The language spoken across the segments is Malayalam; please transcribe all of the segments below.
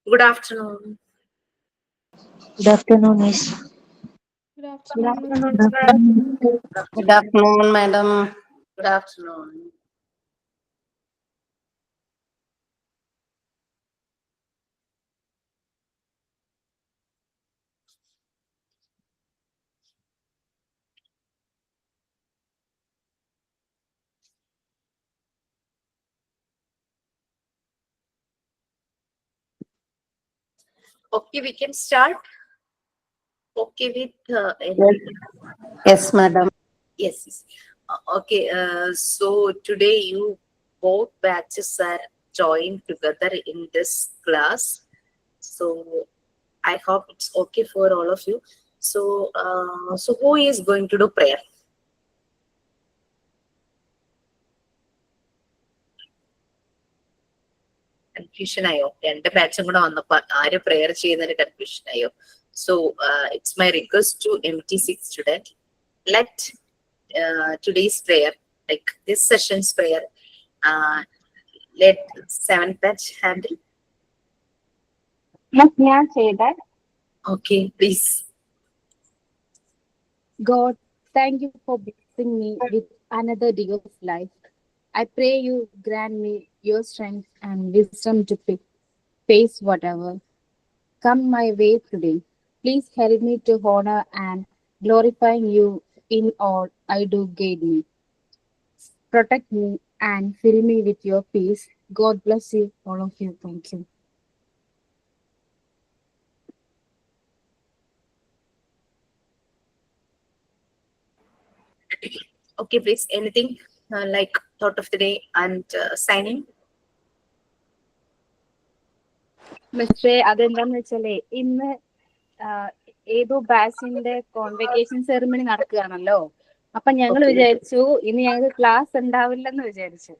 Good afternoon. Good afternoon, miss. Good afternoon. Good afternoon, madam. Good afternoon. Okay, we can start. Okay, with Yes, madam. yes. Okay, so today you both batches are joined together in this class. So I hope it's okay for all of you. So, so who is going to do prayer? Confusion ayo. രണ്ട് ബാച്ചും കൂടെ വന്നപ്പോ ആര് prayer ചെയ്യുന്നതിന് confusion ആയോ. So it's my request to MT6 student. Let today's prayer, like this session's prayer, let 7th batch handle. Must I say that? Okay, please. God, thank you for blessing me with another day of life. I pray you grant me your strength and wisdom to face whatever come my way today. Please help me to honor and glorify you in all I do. Guide me, protect me, and fill me with your peace. God bless you, all of you. Thank you. Okay, please. Anything like thought of the day and signing? പക്ഷേ അതെന്താന്ന് വെച്ചാലേ ഇന്ന് ഏതോ ബാച്ചിന്റെ കോൺവെക്കേഷൻ സെറിമണി നടക്കുകയാണല്ലോ. അപ്പൊ ഞങ്ങൾ വിചാരിച്ചു ഇന്ന് ഞങ്ങൾക്ക് ക്ലാസ് ഉണ്ടാവില്ലെന്ന് വിചാരിച്ചു.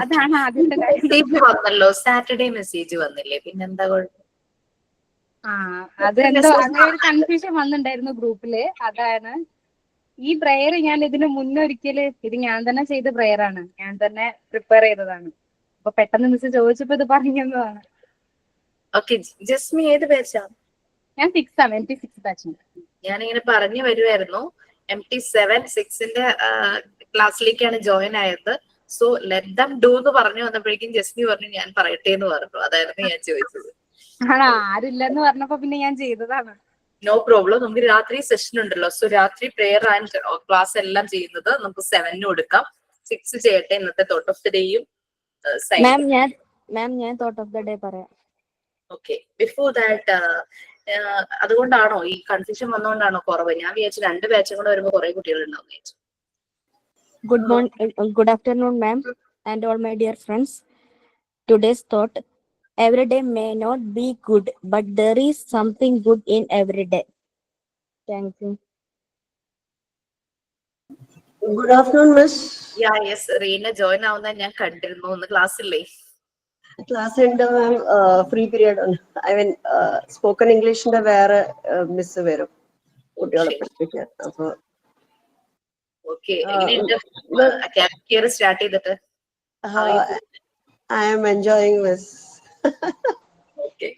അതാണ് ആദ്യത്തെ മെസ്സേജ് വന്നല്ലോ, സാറ്റർഡേ മെസ്സേജ് വന്നില്ലേ, പിന്നെന്താ കുഴപ്പം? അതെന്തോ അങ്ങനെ ഒരു കൺഫ്യൂഷൻ വന്നിട്ടുണ്ടായിരുന്നു ഗ്രൂപ്പില്. അതാണ് ഈ പ്രെയർ ഞാൻ ഇതിന് മുന്നൊരിക്കല് ഇത് ഞാൻ തന്നെ ചെയ്ത പ്രെയർ ആണ്, ഞാൻ തന്നെ പ്രിപ്പയർ ചെയ്തതാണ്. അപ്പൊ പെട്ടെന്ന് മിസ് ചോദിച്ചപ്പോ ഇത് പറഞ്ഞതാണ്. ഓക്കെ, ജസ്മി ഏത് ബാച്ചാ? ഞാൻ 6 ആണ്, MT6 ബാച്ച്. ഞാനിങ്ങനെ പറഞ്ഞു വരുമായിരുന്നു, MT7 6ന്റെ ക്ലാസ്സിലേക്കാണ് ജോയിൻ ആയത്. സോ ലെറ്റ് ദം ഡു എന്ന് പറഞ്ഞു വന്നപ്പോഴേക്കും ജസ്മി പറഞ്ഞു ഞാൻ പറയട്ടെ എന്ന് പറഞ്ഞു. അതായിരുന്നു ഞാൻ ചോദിച്ചത്. ആരില്ലെന്ന് പറഞ്ഞപ്പോ പിന്നെ ഞാൻ ചെയ്തതാണ്. No problem. നമുക്ക് രാത്രി സെഷൻ ഉണ്ടല്ലോ. സോ രാത്രി പ്രെയർ ആൻഡ് ക്ലാസ് എല്ലാം ചെയ്യുന്നത് നമുക്ക് 7 കൊടുക്കാം. 6 ചെയ്യട്ടെ. ഇന്നത്തെ തോട്ട് ഓഫ് ദി ഡേയും ഞാൻ തോട്ട് ഓഫ് ദ ഡേ പറയാം. ഓക്കെ, ബിഫോർ ദാറ്റ് അതുകൊണ്ടാണോ ഈ കൺഫ്യൂഷൻ വന്നുകൊണ്ടാണോ കുറവ്? ഞാൻ വിചാരിച്ചു 2 ബാച്ചും കൂടെ വരുമ്പോൾ കുറെ കുട്ടികൾ ഉണ്ടാവും വിചാരിച്ചു. Good afternoon, ma'am, and all my dear friends. Today's thought: every day may not be good, but there is something good in every day. Thank you. Good afternoon, miss. Yeah, yes, Reena join ആവുന്ന ഞാൻ കണ്ടിരുന്നു. ഒന്ന് ക്ലാസ് ഇല്ലേ? ക്ലാസ് ഉണ്ട് മാം. ഫ്രീ പീരിയഡ് ആണ്. ഐ മീൻ സ്പോക്കൺ ഇംഗ്ലീഷിന്റെ വേറെ മിസ് വരും കുട്ടികളെ പഠിപ്പിക്കാൻ. അപ്പൊ ഓക്കെ, എങ്ങനെയുണ്ട് അക്കാഡമിക് ഇയർ സ്റ്റാർട്ട് ചെയ്തിട്ട്? I am enjoying this. Okay,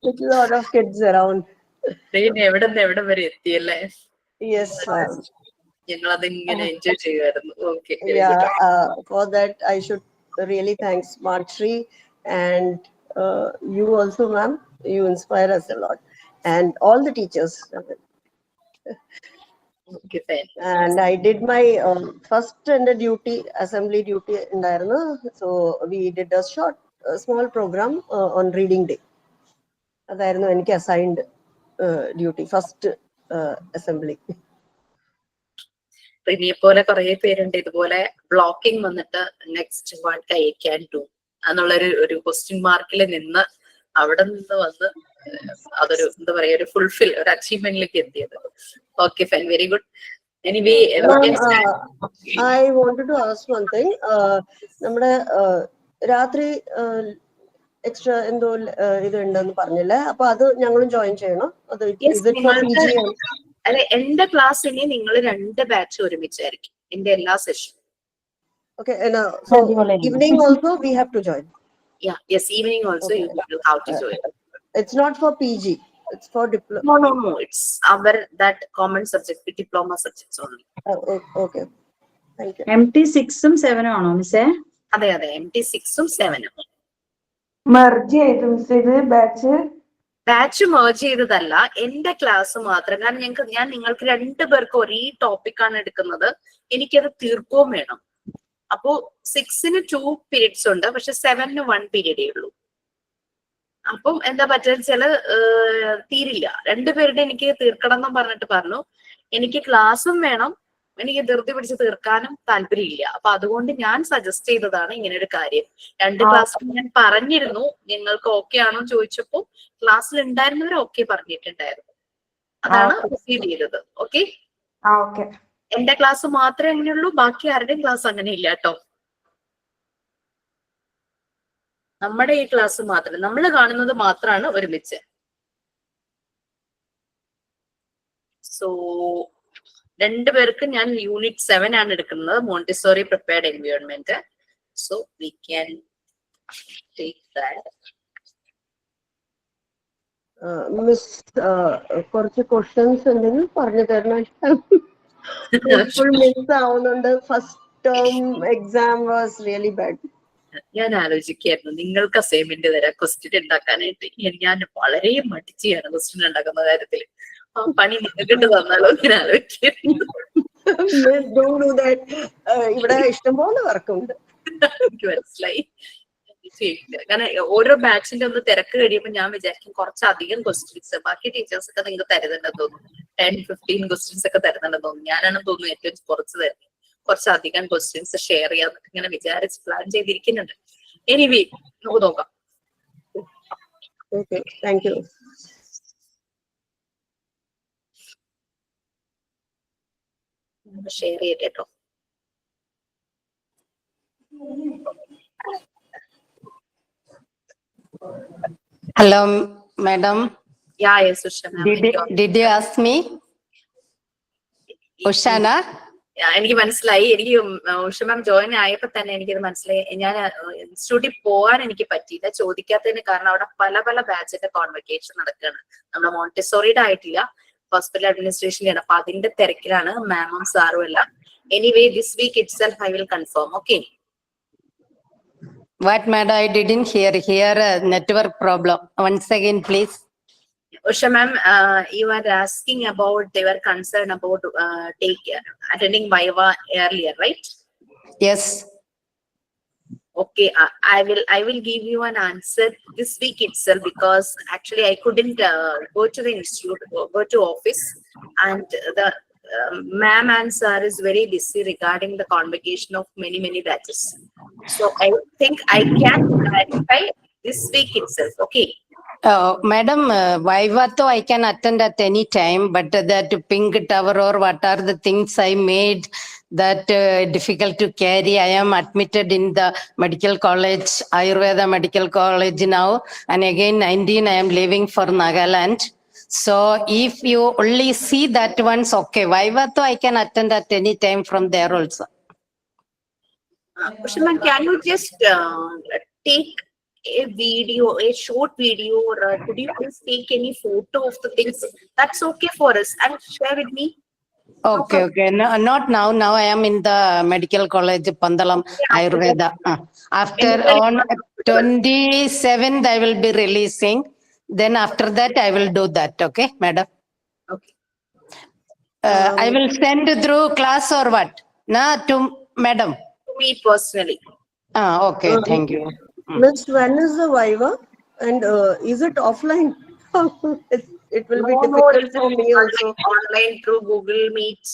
With a lot of kids around. എവിടെ വരെ എത്തിയല്ലേ? Yes, ma'am. ഞങ്ങൾ അതിങ്ങനെ എൻജോയ് ചെയ്യുമായിരുന്നു. Okay, yeah, for that I should really thank Smartshri and you also, ma'am. You inspire us a lot, and all the teachers. Okay, fine. And I did my first in the duty, assembly duty in Darna. So we did a short small program on reading day. Adarno enke assigned duty, first assembly. റിനിയെ പോലെ കുറെ പേരുണ്ട് ഇതുപോലെ ബ്ലോക്കിംഗ് വന്നിട്ട് next what I can do എന്നുള്ളൊരു ക്വസ്റ്റ്യൻ മാർക്കിൽ നിന്ന് അവിടെ നിന്ന് വന്ന് അതൊരു എന്താ പറയാ ഒരു ഫുൾഫിൽ ഒരു അച്ചീവ്മെന്റിലേക്ക് എത്തിയത്. Okay, fine, very good. Anyway I wanted to ask one thing. നമ്മുടെ രാത്രി എക്സ്ട്രാ എന്തോ ഇത് ഉണ്ടെന്ന് പറഞ്ഞില്ലേ? അപ്പൊ അത് ഞങ്ങളും ജോയിൻ ചെയ്യണം. അത് അല്ലെ, എന്റെ ക്ലാസ്സിനെ നിങ്ങൾ 2 ബാച്ച് ഒരുമിച്ചായിരിക്കും എന്റെ എല്ലാ സെഷനും. Okay, and so evening also we have to join. Yeah, yes, evening also Okay. you will have to join. It's not for PG. It's for diploma. No. It's our that common subject, diploma subjects only. Okay. Thank you. MT 6 ഉം 7 ആണോ മിസ്സേ? അതെ MT6 ഉം 7 ഉം. മെർജ് ചെയ്തു മിസ് ഇത് ബാച്ച്. ബാച്ച് മേർജ് ചെയ്തതല്ല, എന്റെ ക്ലാസ് മാത്രം. കാരണം ഞാൻ നിങ്ങൾക്ക് 2 പേർക്ക് ഒരേ ടോപ്പിക്കാണ് എടുക്കുന്നത്. എനിക്കത് തീർക്കുകയും വേണം. അപ്പോ 6-ന് 2 periods ഉണ്ട്, പക്ഷെ 7-ന് 1 period ഉള്ളൂ. അപ്പം എന്താ പറ്റുക വെച്ചാല് തീരില്ല. 2 പേരുടെ എനിക്ക് തീർക്കണം എന്ന് പറഞ്ഞിട്ട് പറഞ്ഞു. എനിക്ക് ക്ലാസ്സും വേണം, എനിക്ക് ധൃതി പിടിച്ച് തീർക്കാനും താല്പര്യമില്ല. അപ്പൊ അതുകൊണ്ട് ഞാൻ സജസ്റ്റ് ചെയ്തതാണ് ഇങ്ങനെ ഒരു കാര്യം. 2 ക്ലാസ് ഞാൻ പറഞ്ഞിരുന്നു, നിങ്ങൾക്ക് ഓക്കെ ആണോ ചോദിച്ചപ്പോ ക്ലാസ്സിൽ ഉണ്ടായിരുന്നവർ ഓക്കെ പറഞ്ഞിട്ടുണ്ടായിരുന്നു. അതാണ് പ്രൊസീഡ് ചെയ്തത്. ഓക്കെ, എന്റെ ക്ലാസ് മാത്രമേ അങ്ങനെയുള്ളൂ, ബാക്കി ആരുടെയും ക്ലാസ് അങ്ങനെ ഇല്ല കേട്ടോ. നമ്മുടെ ഈ ക്ലാസ് മാത്രം, നമ്മൾ കാണുന്നത് മാത്രമാണ് ഒരുമിച്ച്. സോ 2 പേർക്ക് ഞാൻ യൂണിറ്റ് 7 ആണ് എടുക്കുന്നത്, Montessori prepared environment. So we can take that. Miss കുറച്ച് ക്വസ്റ്റ്യൻസ് എന്തെങ്കിലും പറഞ്ഞു തരണം. ഫുൾ മിസ് ആവുന്നുണ്ട്. First term exam was really bad. ഞാൻ ആലോചിക്കായിരുന്നു നിങ്ങൾക്ക് അസൈൻമെന്റ് തരാം ക്വസ്റ്റ്യൻ ഉണ്ടാക്കാനായിട്ട്. ഞാൻ വളരെ മടിച്ചാണ് ക്വസ്റ്റ്യൻ ഉണ്ടാക്കുന്ന കാര്യത്തിൽ. ആ പണി നിങ്ങൾക്ക് തന്നാലോ ഞാൻ ആലോചിക്കുന്നു. ഇവിടെ ഇഷ്ടംപോലെ വർക്കുണ്ട്. എനിക്ക് മനസ്സിലായി. കാരണം ഓരോ ബാച്ചിന്റെ ഒന്ന് തിരക്ക് കഴിയുമ്പോൾ ഞാൻ വിചാരിക്കും കുറച്ചധികം ക്വസ്റ്റ്യൻസ് ബാക്കി ടീച്ചേഴ്സ് ഒക്കെ നിങ്ങൾക്ക് തരുന്നുണ്ടെന്ന് തോന്നുന്നു. 10-15 ക്വസ്റ്റ്യൻസ് ഒക്കെ തരുന്നുണ്ടെന്ന് തോന്നുന്നു. ഞാനാണെന്ന് തോന്നുന്നു ഏറ്റവും കുറച്ച് തരുന്നത്. കുറച്ചധികം ക്വസ്റ്റ്യൻസ് ഷെയർ ചെയ്യാന്നൊക്കെ ഇങ്ങനെ വിചാരിച്ച് പ്ലാൻ ചെയ്തിരിക്കുന്നുണ്ട്. എനിവേ നമുക്ക് നോക്കാം. Okay, thank you. ഷെയർ ചെയ്യട്ടെ കേട്ടോ. Hello, madam. Yeah, yes, Usha ma'am. Did you ask me? Ushana? എനിക്ക് മനസ്സിലായി. എനിക്ക് ഉഷ മാം ജോയിൻ ആയപ്പോ തന്നെ എനിക്കത് മനസ്സിലായി. ഞാൻ ഇൻസ്റ്റിറ്റ്യൂട്ടിൽ പോകാൻ എനിക്ക് പറ്റിയില്ല, ചോദിക്കാത്തതിന് കാരണം അവിടെ പല ബാച്ചിന്റെ കോൺവെക്കേഷൻ നടക്കുകയാണ്. നമ്മുടെ മോണ്ടിസോറിയുടെ ആയിട്ടില്ല, ഹോസ്പിറ്റൽ അഡ്മിനിസ്ട്രേഷന്റെ. അപ്പൊ അതിന്റെ തിരക്കിലാണ് മാമും സാറും എല്ലാം. Anyway this week itself I will confirm. Okay. What, madam? I didn't hear. Here, network problem. Once again, please. Usha ma'am, you are asking about, they were concerned about attending Viva earlier, right? Yes. Okay, I will give you an answer this week itself, because actually I couldn't go to the institute, go to office, and the ma'am and sir is very busy regarding the convocation of many batches. So I think I can clarify this week itself. Okay. Madam, Viva though I can attend at any time, but that pink tower or what are the things I made that difficult to carry. I am admitted in the medical college, Ayurveda Medical College now, and again 19 I am leaving for Nagaland. So if you only see that once, okay. Viva though I can attend at any time from there also. Usha ma'am, can you just take a video, a short video, or could you please take any photo of the things? That's okay for us, and share with me. Okay. No, not now. Now I am in the medical college, Pandalam, Ayurveda. After on 27th, I will be releasing. Then after that, I will do that. Okay, madam. Okay. I will send through class or what? To madam. To me personally. Okay. Thank you. Miss, when is the Viva? And is it offline? It will be difficult for me also. Online through Google Meet,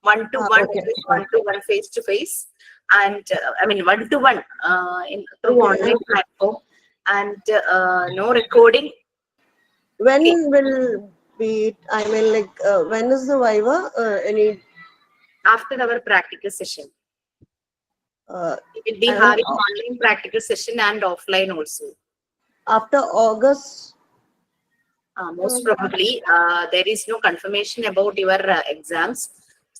one-to-one, Okay. one-to-one, face-to-face, and I mean one-to-one through online platform, and no recording. When will be? I mean, like, when is the Viva? Any? After our practical session, we will be I having will- online practical session and offline also. After August? Most probably, there is no confirmation about your exams.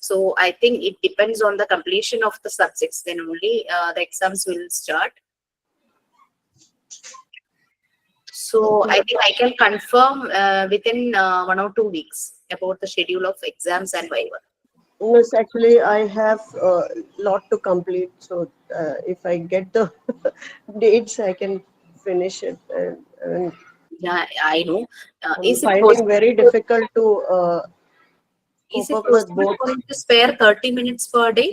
So I think it depends on the completion of the subjects, then only the exams will start. So I think I can confirm within 1 or 2 weeks about the schedule of exams and viva. Yes, actually, I have a lot to complete. So if I get the dates, I can finish it. And Yeah, I know. I'm Is it finding possible? very difficult to Is cope it up with possible both. for you to spare 30 minutes per day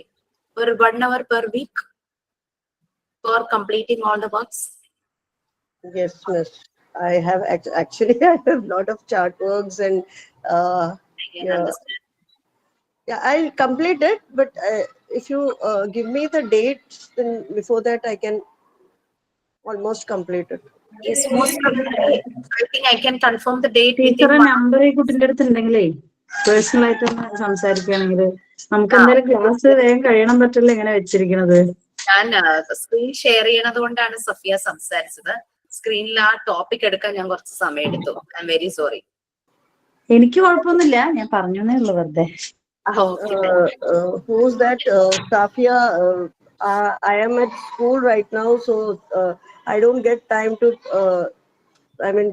or 1 hour per week for completing all the works? Yes, miss. I have actually I have a lot of chart works and I can yeah, understand. yeah, I'll complete it. But if you give me the dates, then before that I can almost complete it. Yes, most probably. I think I can confirm the date within ടീച്ചറെ 1 നമ്പർ ഈ കുട്ടിന്റെ അടുത്ത് ഉണ്ടെങ്കിലേ പേഴ്സണൽ ആയിട്ട് ഒന്ന് സംസാരിക്കുകയാണെങ്കിൽ നമുക്ക് ആ. എന്തായാലും ക്ലാസ് വേഗം കഴിയണം പറ്റില്ല ഇങ്ങനെ വെച്ചിരിക്കുന്നത്. ഞാൻ സ്ക്രീൻ ഷെയർ ചെയ്യണത് കൊണ്ടാണ് സഫിയ സംസാരിച്ചത്. സ്ക്രീനിൽ ആ ടോപ്പിക് എടുക്കാൻ ഞാൻ കുറച്ച് സമയം എടുത്തു. I am very sorry. എനിക്ക് കുഴപ്പമൊന്നുമില്ല, ഞാൻ പറഞ്ഞേ ഉള്ളൂ വെറുതെ. Who's that? Safia. I am at school right now, so I don't get time to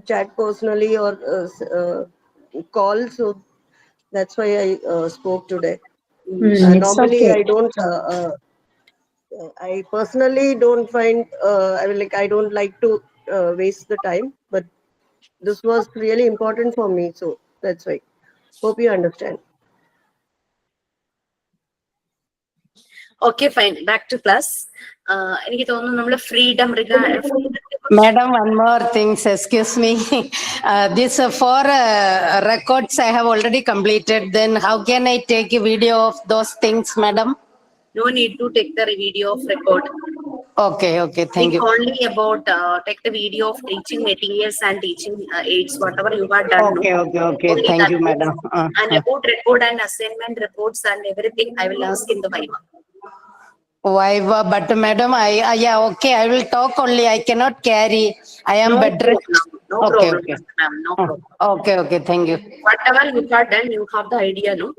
chat personally or call. So that's why I spoke today. It's Normally, okay. I personally don't find. I don't like to waste the time, but this was really important for me, so that's why. Hope you understand. Okay, fine. Back to class. എനിക്ക് തോന്നുന്നു നമ്മൾ freedom Madam, one more thing, excuse me. This 4 records I have already completed. Then how can I take a video of those things, madam? no need to take the video of record. Okay, thank Think you. only about take the video of teaching materials and teaching aids, whatever you have done. Okay, Only thank that you, madam. And about record and assignment reports and everything, I will ask in the viva. Viva, but madam, yeah, okay, I will talk only. I cannot carry. I am No better. problem. No Okay, problem, ma'am. No problem. Okay, thank you. Whatever you have done, you have the idea, no?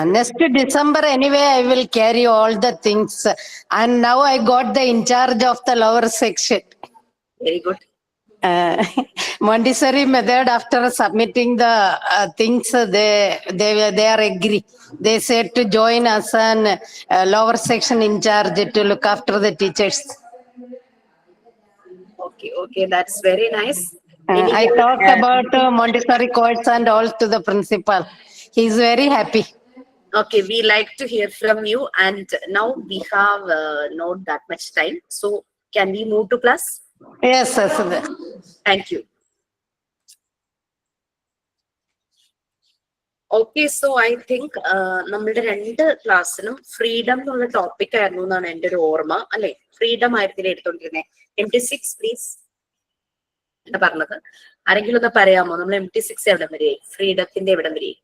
Next December, anyway, I will carry all the things. And now I got the in charge of the lower section. Very good. Montessori method, after submitting the things, they are agree. They said to join as an lower section in charge to look after the teachers. Okay, that's very nice. I talked about Montessori course and all to the principal. He is very happy. Okay, we like to hear from you, and now we have not that much time, so can we move to class? Yes. Thank you. Okay, so I think നമ്മളുടെ 2 ക്ലാസ്സിനും ഫ്രീഡം എന്നുള്ള ടോപ്പിക് ആയിരുന്നു എന്നാണ് എൻ്റെ ഒരു ഓർമ്മ, അല്ലെ? ഫ്രീഡം ആയിരുന്നില്ല എടുത്തോണ്ടിരുന്നത്. MT6 പ്ലീസ് എന്താ പറഞ്ഞത്? ആരെങ്കിലും ഒന്ന് പറയാമോ? നമ്മൾ MT6 എവിടം വരെയായി? ഫ്രീഡത്തിന്റെ എവിടം വരെയായി?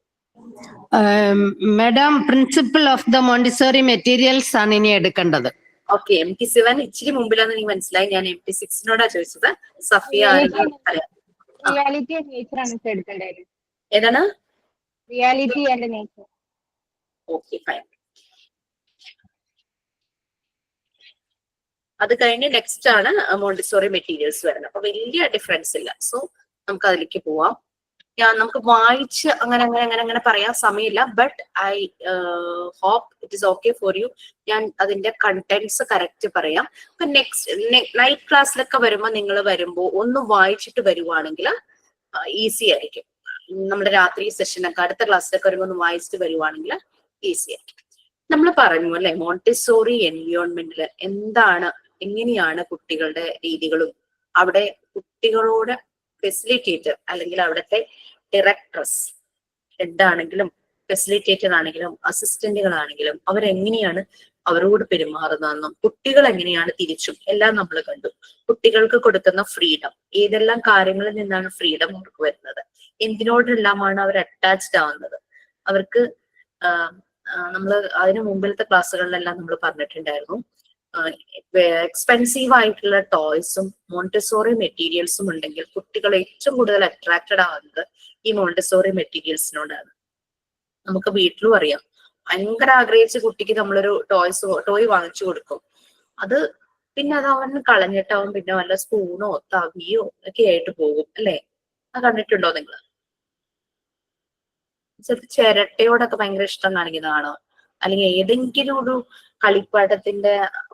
Madam, principle of the Montessori materials ആണ് ഇനി എടുക്കേണ്ടത്. ഓക്കെ, MT7 ഇച്ചിരി മുമ്പിലാന്ന് എനിക്ക് മനസ്സിലായി. ഞാൻ MT6നോടാ ചോദിച്ചത്. സഫിയ റിയാലിറ്റി ആൻഡ് നേച്ചർ ആണ് എടുക്കേണ്ടത്. ഏതാണ്? Reality and nature. Okay, fine. അത് കഴിഞ്ഞ് നെക്സ്റ്റ് ആണ് മോണ്ടിസോറി മെറ്റീരിയൽസ് വരുന്നത്. അപ്പൊ വലിയ ഡിഫറൻസ് ഇല്ല. സോ നമുക്ക് അതിലേക്ക് പോവാം. നമുക്ക് വായിച്ച് അങ്ങനെ പറയാൻ സമയമില്ല. But I hope it is okay for you. ഞാൻ അതിന്റെ കണ്ടന്റ്സ് കറക്റ്റ് പറയാം. അപ്പൊ നെക്സ്റ്റ് നൈറ്റ് ക്ലാസ്സിലൊക്കെ വരുമ്പോൾ നിങ്ങൾ വരുമ്പോൾ ഒന്ന് വായിച്ചിട്ട് വരുവാണെങ്കിൽ ഈസി ആയിരിക്കും. നമ്മുടെ രാത്രി സെഷനൊക്കെ അടുത്ത ക്ലാസ്സിലൊക്കെ വരുമ്പോൾ ഒന്ന് വായിച്ചിട്ട് വരുവാണെങ്കിൽ ഈസി ആയിരിക്കും. നമ്മൾ പറഞ്ഞു അല്ലെ, മോണ്ടിസോറി എൻവയോൺമെന്റിൽ എങ്ങനെയാണ് കുട്ടികളുടെ രീതികളും അവിടെ കുട്ടികളോട് ഫെസിലിറ്റേറ്റർ അല്ലെങ്കിൽ അവിടുത്തെ ഡയറക്ടർസ് എന്താണെങ്കിലും ഫെസിലിറ്റേറ്റർ ആണെങ്കിലും അസിസ്റ്റന്റുകളാണെങ്കിലും അവരെങ്ങനെയാണ് അവരോട് പെരുമാറുന്നതെന്നും കുട്ടികൾ എങ്ങനെയാണ് തിരിച്ചും എല്ലാം നമ്മൾ കണ്ടു. കുട്ടികൾക്ക് കൊടുക്കുന്ന ഫ്രീഡം, ഏതെല്ലാം കാര്യങ്ങളിൽ നിന്നാണ് ഫ്രീഡം അവർക്ക് വരുന്നത്, എന്തിനോടെല്ലാമാണ് അവർ അറ്റാച്ച്ഡ് ആവുന്നത്. അവർക്ക് നമ്മൾ അതിനു മുമ്പിലത്തെ ക്ലാസ്സുകളിലെല്ലാം നമ്മൾ പറഞ്ഞിട്ടുണ്ടായിരുന്നു, എക്സ്പെൻസീവ് ആയിട്ടുള്ള ടോയ്സും മോണ്ടിസോറി മെറ്റീരിയൽസും ഉണ്ടെങ്കിൽ കുട്ടികൾ ഏറ്റവും കൂടുതൽ അട്രാക്റ്റഡ് ആവുന്നത് ഈ മോണ്ടിസോറി മെറ്റീരിയൽസിനോടാണ്. നമുക്ക് വീട്ടിലും അറിയാം, ഭയങ്കര ആഗ്രഹിച്ച് കുട്ടിക്ക് നമ്മളൊരു ടോയ് വാങ്ങിച്ചു കൊടുക്കും. അത് പിന്നെ അത് അവൻ കളഞ്ഞിട്ട് അവൻ പിന്നെ വല്ല സ്പൂണോ തവിയോ ഒക്കെ ആയിട്ട് പോകും അല്ലെ? അത് കണ്ടിട്ടുണ്ടോ നിങ്ങൾ? ചിരട്ടയോടൊക്കെ ഭയങ്കര ഇഷ്ടം കാണിക്കുന്നതാണോ? അല്ലെങ്കിൽ ഏതെങ്കിലും ഒരു കളിപ്പാട്ടത്തിന്റെ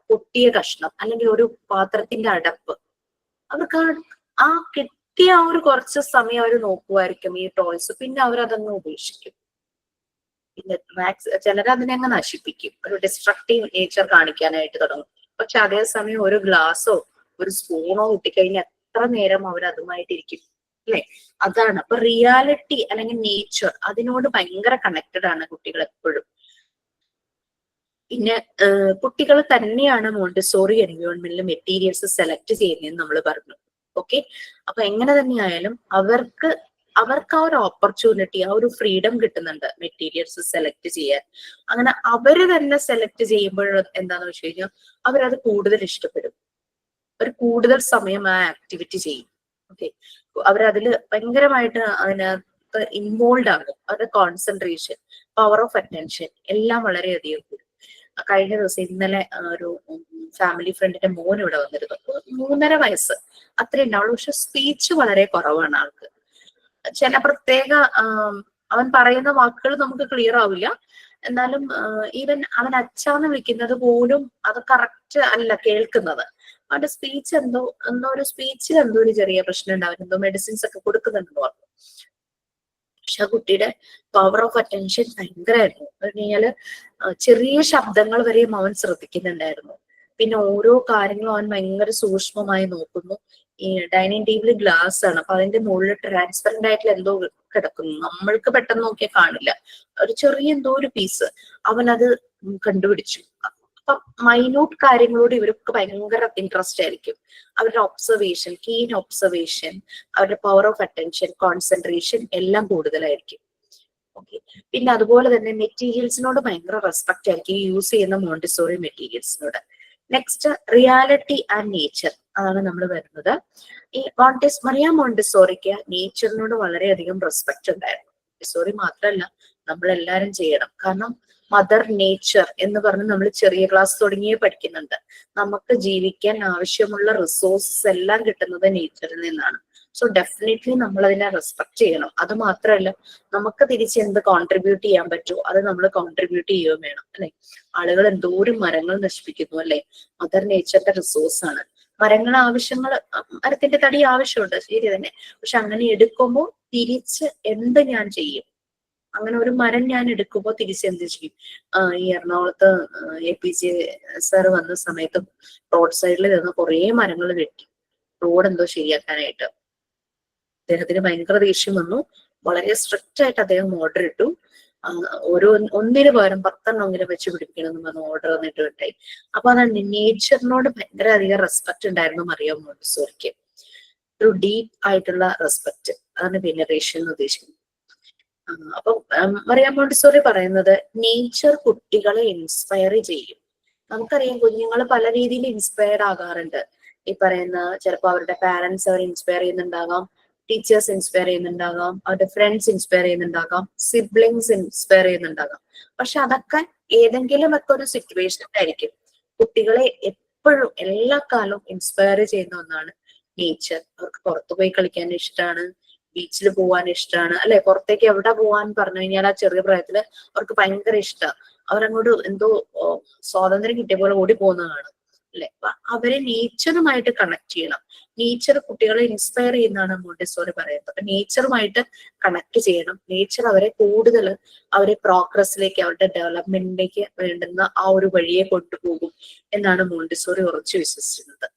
പൊട്ടിയ കഷ്ണം അല്ലെങ്കിൽ ഒരു പാത്രത്തിന്റെ അടപ്പ്, അവർക്ക് ആ കിട്ടിയ ആ ഒരു കുറച്ച് സമയം അവർ നോക്കുമായിരിക്കും ഈ ടോയ്സ്, പിന്നെ അവരതങ്ങ് ഉപേക്ഷിക്കും. പിന്നെ ചിലർ അതിനെ അങ്ങ് നശിപ്പിക്കും, ഒരു ഡിസ്ട്രക്റ്റീവ് നേച്ചർ കാണിക്കാനായിട്ട് തുടങ്ങും. പക്ഷെ അതേസമയം ഒരു ഗ്ലാസോ ഒരു സ്പൂണോ കിട്ടിക്കഴിഞ്ഞാൽ എത്ര നേരം അവർ അതുമായിട്ടിരിക്കും അല്ലെ? അതാണ്. അപ്പൊ റിയാലിറ്റി അല്ലെങ്കിൽ നേച്ചർ അതിനോട് ഭയങ്കര കണക്റ്റഡ് ആണ് കുട്ടികൾ എപ്പോഴും. പിന്നെ കുട്ടികൾ തന്നെയാണ് മോണ്ടിസോറി എൻവയോൺമെന്റിൽ മെറ്റീരിയൽസ് സെലക്ട് ചെയ്യുന്നതെന്ന് നമ്മൾ പറഞ്ഞു. ഓക്കെ, അപ്പൊ എങ്ങനെ തന്നെയായാലും അവർക്ക് ആ ഒരു ഓപ്പർച്യൂണിറ്റി, ആ ഒരു ഫ്രീഡം കിട്ടുന്നുണ്ട് മെറ്റീരിയൽസ് സെലക്ട് ചെയ്യാൻ. അങ്ങനെ അവര് തന്നെ സെലക്ട് ചെയ്യുമ്പോൾ എന്താന്ന് വെച്ച് കഴിഞ്ഞാൽ അവരത് കൂടുതൽ ഇഷ്ടപ്പെടും, അവർ കൂടുതൽ സമയം ആ ആക്ടിവിറ്റി ചെയ്യും. ഓക്കെ, അവരതിൽ ഭയങ്കരമായിട്ട് അതിനകത്ത് ഇൻവോൾവ് ആകും. അവരുടെ കോൺസെൻട്രേഷൻ, പവർ ഓഫ് അറ്റൻഷൻ എല്ലാം വളരെയധികം കൂടും. കഴിഞ്ഞ ദിവസം ഇന്നലെ ഒരു ഫാമിലി ഫ്രണ്ടിന്റെ മോൻ ഇവിടെ വന്നിരുന്നു. 3.5 വയസ്സ് അത്രേ ഉണ്ടാവുള്ളൂ. പക്ഷെ സ്പീച്ച് വളരെ കുറവാണ് ആൾക്ക്. ചില പ്രത്യേക അവൻ പറയുന്ന വാക്കുകൾ നമുക്ക് ക്ലിയർ ആവില്ല. എന്നാലും ഈവൻ അവൻ അച്ഛാന്ന് വിളിക്കുന്നത് പോലും അത് കറക്റ്റ് അല്ല കേൾക്കുന്നത്. അവന്റെ സ്പീച്ച് എന്തോ ഒരു സ്പീച്ചിൽ എന്തോ ഒരു ചെറിയ പ്രശ്നം ഉണ്ട്. അവൻ എന്തോ മെഡിസിൻസ് ഒക്കെ കൊടുക്കുന്നുണ്ടെന്ന് പറഞ്ഞു. പക്ഷെ ആ കുട്ടിയുടെ പവർ ഓഫ് അറ്റൻഷൻ ഭയങ്കരമായിരുന്നു. കഴിഞ്ഞാല് ചെറിയ ശബ്ദങ്ങൾ വരെയും അവൻ ശ്രദ്ധിക്കുന്നുണ്ടായിരുന്നു. പിന്നെ ഓരോ കാര്യങ്ങളും അവൻ ഭയങ്കര സൂക്ഷ്മമായി നോക്കുന്നു. ഈ ഡൈനിങ് ടേബിൾ ഗ്ലാസ് ആണ്, അപ്പൊ അതിന്റെ മുകളിൽ ട്രാൻസ്പെറന്റ് ആയിട്ടുള്ള എന്തോ കിടക്കുന്നു. നമ്മൾക്ക് പെട്ടെന്ന് നോക്കിയാൽ കാണില്ല, ഒരു ചെറിയ എന്തോ ഒരു പീസ് അവനത് കണ്ടുപിടിച്ചു. അപ്പൊ മൈന്യൂട്ട് കാര്യങ്ങളോട് ഇവർക്ക് ഭയങ്കര ഇൻട്രസ്റ്റ് ആയിരിക്കും. അവരുടെ ഒബ്സർവേഷൻ, കീൻ ഒബ്സർവേഷൻ, അവരുടെ പവർ ഓഫ് അറ്റൻഷൻ, കോൺസെൻട്രേഷൻ എല്ലാം കൂടുതലായിരിക്കും. ഓക്കെ, പിന്നെ അതുപോലെ തന്നെ മെറ്റീരിയൽസിനോട് ഭയങ്കര റെസ്പെക്ട് ആയിരിക്കും യൂസ് ചെയ്യുന്ന മോണ്ടിസോറി മെറ്റീരിയൽസിനോട്. നെക്സ്റ്റ് റിയാലിറ്റി ആൻഡ് നേച്ചർ, അതാണ് നമ്മൾ വരുന്നത്. ഈ മറിയ മോണ്ടിസോറിക്ക് നേച്ചറിനോട് വളരെയധികം റെസ്പെക്ട് ഉണ്ടായിരുന്നു. മോണ്ടിസോറി മാത്രമല്ല, നമ്മളെല്ലാരും ചെയ്യണം. കാരണം മദർ നേച്ചർ എന്ന് പറഞ്ഞ് നമ്മൾ ചെറിയ ക്ലാസ് തുടങ്ങിയേ പഠിക്കുന്നുണ്ട്. നമുക്ക് ജീവിക്കാൻ ആവശ്യമുള്ള റിസോഴ്സസ് എല്ലാം കിട്ടുന്നത് നേച്ചറിൽ നിന്നാണ്. സോ ഡെഫിനറ്റ്ലി നമ്മൾ അതിനെ റെസ്പെക്ട് ചെയ്യണം. അത് മാത്രമല്ല, നമുക്ക് തിരിച്ച് എന്ത് കോൺട്രിബ്യൂട്ട് ചെയ്യാൻ പറ്റുമോ അത് നമ്മൾ കോൺട്രിബ്യൂട്ട് ചെയ്യുകയും വേണം അല്ലെ? ആളുകൾ എന്തോരം മരങ്ങൾ നശിപ്പിക്കുന്നു അല്ലെ? മദർ നേച്ചറിന്റെ റിസോഴ്സ് ആണ് മരങ്ങൾ. മരത്തിന്റെ തടി ആവശ്യമുണ്ട്, ശരി തന്നെ. പക്ഷെ അങ്ങനെ എടുക്കുമ്പോൾ തിരിച്ച് എന്ത് ഞാൻ ചെയ്യും? അങ്ങനെ ഒരു മരം ഞാൻ എടുക്കുമ്പോൾ തിരിച്ച് എന്ത് ചെയ്യും? ഈ എറണാകുളത്ത് APJ സാർ വന്ന സമയത്ത് റോഡ് സൈഡിൽ നിന്ന് കുറെ മരങ്ങൾ വെട്ടി റോഡ് എന്തോ ശരിയാക്കാനായിട്ട്. അദ്ദേഹത്തിന് ഭയങ്കര ദേഷ്യം വന്നു. വളരെ സ്ട്രിക്റ്റ് ആയിട്ട് അദ്ദേഹം ഓർഡർ ഇട്ടു. ഒന്നിന് പകരം 10 വെച്ച് പിടിപ്പിക്കണം എന്ന് പറഞ്ഞ ഓർഡർ വന്നിട്ട് വിട്ടായി. അപ്പൊ അതാണ് നേച്ചറിനോട് ഭയങ്കര അധികം റെസ്പെക്ട് ഉണ്ടായിരുന്നു മറിയ മോണ്ടിസോറിക്ക്. ഒരു ഡീപ്പ് ആയിട്ടുള്ള റെസ്പെക്ട്, അതാണ് വെനറേഷൻ എന്ന് ഉദ്ദേശിക്കുന്നത്. അപ്പൊ മറിയ മോണ്ടിസോറി പറയുന്നത് നേച്ചർ കുട്ടികളെ ഇൻസ്പയർ ചെയ്യും. നമുക്കറിയാം കുഞ്ഞുങ്ങൾ പല രീതിയിൽ ഇൻസ്പയർഡ് ആകാറുണ്ട്. ഈ പറയുന്ന ചിലപ്പോൾ അവരുടെ പാരന്റ്സ് അവരെ ഇൻസ്പയർ ചെയ്യുന്നുണ്ടാകാം, ടീച്ചേഴ്സ് ഇൻസ്പയർ ചെയ്യുന്നുണ്ടാകാം, അവരുടെ ഫ്രണ്ട്സ് ഇൻസ്പയർ ചെയ്യുന്നുണ്ടാകാം, സിബ്ലിങ്സ് ഇൻസ്പയർ ചെയ്യുന്നുണ്ടാകാം. പക്ഷെ അതൊക്കെ ഏതെങ്കിലും ഒക്കെ ഒരു സിറ്റുവേഷനിലായിരിക്കും. കുട്ടികളെ എപ്പോഴും എല്ലാ കാലവും ഇൻസ്പയർ ചെയ്യുന്ന ഒന്നാണ് നേച്ചർ. അവർക്ക് പുറത്തു പോയി കളിക്കാൻ ഇഷ്ടമാണ്, ബീച്ചിൽ പോകാൻ ഇഷ്ടമാണ് അല്ലെ? പുറത്തേക്ക് എവിടെ പോകാൻ പറഞ്ഞു കഴിഞ്ഞാൽ ആ ചെറിയ പ്രായത്തില് അവർക്ക് ഭയങ്കര ഇഷ്ടമാണ്. അവരങ്ങോട്ട് എന്തോ സ്വാതന്ത്ര്യം കിട്ടിയ പോലെ ഓടി പോകുന്നതാണ് അല്ലെ? അപ്പൊ അവരെ നേച്ചറുമായിട്ട് കണക്ട് ചെയ്യണം. നേച്ചർ കുട്ടികളെ ഇൻസ്പയർ ചെയ്യുന്നതാണ് മോണ്ടിസോറി പറയുന്നത്. അപ്പൊ നേച്ചറുമായിട്ട് കണക്ട് ചെയ്യണം. നേച്ചർ അവരെ കൂടുതൽ അവരെ പ്രോഗ്രസിലേക്ക്, അവരുടെ ഡെവലപ്മെന്റിലേക്ക് വേണ്ടുന്ന ആ ഒരു വഴിയെ കൊണ്ടുപോകും എന്നാണ് മോണ്ടിസോറി ഉറച്ചു വിശ്വസിക്കുന്നത്.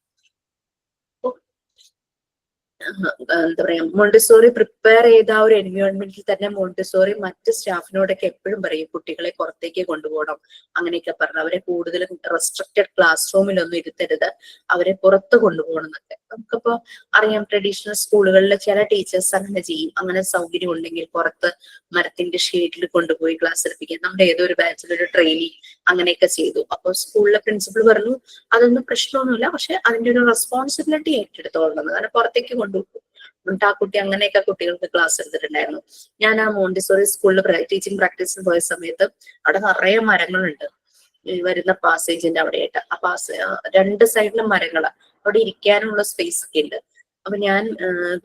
എന്താ പറയാ, മോണ്ടിസോറി പ്രിപ്പയർ ചെയ്ത ആ ഒരു എൻവയോൺമെന്റിൽ തന്നെ മോണ്ടിസോറി മറ്റ് സ്റ്റാഫിനോടൊക്കെ എപ്പോഴും പറയും കുട്ടികളെ പുറത്തേക്ക് കൊണ്ടുപോകണം അങ്ങനെയൊക്കെ പറഞ്ഞു. അവരെ കൂടുതലും റെസ്ട്രിക്റ്റഡ് ക്ലാസ് റൂമിലൊന്നും ഇരുത്തരുത്, അവരെ പുറത്ത് കൊണ്ടുപോകണം എന്നൊക്കെ. നമുക്കിപ്പോ അറിയാം, ട്രഡീഷണൽ സ്കൂളുകളിൽ ചില ടീച്ചേഴ്സ് അങ്ങനെ ചെയ്യും. അങ്ങനെ സൗകര്യം ഉണ്ടെങ്കിൽ പുറത്ത് മരത്തിന്റെ ഷേഡിൽ കൊണ്ടുപോയി ക്ലാസ് എടുപ്പിക്കാൻ. നമ്മുടെ ഏതൊരു ബാച്ചിലൊരു ട്രെയിനിങ് അങ്ങനെയൊക്കെ ചെയ്തു. അപ്പൊ സ്കൂളിലെ പ്രിൻസിപ്പൾ പറഞ്ഞു അതൊന്നും പ്രശ്നമൊന്നുമില്ല, പക്ഷെ അതിന്റെ ഒരു റെസ്പോൺസിബിലിറ്റി ഏറ്റെടുത്തോളണം, കാരണം പുറത്തേക്ക് കൊണ്ടുപോകും. എന്നിട്ട് ആ കുട്ടി അങ്ങനെയൊക്കെ കുട്ടികൾക്ക് ക്ലാസ് എടുത്തിട്ടുണ്ടായിരുന്നു. ഞാൻ ആ മോണ്ടിസോറി സ്കൂളിൽ ടീച്ചിങ് പ്രാക്ടീസിന് പോയ സമയത്ത് അവിടെ നിറയെ മരങ്ങളുണ്ട് ഈ വരുന്ന പാസേജിന്റെ അവിടെയായിട്ട്. ആ രണ്ട് സൈഡിലും മരങ്ങളാ, അവിടെ ഇരിക്കാനുള്ള സ്പേസ് ഒക്കെ ഉണ്ട്. അപ്പൊ ഞാൻ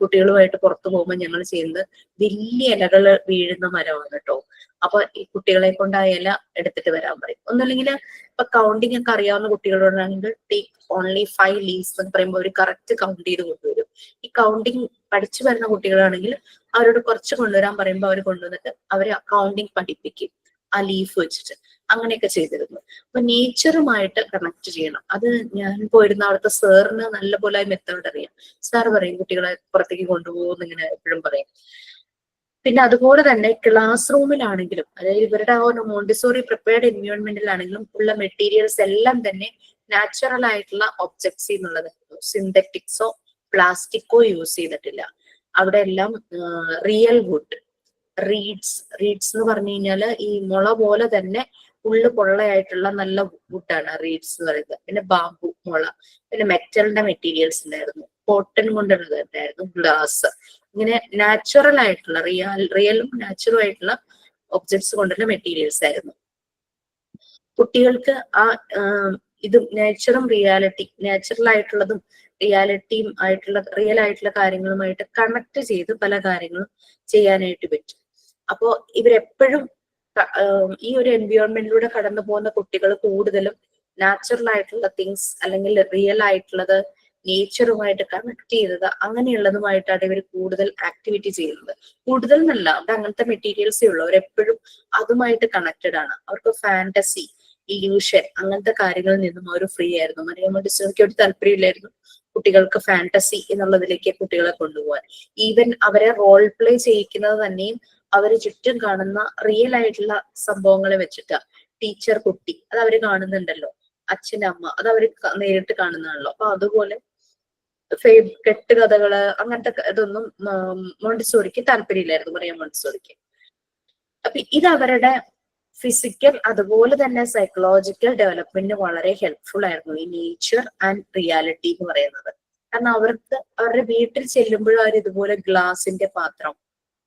കുട്ടികളുമായിട്ട് പുറത്തു പോകുമ്പോൾ ഞങ്ങൾ ചെയ്യുന്നത് വലിയ ഇലകള് വീഴുന്ന മരമാണ് കേട്ടോ. അപ്പൊ ഈ കുട്ടികളെ കൊണ്ട് ആ ഇല എടുത്തിട്ട് വരാൻ പറയും. ഒന്നുമില്ലെങ്കിൽ ഇപ്പൊ കൗണ്ടിങ് ഒക്കെ അറിയാവുന്ന കുട്ടികളോടാണെങ്കിൽ ടേക്ക് ഓൺലി 5 ലീവ്സ് എന്ന് പറയുമ്പോൾ അവർ കറക്റ്റ് കൗണ്ട് ചെയ്ത് കൊണ്ടുവരും. ഈ കൗണ്ടിങ് പഠിച്ചു വരുന്ന കുട്ടികളാണെങ്കിൽ അവരോട് കുറച്ച് കൊണ്ടുവരാൻ പറയുമ്പോൾ അവർ കൊണ്ടുവന്നിട്ട് അവരെ കൗണ്ടിങ് പഠിപ്പിക്കും ആ ലീഫ് വെച്ചിട്ട്. അങ്ങനെയൊക്കെ ചെയ്തിരുന്നു. അപ്പൊ നേച്ചറുമായിട്ട് കണക്ട് ചെയ്യണം. അത് ഞാൻ പോയിരുന്ന അവിടുത്തെ സാറിന് നല്ലപോലെ മെത്തേഡ് അറിയാം. സാർ പറയും കുട്ടികളെ പുറത്തേക്ക് കൊണ്ടുപോകുന്ന ഇങ്ങനെ എപ്പോഴും പറയും. പിന്നെ അതുപോലെ തന്നെ ക്ലാസ് റൂമിലാണെങ്കിലും, അതായത് ഇവരുടെ ആ ഒരു മോണ്ടിസോറി പ്രിപ്പയർഡ് എൻവയോൺമെന്റിലാണെങ്കിലും ഉള്ള മെറ്റീരിയൽസ് എല്ലാം തന്നെ നാച്ചുറൽ ആയിട്ടുള്ള ഒബ്ജക്ട്സ് എന്നുള്ളത്, സിന്തറ്റിക്സോ പ്ലാസ്റ്റിക്കോ യൂസ് ചെയ്തിട്ടില്ല. അവിടെ എല്ലാം റിയൽ വുഡ്, റീഡ്സ് എന്ന് പറഞ്ഞു കഴിഞ്ഞാല് ഈ മുള പോലെ തന്നെ ഉള്ളു പൊള്ളയായിട്ടുള്ള നല്ല വുഡാണ് റീഡ്സ് എന്ന് പറയുന്നത്. പിന്നെ ബാംബു മുള, പിന്നെ മെറ്റലിന്റെ മെറ്റീരിയൽസ് ഉണ്ടായിരുന്നു, കോട്ടൺ കൊണ്ടുള്ളത് ഉണ്ടായിരുന്നു, ഗ്ലാസ്. ഇങ്ങനെ നാച്ചുറൽ ആയിട്ടുള്ള റിയലും നാച്ചുറൽ ആയിട്ടുള്ള ഒബ്ജക്ട്സ് കൊണ്ടുള്ള മെറ്റീരിയൽസ് ആയിരുന്നു. കുട്ടികൾക്ക് ആ ഇത് നേച്ചറും നാച്ചുറൽ ആയിട്ടുള്ളതും റിയൽ ആയിട്ടുള്ള കാര്യങ്ങളുമായിട്ട് കണക്ട് ചെയ്ത് പല കാര്യങ്ങളും ചെയ്യാനായിട്ട് പറ്റും. അപ്പോ ഇവരെപ്പോഴും ഈ ഒരു എൻവയോൺമെന്റിലൂടെ കടന്നു പോകുന്ന കുട്ടികൾ കൂടുതലും നാച്ചുറൽ ആയിട്ടുള്ള തിങ്സ് അല്ലെങ്കിൽ റിയൽ ആയിട്ടുള്ളത് നേച്ചറുമായിട്ട് കണക്ട് ചെയ്തത് അങ്ങനെയുള്ളതുമായിട്ടാണ് ഇവർ കൂടുതൽ ആക്ടിവിറ്റി ചെയ്യുന്നത്. കൂടുതൽ എന്നല്ല, അവിടെ അങ്ങനത്തെ മെറ്റീരിയൽസേ ഉള്ളൂ. അവരെപ്പോഴും അതുമായിട്ട് കണക്റ്റഡ് ആണ്. അവർക്ക് ഫാന്റസി, ഇല്യൂഷൻ അങ്ങനത്തെ കാര്യങ്ങളിൽ നിന്നും അവർ ഫ്രീ ആയിരുന്നു. മറിയം മോണ്ടിസോറിക്ക് ഒരു താല്പര്യമില്ലായിരുന്നു കുട്ടികൾക്ക് ഫാന്റസി എന്നുള്ളതിലേക്ക് കുട്ടികളെ കൊണ്ടുപോകാൻ. ഈവൻ അവരെ റോൾ പ്ലേ ചെയ്യിക്കുന്നത് തന്നെയും അവര് ചുറ്റും കാണുന്ന റിയൽ ആയിട്ടുള്ള സംഭവങ്ങളെ വെച്ചിട്ടാ. ടീച്ചർ, കുട്ടി, അത് അവര് കാണുന്നുണ്ടല്ലോ, അച്ഛൻ, അമ്മ, അത് അവര് നേരിട്ട് കാണുന്നതാണല്ലോ. അപ്പൊ അതുപോലെ കെട്ടുകഥകള് അങ്ങനത്തെ ഇതൊന്നും മോണ്ടിസോറിക്ക് താല്പര്യമില്ലായിരുന്നു, മറിയം മോണ്ടിസോറിക്ക്. അപ്പൊ ഇത് അവരുടെ ഫിസിക്കൽ അതുപോലെ തന്നെ സൈക്കോളജിക്കൽ ഡെവലപ്മെന്റിന് വളരെ ഹെൽപ്ഫുൾ ആയിരുന്നു ഈ നേച്ചർ ആൻഡ് റിയാലിറ്റി എന്ന് പറയുന്നത്. കാരണം അവർക്ക് അവരുടെ വീട്ടിൽ ചെല്ലുമ്പോഴും അവർ ഇതുപോലെ ഗ്ലാസിന്റെ പാത്രം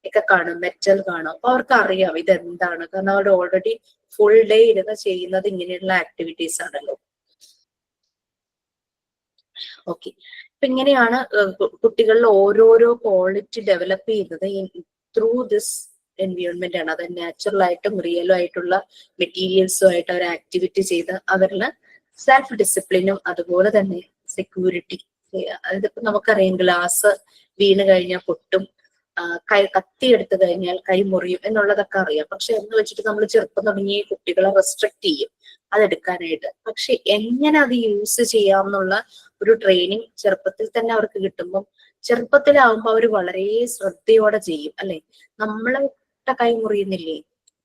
ഒക്കെ കാണും, മെറ്റൽ കാണും. അപ്പൊ അവർക്ക് അറിയാം ഇതെന്താണ്. കാരണം അവർ ഓൾറെഡി ഫുൾ ഡേ ഇരുന്ന് ചെയ്യുന്നത് ഇങ്ങനെയുള്ള ആക്ടിവിറ്റീസ് ആണല്ലോ. ഓക്കെ, അപ്പൊ ഇങ്ങനെയാണ് കുട്ടികളിൽ ഓരോരോ ക്വാളിറ്റി ഡെവലപ്പ് ചെയ്യുന്നത് ത്രൂ ദിസ് എൻവയോൺമെന്റ് ആണ്. അത് നാച്ചുറൽ ആയിട്ടും റിയലും ആയിട്ടുള്ള മെറ്റീരിയൽസും ആയിട്ട് അവർ ആക്ടിവിറ്റി ചെയ്ത് അവരിൽ സെൽഫ് ഡിസിപ്ലിനും അതുപോലെ തന്നെ സെക്യൂരിറ്റി. അതിപ്പോ നമുക്കറിയാം ഗ്ലാസ് വീണ് കഴിഞ്ഞാൽ പൊട്ടും, കത്തി എടുത്തു കഴിഞ്ഞാൽ കൈ മുറിയും എന്നുള്ളതൊക്കെ അറിയാം. പക്ഷെ എന്ന് വെച്ചിട്ട് നമ്മൾ ചെറുപ്പം തുടങ്ങി കുട്ടികളെ റെസ്ട്രിക്ട് ചെയ്യും അതെടുക്കാനായിട്ട്. പക്ഷെ എങ്ങനെ അത് യൂസ് ചെയ്യാമെന്നുള്ള ഒരു ട്രെയിനിങ് ചെറുപ്പത്തിൽ തന്നെ അവർക്ക് കിട്ടുമ്പം ചെറുപ്പത്തിലാവുമ്പോൾ അവർ വളരെ ശ്രദ്ധയോടെ ചെയ്യും അല്ലെ. നമ്മളെ കൈ മുറിയുന്നില്ലേ,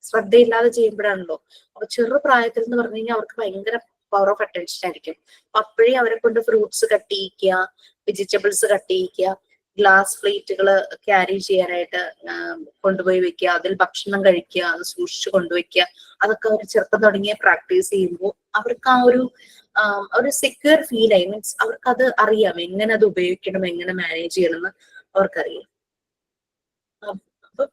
ശ്രദ്ധയില്ലാതെ ചെയ്യുമ്പോഴാണല്ലോ. അപ്പൊ ചെറു പ്രായത്തിൽ എന്ന് പറഞ്ഞു കഴിഞ്ഞാൽ അവർക്ക് ഭയങ്കര പവർ ഓഫ് അറ്റൻഷൻ ആയിരിക്കും. അപ്പൊ അപ്പോഴേ അവരെ കൊണ്ട് ഫ്രൂട്ട്സ് കട്ട് ചെയ്യിക്കുക, വെജിറ്റബിൾസ് കട്ട് ചെയ്യിക്കുക, ഗ്ലാസ് പ്ലേറ്റുകൾ ക്യാരി ചെയ്യാനായിട്ട് കൊണ്ടുപോയി വെക്കുക, അതിൽ ഭക്ഷണം കഴിക്കുക, അത് സൂക്ഷിച്ചു കൊണ്ടുവയ്ക്കുക. അതൊക്കെ അവർ ചെറുപ്പം തുടങ്ങിയ പ്രാക്ടീസ് ചെയ്യുമ്പോൾ അവർക്ക് ആ ഒരു സെക്യൂർ ഫീൽ ആയി. മീൻസ് അവർക്ക് അത് അറിയാം എങ്ങനെ അത് ഉപയോഗിക്കണം, എങ്ങനെ മാനേജ് ചെയ്യണം എന്ന് അവർക്കറിയാം. അപ്പൊ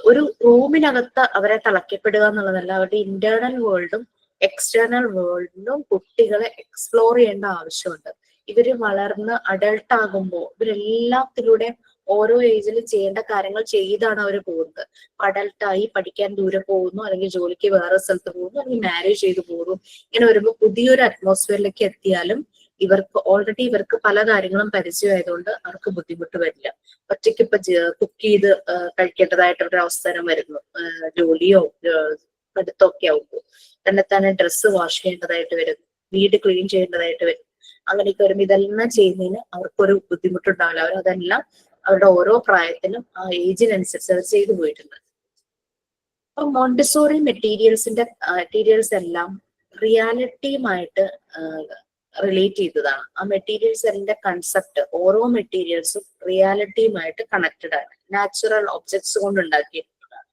ഒരു റൂമിനകത്ത് അവരെ തളയ്ക്കപ്പെടുക എന്നുള്ളതല്ല, അവരുടെ ഇന്റേണൽ വേൾഡും എക്സ്റ്റേണൽ വേൾഡിലും കുട്ടികളെ എക്സ്പ്ലോർ ചെയ്യേണ്ട ആവശ്യമുണ്ട്. ഇവര് വളർന്ന് അഡൾട്ട് ആകുമ്പോൾ ഇവരെല്ലാത്തിലൂടെ ഓരോ ഏജിൽ ചെയ്യേണ്ട കാര്യങ്ങൾ ചെയ്താണ് അവർ പോകുന്നത്. അഡൾട്ടായി പഠിക്കാൻ ദൂരെ പോകുന്നു, അല്ലെങ്കിൽ ജോലിക്ക് വേറെ സ്ഥലത്ത് പോകുന്നു, അല്ലെങ്കിൽ മാരേജ് ചെയ്ത് പോകുന്നു. ഇങ്ങനെ വരുമ്പോൾ പുതിയൊരു അറ്റ്മോസ്ഫിയറിലേക്ക് എത്തിയാലും ഇവർക്ക് പല കാര്യങ്ങളും പരിചയമായതുകൊണ്ട് അവർക്ക് ബുദ്ധിമുട്ട് വരില്ല. ഒറ്റയ്ക്ക് ഇപ്പൊ കുക്ക് ചെയ്ത് കഴിക്കേണ്ടതായിട്ടൊരു അവസരം വരുന്നു, ജോലിയോ പഠിത്തമൊക്കെ ആവുമ്പോൾ തന്നെ ഡ്രസ്സ് വാഷ് ചെയ്യേണ്ടതായിട്ട് വരുന്നു, വീട് ക്ലീൻ ചെയ്യേണ്ടതായിട്ട് വരും. അങ്ങനെയൊക്കെ വരുമ്പോൾ ഇതെല്ലാം ചെയ്യുന്നതിന് അവർക്കൊരു ബുദ്ധിമുട്ടുണ്ടാവില്ല. അതെല്ലാം അവരുടെ ഓരോ പ്രായത്തിലും ആ ഏജിനനുസരിച്ച് അത് ചെയ്തു പോയിട്ടുണ്ട്. അപ്പൊ മോണ്ടിസോറി മെറ്റീരിയൽസ് എല്ലാം റിയാലിറ്റിയുമായിട്ട് റിലേറ്റ് ചെയ്തതാണ്. ആ മെറ്റീരിയൽസിന്റെ കൺസെപ്റ്റ് ഓരോ മെറ്റീരിയൽസും റിയാലിറ്റിയുമായിട്ട് കണക്റ്റഡ് ആണ്. നാച്ചുറൽ ഒബ്ജക്ട്സ് കൊണ്ട് ഉണ്ടാക്കിയിട്ടുള്ളതാണ്.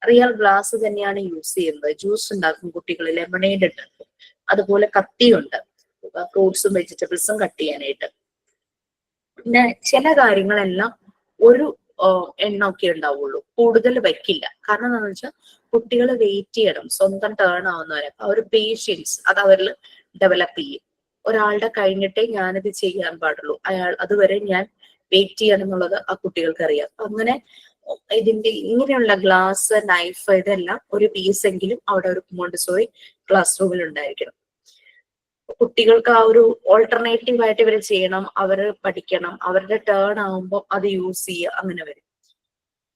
റിയൽ ഗ്ലാസ് തന്നെയാണ് യൂസ് ചെയ്യുന്നത്. ജ്യൂസ് ഉണ്ടാക്കും കുട്ടികൾ, ലെമണേഡ് ഉണ്ടാക്കും. അതുപോലെ കത്തിയുണ്ട്, ഫ്രൂട്ട്സും വെജിറ്റബിൾസും കട്ട് ചെയ്യാനായിട്ട്. പിന്നെ ചില കാര്യങ്ങളെല്ലാം ഒരു എണ്ണമൊക്കെ ഉണ്ടാവുള്ളൂ, കൂടുതൽ വെക്കില്ല. കാരണം എന്താണെന്ന് വെച്ചാൽ കുട്ടികൾ വെയിറ്റ് ചെയ്യണം സ്വന്തം ടേൺ ആവുന്നവരെ. ആ ഒരു പേഷ്യൻസ് അത് അവരിൽ ഡെവലപ്പ് ചെയ്യും. ഒരാളുടെ കഴിഞ്ഞിട്ടേ ഞാനിത് ചെയ്യാൻ പാടുള്ളൂ, അതുവരെ ഞാൻ വെയിറ്റ് ചെയ്യണം എന്നുള്ളത് ആ കുട്ടികൾക്ക് അറിയാം. അങ്ങനെ ഇതിന്റെ ഇങ്ങനെയുള്ള ഗ്ലാസ്, നൈഫ് ഇതെല്ലാം ഒരു പീസ് എങ്കിലും അവിടെ ഒരു മോണ്ടിസോറി ക്ലാസ് റൂമിൽ ഉണ്ടായിരിക്കണം. കുട്ടികൾക്ക് ആ ഒരു ഓൾട്ടർനേറ്റീവ് ആയിട്ട് ഇവർ ചെയ്യണം, അവർ പഠിക്കണം, അവരുടെ ടേൺ ആവുമ്പോൾ അത് യൂസ് ചെയ്യുക, അങ്ങനെ വരും.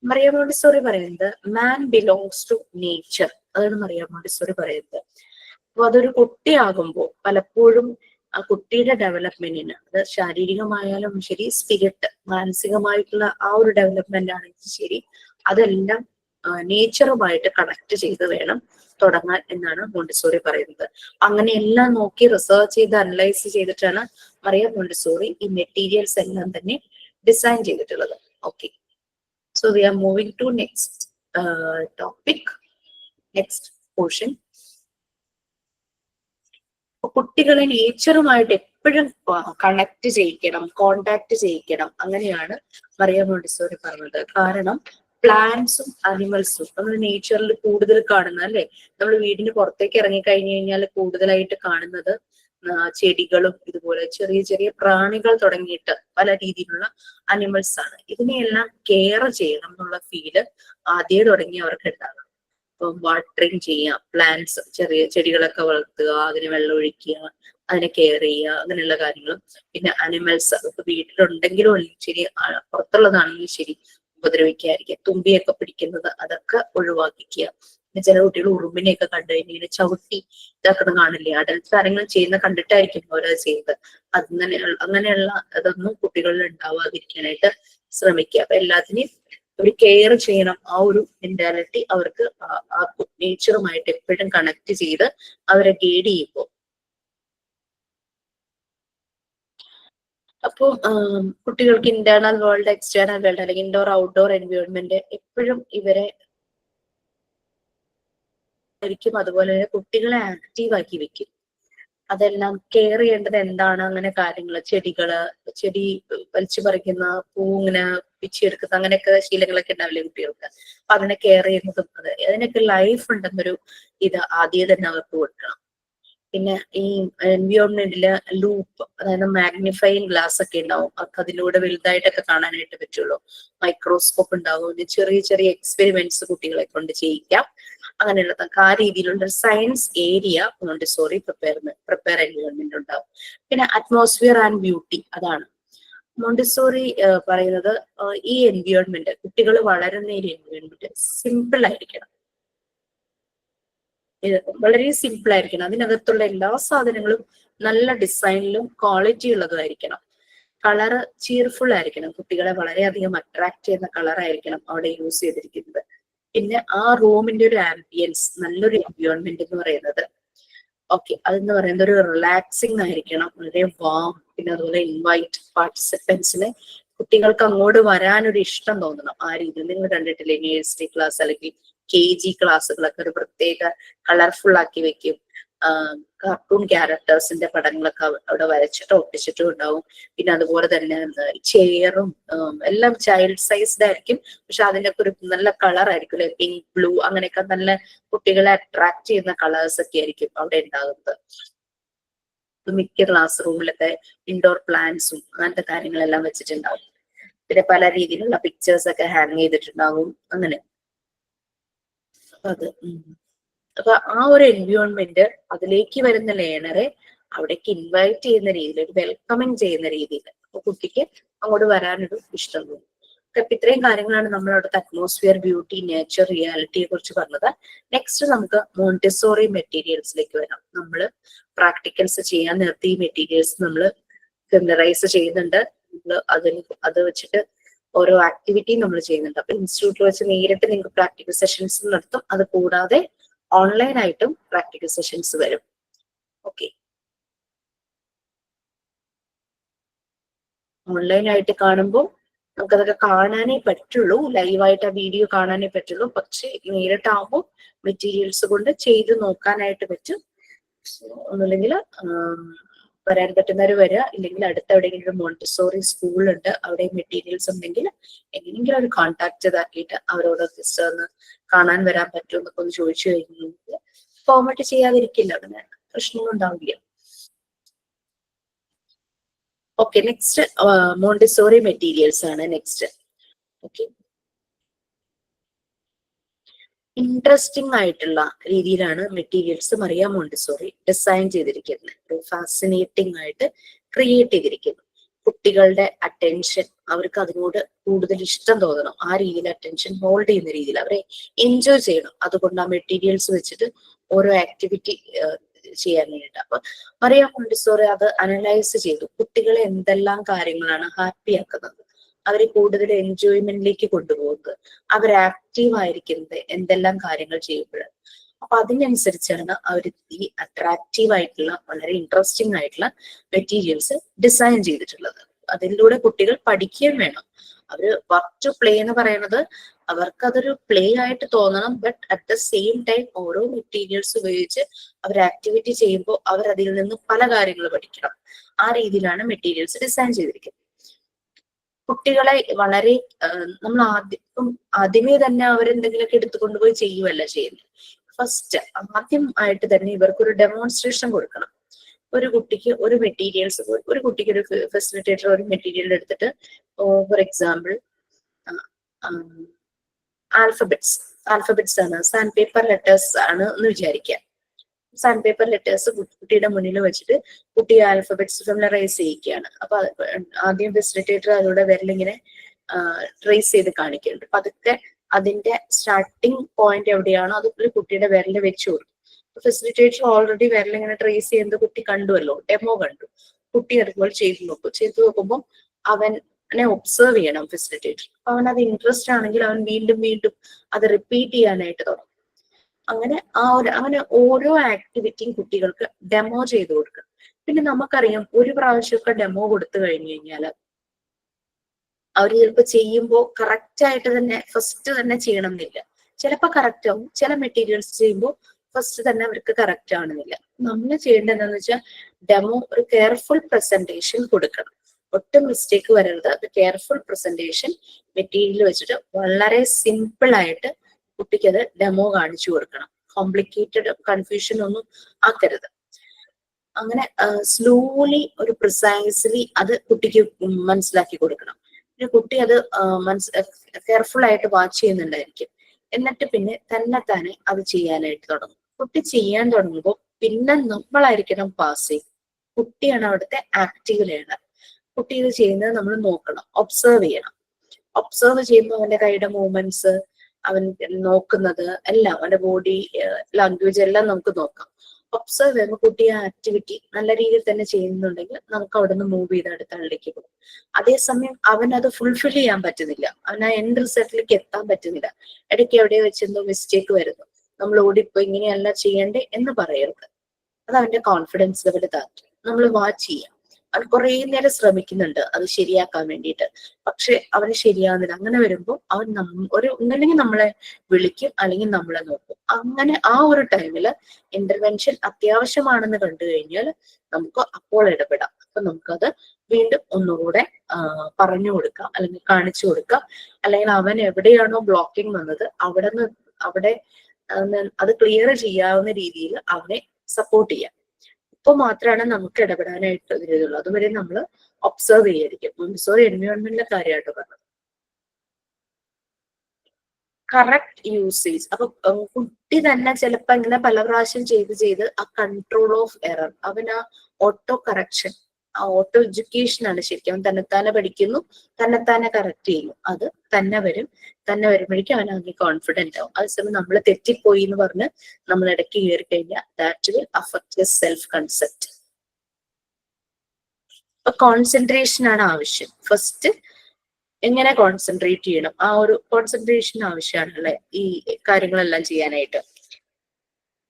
മറിയ മോണ്ടിസോറി പറയുന്നത് മാൻ ബിലോങ്സ് ടു നേച്ചർ, അതാണ് മറിയ മോണ്ടിസോറി പറയുന്നത്. അപ്പൊ അതൊരു കുട്ടിയാകുമ്പോൾ പലപ്പോഴും ആ കുട്ടിയുടെ ഡെവലപ്മെന്റിന്, അത് ശാരീരികമായാലും ശരി, സ്പിരിറ്റ് മാനസികമായിട്ടുള്ള ആ ഒരു ഡെവലപ്മെന്റ് ആണെങ്കിലും ശരി, അതെല്ലാം നേച്ചറുമായിട്ട് കണക്ട് ചെയ്ത് വേണം തുടങ്ങാൻ എന്നാണ് മോണ്ടിസോറി പറയുന്നത്. അങ്ങനെയെല്ലാം നോക്കി റിസർച്ച് ചെയ്ത് അനലൈസ് ചെയ്തിട്ടാണ് മറിയ മോണ്ടിസോറി ഈ മെറ്റീരിയൽസ് എല്ലാം തന്നെ ഡിസൈൻ ചെയ്തിട്ടുള്ളത്. Okay, so we are moving to next topic, next portion. കുട്ടികളെ നേച്ചറുമായിട്ട് എപ്പോഴും കണക്ട് ചെയ്യിക്കണം, കോണ്ടാക്ട് ചെയ്യിക്കണം, അങ്ങനെയാണ് മറിയ മോണ്ടിസോറി പറഞ്ഞത്. കാരണം പ്ലാന്റ്സും അനിമൽസും നമ്മൾ നേച്ചറിൽ കൂടുതൽ കാണുന്ന, അല്ലെ, നമ്മൾ വീടിന് പുറത്തേക്ക് ഇറങ്ങി കഴിഞ്ഞു കഴിഞ്ഞാൽ കൂടുതലായിട്ട് കാണുന്നത് ചെടികളും ഇതുപോലെ ചെറിയ ചെറിയ പ്രാണികൾ തുടങ്ങിയിട്ട് പല രീതിയിലുള്ള അനിമൽസ് ആണ്. ഇതിനെയെല്ലാം കെയർ ചെയ്യണം എന്നുള്ള ഫീല് ആദ്യം തുടങ്ങി അവർക്ക് ഉണ്ടാകണം. ഇപ്പം വാട്ടറിങ് ചെയ്യുക, പ്ലാന്റ്സ്, ചെറിയ ചെടികളൊക്കെ വളർത്തുക, അതിന് വെള്ളം ഒഴിക്കുക, അതിനെ കെയർ ചെയ്യുക, അങ്ങനെയുള്ള കാര്യങ്ങളും. പിന്നെ അനിമൽസ്, അതൊക്കെ വീട്ടിലുണ്ടെങ്കിലും ശരി, പുറത്തുള്ളതാണെങ്കിലും ശരി, ഉപദ്രവിക്കാതിരിക്കുക. തുമ്പിയൊക്കെ പിടിക്കുന്നത് അതൊക്കെ ഒഴിവാക്കിക്കുക. പിന്നെ ചില കുട്ടികൾ ഉറുമ്പിനെയൊക്കെ കണ്ടു കഴിഞ്ഞാൽ ഇങ്ങനെ ചവിട്ടി ഇതാക്കണം കാണില്ലേ, അഡൽട്സ് ആരെങ്കിലും ചെയ്യുന്ന കണ്ടിട്ടായിരിക്കും ഓരോ ചെയ്യുന്നത്. അങ്ങനെയുള്ള അതൊന്നും കുട്ടികളിൽ ഉണ്ടാവാതിരിക്കാനായിട്ട് ശ്രമിക്കുക. അപ്പൊ എല്ലാത്തിനെയും ഒരു കെയർ ചെയ്യണം. ആ ഒരു മെന്റാലിറ്റി അവർക്ക് ആ നേച്ചറുമായിട്ട് എപ്പോഴും കണക്ട് ചെയ്ത് അവരെ ഗൈഡ് ചെയ്യുമ്പോൾ. അപ്പോൾ കുട്ടികൾക്ക് ഇന്റേണൽ വേൾഡ്, എക്സ്റ്റേണൽ വേൾഡ്, അല്ലെങ്കിൽ ഇൻഡോർ ഔട്ട്ഡോർ എൻവയോൺമെന്റ് എപ്പോഴും ഇവരെ ആയിരിക്കും. അതുപോലെ തന്നെ കുട്ടികളെ ആക്റ്റീവ് ആക്കി വെക്കും. അതെല്ലാം കെയർ ചെയ്യേണ്ടത് എന്താണ്, അങ്ങനെ കാര്യങ്ങൾ, ചെടി വലിച്ചു പറിക്കുന്ന, പൂ ഇങ്ങനെ പിച്ചെടുക്കുന്ന, അങ്ങനെയൊക്കെ ശീലങ്ങളൊക്കെ ഉണ്ടാവില്ലേ കുട്ടികൾക്ക്. അപ്പൊ അതിനെ കെയർ ചെയ്യുന്നതും അതിനൊക്കെ ലൈഫ് ഉണ്ടെന്നൊരു ഇത് ആദ്യം തന്നെ അവർക്ക് കൊടുക്കണം. പിന്നെ ഈ എൻവിയോൺമെന്റില് ലൂപ്പ്, അതായത് മാഗ്നിഫൈയിങ് ഗ്ലാസ് ഒക്കെ ഉണ്ടാവും, അതിലൂടെ വലുതായിട്ടൊക്കെ കാണാനായിട്ട് പറ്റുള്ളൂ. മൈക്രോസ്കോപ്പ് ഉണ്ടാവും, ചെറിയ ചെറിയ എക്സ്പെരിമെന്റ്സ് കുട്ടികളെ കൊണ്ട് ചെയ്യിക്കാം. അങ്ങനെയുള്ളതൊക്കെ ആ രീതിയിലുള്ള science area Montessori prepare environment ഉണ്ടാവും. പിന്നെ അറ്റ്മോസ്ഫിയർ ആൻഡ് ബ്യൂട്ടി, അതാണ് മോണ്ടിസോറി പറയുന്നത്. ഈ എൻവിയോൺമെന്റ്, കുട്ടികൾ വളരുന്ന ഈ എൻവിയോൺമെന്റ് സിമ്പിൾ ആയിരിക്കണം, വളരെ സിമ്പിൾ ആയിരിക്കണം. അതിനകത്തുള്ള എല്ലാ സാധനങ്ങളും നല്ല ഡിസൈനിലും ക്വാളിറ്റി ഉള്ളതുമായിരിക്കണം. കളറ് ചീർഫുൾ ആയിരിക്കണം, കുട്ടികളെ വളരെയധികം അട്രാക്ട് ചെയ്യുന്ന കളറായിരിക്കണം അവിടെ യൂസ് ചെയ്തിരിക്കുന്നത്. പിന്നെ ആ റൂമിന്റെ ഒരു ആംബിയൻസ്, നല്ലൊരു എൻവിയോൺമെന്റ് എന്ന് പറയുന്നത്, ഓക്കെ, അതെന്ന് പറയുന്നത് ഒരു റിലാക്സിങ് ആയിരിക്കണം, വളരെ വാം. പിന്നെ അതുപോലെ ഇൻവൈറ്റ് പാർട്ടിസിപ്പൻസിന്, കുട്ടികൾക്ക് അങ്ങോട്ട് വരാനൊരു ഇഷ്ടം തോന്നണം. ആ രീതിയിൽ നിങ്ങൾ കണ്ടിട്ടില്ലേ, നേഴ്സറി ക്ലാസ് അല്ലെങ്കിൽ KG ക്ലാസ്സുകളൊക്കെ ഒരു പ്രത്യേക കളർഫുൾ ആക്കി വെക്കും. കാർട്ടൂൺ ക്യാരക്ടേഴ്സിന്റെ പടങ്ങളൊക്കെ അവിടെ വരച്ചിട്ടോ ഒട്ടിച്ചിട്ടും ഉണ്ടാവും. പിന്നെ അതുപോലെ തന്നെ ചെയറും എല്ലാം ചൈൽഡ് സൈസ്ഡ് ആയിരിക്കും, പക്ഷെ അതിനൊക്കെ ഒരു നല്ല കളർ ആയിരിക്കും, അല്ലെ, പിങ്ക്, ബ്ലൂ, അങ്ങനെയൊക്കെ നല്ല കുട്ടികളെ അട്രാക്ട് ചെയ്യുന്ന കളേഴ്സ് ഒക്കെ ആയിരിക്കും അവിടെ ഉണ്ടാകുന്നത്. മിക്ക ക്ലാസ് റൂമിലൊക്കെ ഇൻഡോർ പ്ലാന്റ്സും അങ്ങനത്തെ കാര്യങ്ങളെല്ലാം വെച്ചിട്ടുണ്ടാവും. പിന്നെ പല രീതിയിലുള്ള പിക്ചേഴ്സ് ഒക്കെ ഹാങ് ചെയ്തിട്ടുണ്ടാവും. അങ്ങനെ അപ്പൊ ആ ഒരു എൻവിയോൺമെന്റ്, അതിലേക്ക് വരുന്ന ലേണറെ അവിടേക്ക് ഇൻവൈറ്റ് ചെയ്യുന്ന രീതിയിൽ, ഒരു വെൽക്കമിങ് ചെയ്യുന്ന രീതിയിൽ, അപ്പൊ കുട്ടിക്ക് അങ്ങോട്ട് വരാനൊരു ഇഷ്ടം തോന്നും. അപ്പൊ ഇത്രയും കാര്യങ്ങളാണ് നമ്മൾ അവിടുത്തെ അറ്റ്മോസ്ഫിയർ, ബ്യൂട്ടി, നേച്ചർ, റിയാലിറ്റിയെ കുറിച്ച് പറഞ്ഞത്. നെക്സ്റ്റ് നമുക്ക് മോണ്ടിസോറി മെറ്റീരിയൽസിലേക്ക് വരാം. നമ്മൾ പ്രാക്ടിക്കൽസ് ചെയ്യാൻ നേരത്തെ ഈ മെറ്റീരിയൽസ് നമ്മൾ ഫെമിലറൈസ് ചെയ്യുന്നുണ്ട്. അത് വെച്ചിട്ട് ഓരോ ആക്ടിവിറ്റി നമ്മൾ ചെയ്യുന്നുണ്ട്. അപ്പൊ ഇൻസ്റ്റിറ്റ്യൂട്ടിൽ വെച്ച് നേരിട്ട് നിങ്ങൾക്ക് പ്രാക്ടിക്കൽ സെഷൻസ് നടത്തും. അത് കൂടാതെ ഓൺലൈൻ ആയിട്ടും പ്രാക്ടിക്കൽ സെഷൻസ് വരും. ഓക്കെ, ഓൺലൈൻ ആയിട്ട് കാണുമ്പോൾ നമുക്കതൊക്കെ കാണാനേ പറ്റുള്ളൂ, ലൈവായിട്ട് ആ വീഡിയോ കാണാനേ പറ്റുള്ളൂ. പക്ഷെ നേരിട്ടാകുമ്പോൾ മെറ്റീരിയൽസ് കൊണ്ട് ചെയ്ത് നോക്കാനായിട്ട് പറ്റും. ഒന്നുമില്ലെങ്കിൽ വരാൻ പറ്റുന്നവർ വരിക, ഇല്ലെങ്കിൽ അടുത്ത എവിടെയെങ്കിലും ഒരു മോണ്ടിസോറി സ്കൂളുണ്ട്, അവിടെ മെറ്റീരിയൽസ് ഉണ്ടെങ്കിൽ എങ്ങനെയെങ്കിലും ഒരു കോൺടാക്ട് ഇതാക്കിയിട്ട് അവരോട് ജസ്റ്റ് ഒന്ന് കാണാൻ വരാൻ പറ്റുമോ എന്നൊക്കെ ഒന്ന് ചോദിച്ചു കഴിഞ്ഞാൽ ഫോർമാറ്റ് ചെയ്യാതിരിക്കില്ല, അങ്ങനെ പ്രശ്നമൊന്നും ഉണ്ടാവില്ല. ഓക്കെ, നെക്സ്റ്റ് മോണ്ടിസോറി മെറ്റീരിയൽസ് ആണ് നെക്സ്റ്റ്. ഓക്കെ, ഇൻട്രസ്റ്റിംഗ് ആയിട്ടുള്ള രീതിയിലാണ് മെറ്റീരിയൽസ് മറിയ മോണ്ടിസോറി ഡിസൈൻ ചെയ്തിരിക്കുന്നത്. ഒരു ഫാസിനേറ്റിംഗ് ആയിട്ട് ക്രിയേറ്റ് ചെയ്തിരിക്കുന്നു. കുട്ടികളുടെ അറ്റൻഷൻ, അവർക്ക് അതിനോട് കൂടുതൽ ഇഷ്ടം തോന്നണം, ആ രീതിയിൽ അറ്റൻഷൻ ഹോൾഡ് ചെയ്യുന്ന രീതിയിൽ അവരെ എൻജോയ് ചെയ്യണം. അതുകൊണ്ട് ആ മെറ്റീരിയൽസ് വെച്ചിട്ട് ഓരോ ആക്ടിവിറ്റി ചെയ്യാൻ വേണ്ടിയിട്ട്. അപ്പൊ മറിയ മോണ്ടിസോറി അത് അനലൈസ് ചെയ്തു, കുട്ടികളെ എന്തെല്ലാം കാര്യങ്ങളാണ് ഹാപ്പി ആക്കുന്നത്, അവരെ കൂടുതൽ എൻജോയ്മെന്റിലേക്ക് കൊണ്ടുപോകുന്നത്, അവർ ആക്റ്റീവ് ആയിരിക്കുന്നത് എന്തെല്ലാം കാര്യങ്ങൾ ചെയ്യുമ്പോഴാണ്. അപ്പൊ അതിനനുസരിച്ചാണ് അവർ ഈ അട്രാക്റ്റീവ് ആയിട്ടുള്ള വളരെ ഇൻട്രസ്റ്റിംഗ് ആയിട്ടുള്ള മെറ്റീരിയൽസ് ഡിസൈൻ ചെയ്തിട്ടുള്ളത്. അതിലൂടെ കുട്ടികൾ പഠിക്കുകയും വേണം. അവര് വർക്ക് ടു പ്ലേ എന്ന് പറയുന്നത് അവർക്ക് അതൊരു പ്ലേ ആയിട്ട് തോന്നണം, but at the same time ഓരോ മെറ്റീരിയൽസ് ഉപയോഗിച്ച് അവർ ആക്ടിവിറ്റി ചെയ്യുമ്പോൾ അവർ അതിൽ നിന്ന് പല കാര്യങ്ങൾ പഠിക്കണം. ആ രീതിയിലാണ് മെറ്റീരിയൽസ് ഡിസൈൻ ചെയ്തിരിക്കുന്നത്. കുട്ടികളെ വളരെ നമ്മൾ ആദ്യമേ തന്നെ അവരെന്തെങ്കിലുമൊക്കെ എടുത്തുകൊണ്ടുപോയി ചെയ്യുമല്ല ചെയ്യുന്നത്. ഫസ്റ്റ് ആദ്യമായിട്ട് തന്നെ ഇവർക്കൊരു ഡെമോൺസ്ട്രേഷൻ കൊടുക്കണം. ഒരു കുട്ടിക്ക് ഒരു മെറ്റീരിയൽസ്, ഒരു കുട്ടിക്ക് ഒരു ഫെസിലിറ്റേറ്റർ ഒരു മെറ്റീരിയൽ എടുത്തിട്ട്, ഫോർ എക്സാമ്പിൾ ആൽഫബറ്റ്സ് ആണ്, സാൻഡ് പേപ്പർ ലെറ്റേഴ്സ് ആണ് എന്ന് വിചാരിക്കാം. സാൻഡ് പേപ്പർ ലെറ്റേഴ്സ് കുട്ടിയുടെ മുന്നിൽ വെച്ചിട്ട് കുട്ടി ആൽഫബറ്റ്സ് ഫെമിലറൈസ് ചെയ്യിക്കുകയാണ്. അപ്പൊ ആദ്യം ഫെസിലിറ്റേറ്റർ അതിലൂടെ വിരലിങ്ങനെ ട്രേസ് ചെയ്ത് കാണിക്കുന്നുണ്ട്. അപ്പൊ അതൊക്കെ അതിന്റെ സ്റ്റാർട്ടിങ് പോയിന്റ് എവിടെയാണോ അതുപോലെ കുട്ടിയുടെ വിരല് വെച്ചു കൊടുക്കും. ഫെസിലിറ്റേറ്റർ ഓൾറെഡി വിരലിങ്ങനെ ട്രേസ് ചെയ്യുന്നത് കുട്ടി കണ്ടുവല്ലോ, ഡെമോ കണ്ടു. കുട്ടി അതുപോലെ ചെയ്തു നോക്കുമ്പോൾ അവനെ ഒബ്സർവ് ചെയ്യണം ഫെസിലിറ്റേറ്റർ. അപ്പൊ അവൻ അത് ഇൻട്രസ്റ്റ് ആണെങ്കിൽ അവൻ വീണ്ടും വീണ്ടും അത് റിപ്പീറ്റ് ചെയ്യാനായിട്ട് തുടങ്ങും. അങ്ങനെ ഓരോ ആക്ടിവിറ്റിയും കുട്ടികൾക്ക് ഡെമോ ചെയ്ത് കൊടുക്കുക. പിന്നെ നമുക്കറിയാം, ഒരു പ്രാവശ്യമൊക്കെ ഡെമോ കൊടുത്തു കഴിഞ്ഞു കഴിഞ്ഞാൽ അവർ ചിലപ്പോൾ ചെയ്യുമ്പോൾ കറക്റ്റ് ആയിട്ട് തന്നെ ഫസ്റ്റ് തന്നെ ചെയ്യണം എന്നില്ല. ചിലപ്പോൾ കറക്റ്റ് ആവും, ചില മെറ്റീരിയൽസ് ചെയ്യുമ്പോൾ ഫസ്റ്റ് തന്നെ അവർക്ക് കറക്റ്റ് ആവണമെന്നില്ല. നമ്മൾ ചെയ്യേണ്ടത് എന്താണെന്ന് വെച്ചാൽ ഡെമോ ഒരു കെയർഫുൾ പ്രസന്റേഷൻ കൊടുക്കണം. ഒട്ടും മിസ്റ്റേക്ക് വരരുത്. അത് കെയർഫുൾ പ്രസന്റേഷൻ മെറ്റീരിയൽ വെച്ചിട്ട് വളരെ സിമ്പിൾ ആയിട്ട് കുട്ടിക്ക് അത് ഡെമോ കാണിച്ചു കൊടുക്കണം. കോംപ്ലിക്കേറ്റഡ് കൺഫ്യൂഷൻ ഒന്നും ആക്കരുത്. അങ്ങനെ സ്ലോലി ഒരു പ്രിസൈസ്ലി അത് കുട്ടിക്ക് മനസ്സിലാക്കി കൊടുക്കണം. പിന്നെ കുട്ടി അത് കെയർഫുൾ ആയിട്ട് വാച്ച് ചെയ്യുന്നുണ്ടായിരിക്കും. എന്നിട്ട് പിന്നെ തന്നെ അത് ചെയ്യാനായിട്ട് തുടങ്ങും. കുട്ടി ചെയ്യാൻ തുടങ്ങുമ്പോൾ പിന്നെ നമ്മളായിരിക്കണം പാസിങ്. കുട്ടിയാണ് അവിടുത്തെ ആക്റ്റീവ് ലേണർ. കുട്ടി ഇത് ചെയ്യുന്നത് നമ്മൾ നോക്കണം, ഒബ്സർവ് ചെയ്യണം. ഒബ്സർവ് ചെയ്യുമ്പോൾ അവന്റെ കൈയുടെ മൂവ്മെന്റ്സ്, അവൻ നോക്കുന്നത് എല്ലാം, അവന്റെ ബോഡി ലാംഗ്വേജ് എല്ലാം നമുക്ക് നോക്കാം. ഒബ്സർവ് ചെയ്യുമ്പോൾ കുട്ടി ആ ആക്ടിവിറ്റി നല്ല രീതിയിൽ തന്നെ ചെയ്യുന്നുണ്ടെങ്കിൽ നമുക്ക് അവിടെ നിന്ന് മൂവ് ചെയ്ത് അടുത്ത ആളിലേക്ക് പോകും. അതേസമയം അവൻ അത് ഫുൾഫിൽ ചെയ്യാൻ പറ്റുന്നില്ല, അവൻ ആ എൻഡ് റിസൾട്ടിലേക്ക് എത്താൻ പറ്റുന്നില്ല, ഇടയ്ക്ക് എവിടെയോ വെച്ചെന്തോ മിസ്റ്റേക്ക് വരുന്നു, നമ്മൾ ഓടിപ്പോ ഇങ്ങനെയല്ല ചെയ്യണ്ടേ എന്ന് പറയരുത്. അത് അവന്റെ കോൺഫിഡൻസ് ലെവൽ താഴ്ത്തും. നമ്മൾ വാച്ച് ചെയ്യാം. അവൻ കുറെ നേരം ശ്രമിക്കുന്നുണ്ട് അത് ശരിയാക്കാൻ വേണ്ടിയിട്ട്, പക്ഷെ അവന് ശരിയാവുന്നില്ല. അങ്ങനെ വരുമ്പോൾ അവൻ ഒന്നല്ലെങ്കിൽ നമ്മളെ വിളിക്കും, അല്ലെങ്കിൽ നമ്മളെ നോക്കും. അങ്ങനെ ആ ഒരു ടൈമില് ഇന്റർവെൻഷൻ അത്യാവശ്യമാണെന്ന് കണ്ടു കഴിഞ്ഞാൽ നമുക്ക് അപ്പോൾ ഇടപെടാം. അപ്പൊ നമുക്കത് വീണ്ടും ഒന്നുകൂടെ പറഞ്ഞു കൊടുക്കാം, അല്ലെങ്കിൽ കാണിച്ചു കൊടുക്കാം. അല്ലെങ്കിൽ അവൻ എവിടെയാണോ ബ്ലോക്കിംഗ് വന്നത് അവിടെ അത് ക്ലിയർ ചെയ്യാവുന്ന രീതിയിൽ അവനെ സപ്പോർട്ട് ചെയ്യാം. ഇപ്പൊ മാത്രമാണ് നമുക്ക് ഇടപെടാനായിട്ട് ഇതിലുള്ളൂ. അതുവരെ നമ്മൾ ഒബ്സർവ് ചെയ്യാതിരിക്കും. മോണ്ടിസോറി എൻവയോൺമെന്റിലെ കാര്യമായിട്ട് പറഞ്ഞത്. Correct usage. അപ്പൊ കുട്ടി തന്നെ ചിലപ്പോ ഇങ്ങനെ പല പ്രാവശ്യം ചെയ്ത് ആ കൺട്രോൾ ഓഫ് എറർ, അവൻ ആ ഓട്ടോ കറക്ഷൻ, ആ ഓട്ടോ എഡ്യൂക്കേഷൻ ആണ് ശരിക്കും. അവൻ തന്നെത്താനെ പഠിക്കുന്നു, തന്നെത്താനെ കറക്റ്റ് ചെയ്യുന്നു. അത് തന്നെ വരുമ്പോഴേക്കും അവൻ അതിന് കോൺഫിഡന്റ് ആവും. അതേസമയം നമ്മൾ തെറ്റിപ്പോയി എന്ന് പറഞ്ഞ് നമ്മൾ ഇടയ്ക്ക് കയറി കഴിഞ്ഞാൽ that will affect his self concept. അപ്പൊ കോൺസെൻട്രേഷൻ ആണ് ആവശ്യം. ഫസ്റ്റ് എങ്ങനെ കോൺസെൻട്രേറ്റ് ചെയ്യണം, ആ ഒരു കോൺസെൻട്രേഷൻ ആവശ്യമാണ് അല്ലെ ഈ കാര്യങ്ങളെല്ലാം ചെയ്യാനായിട്ട്.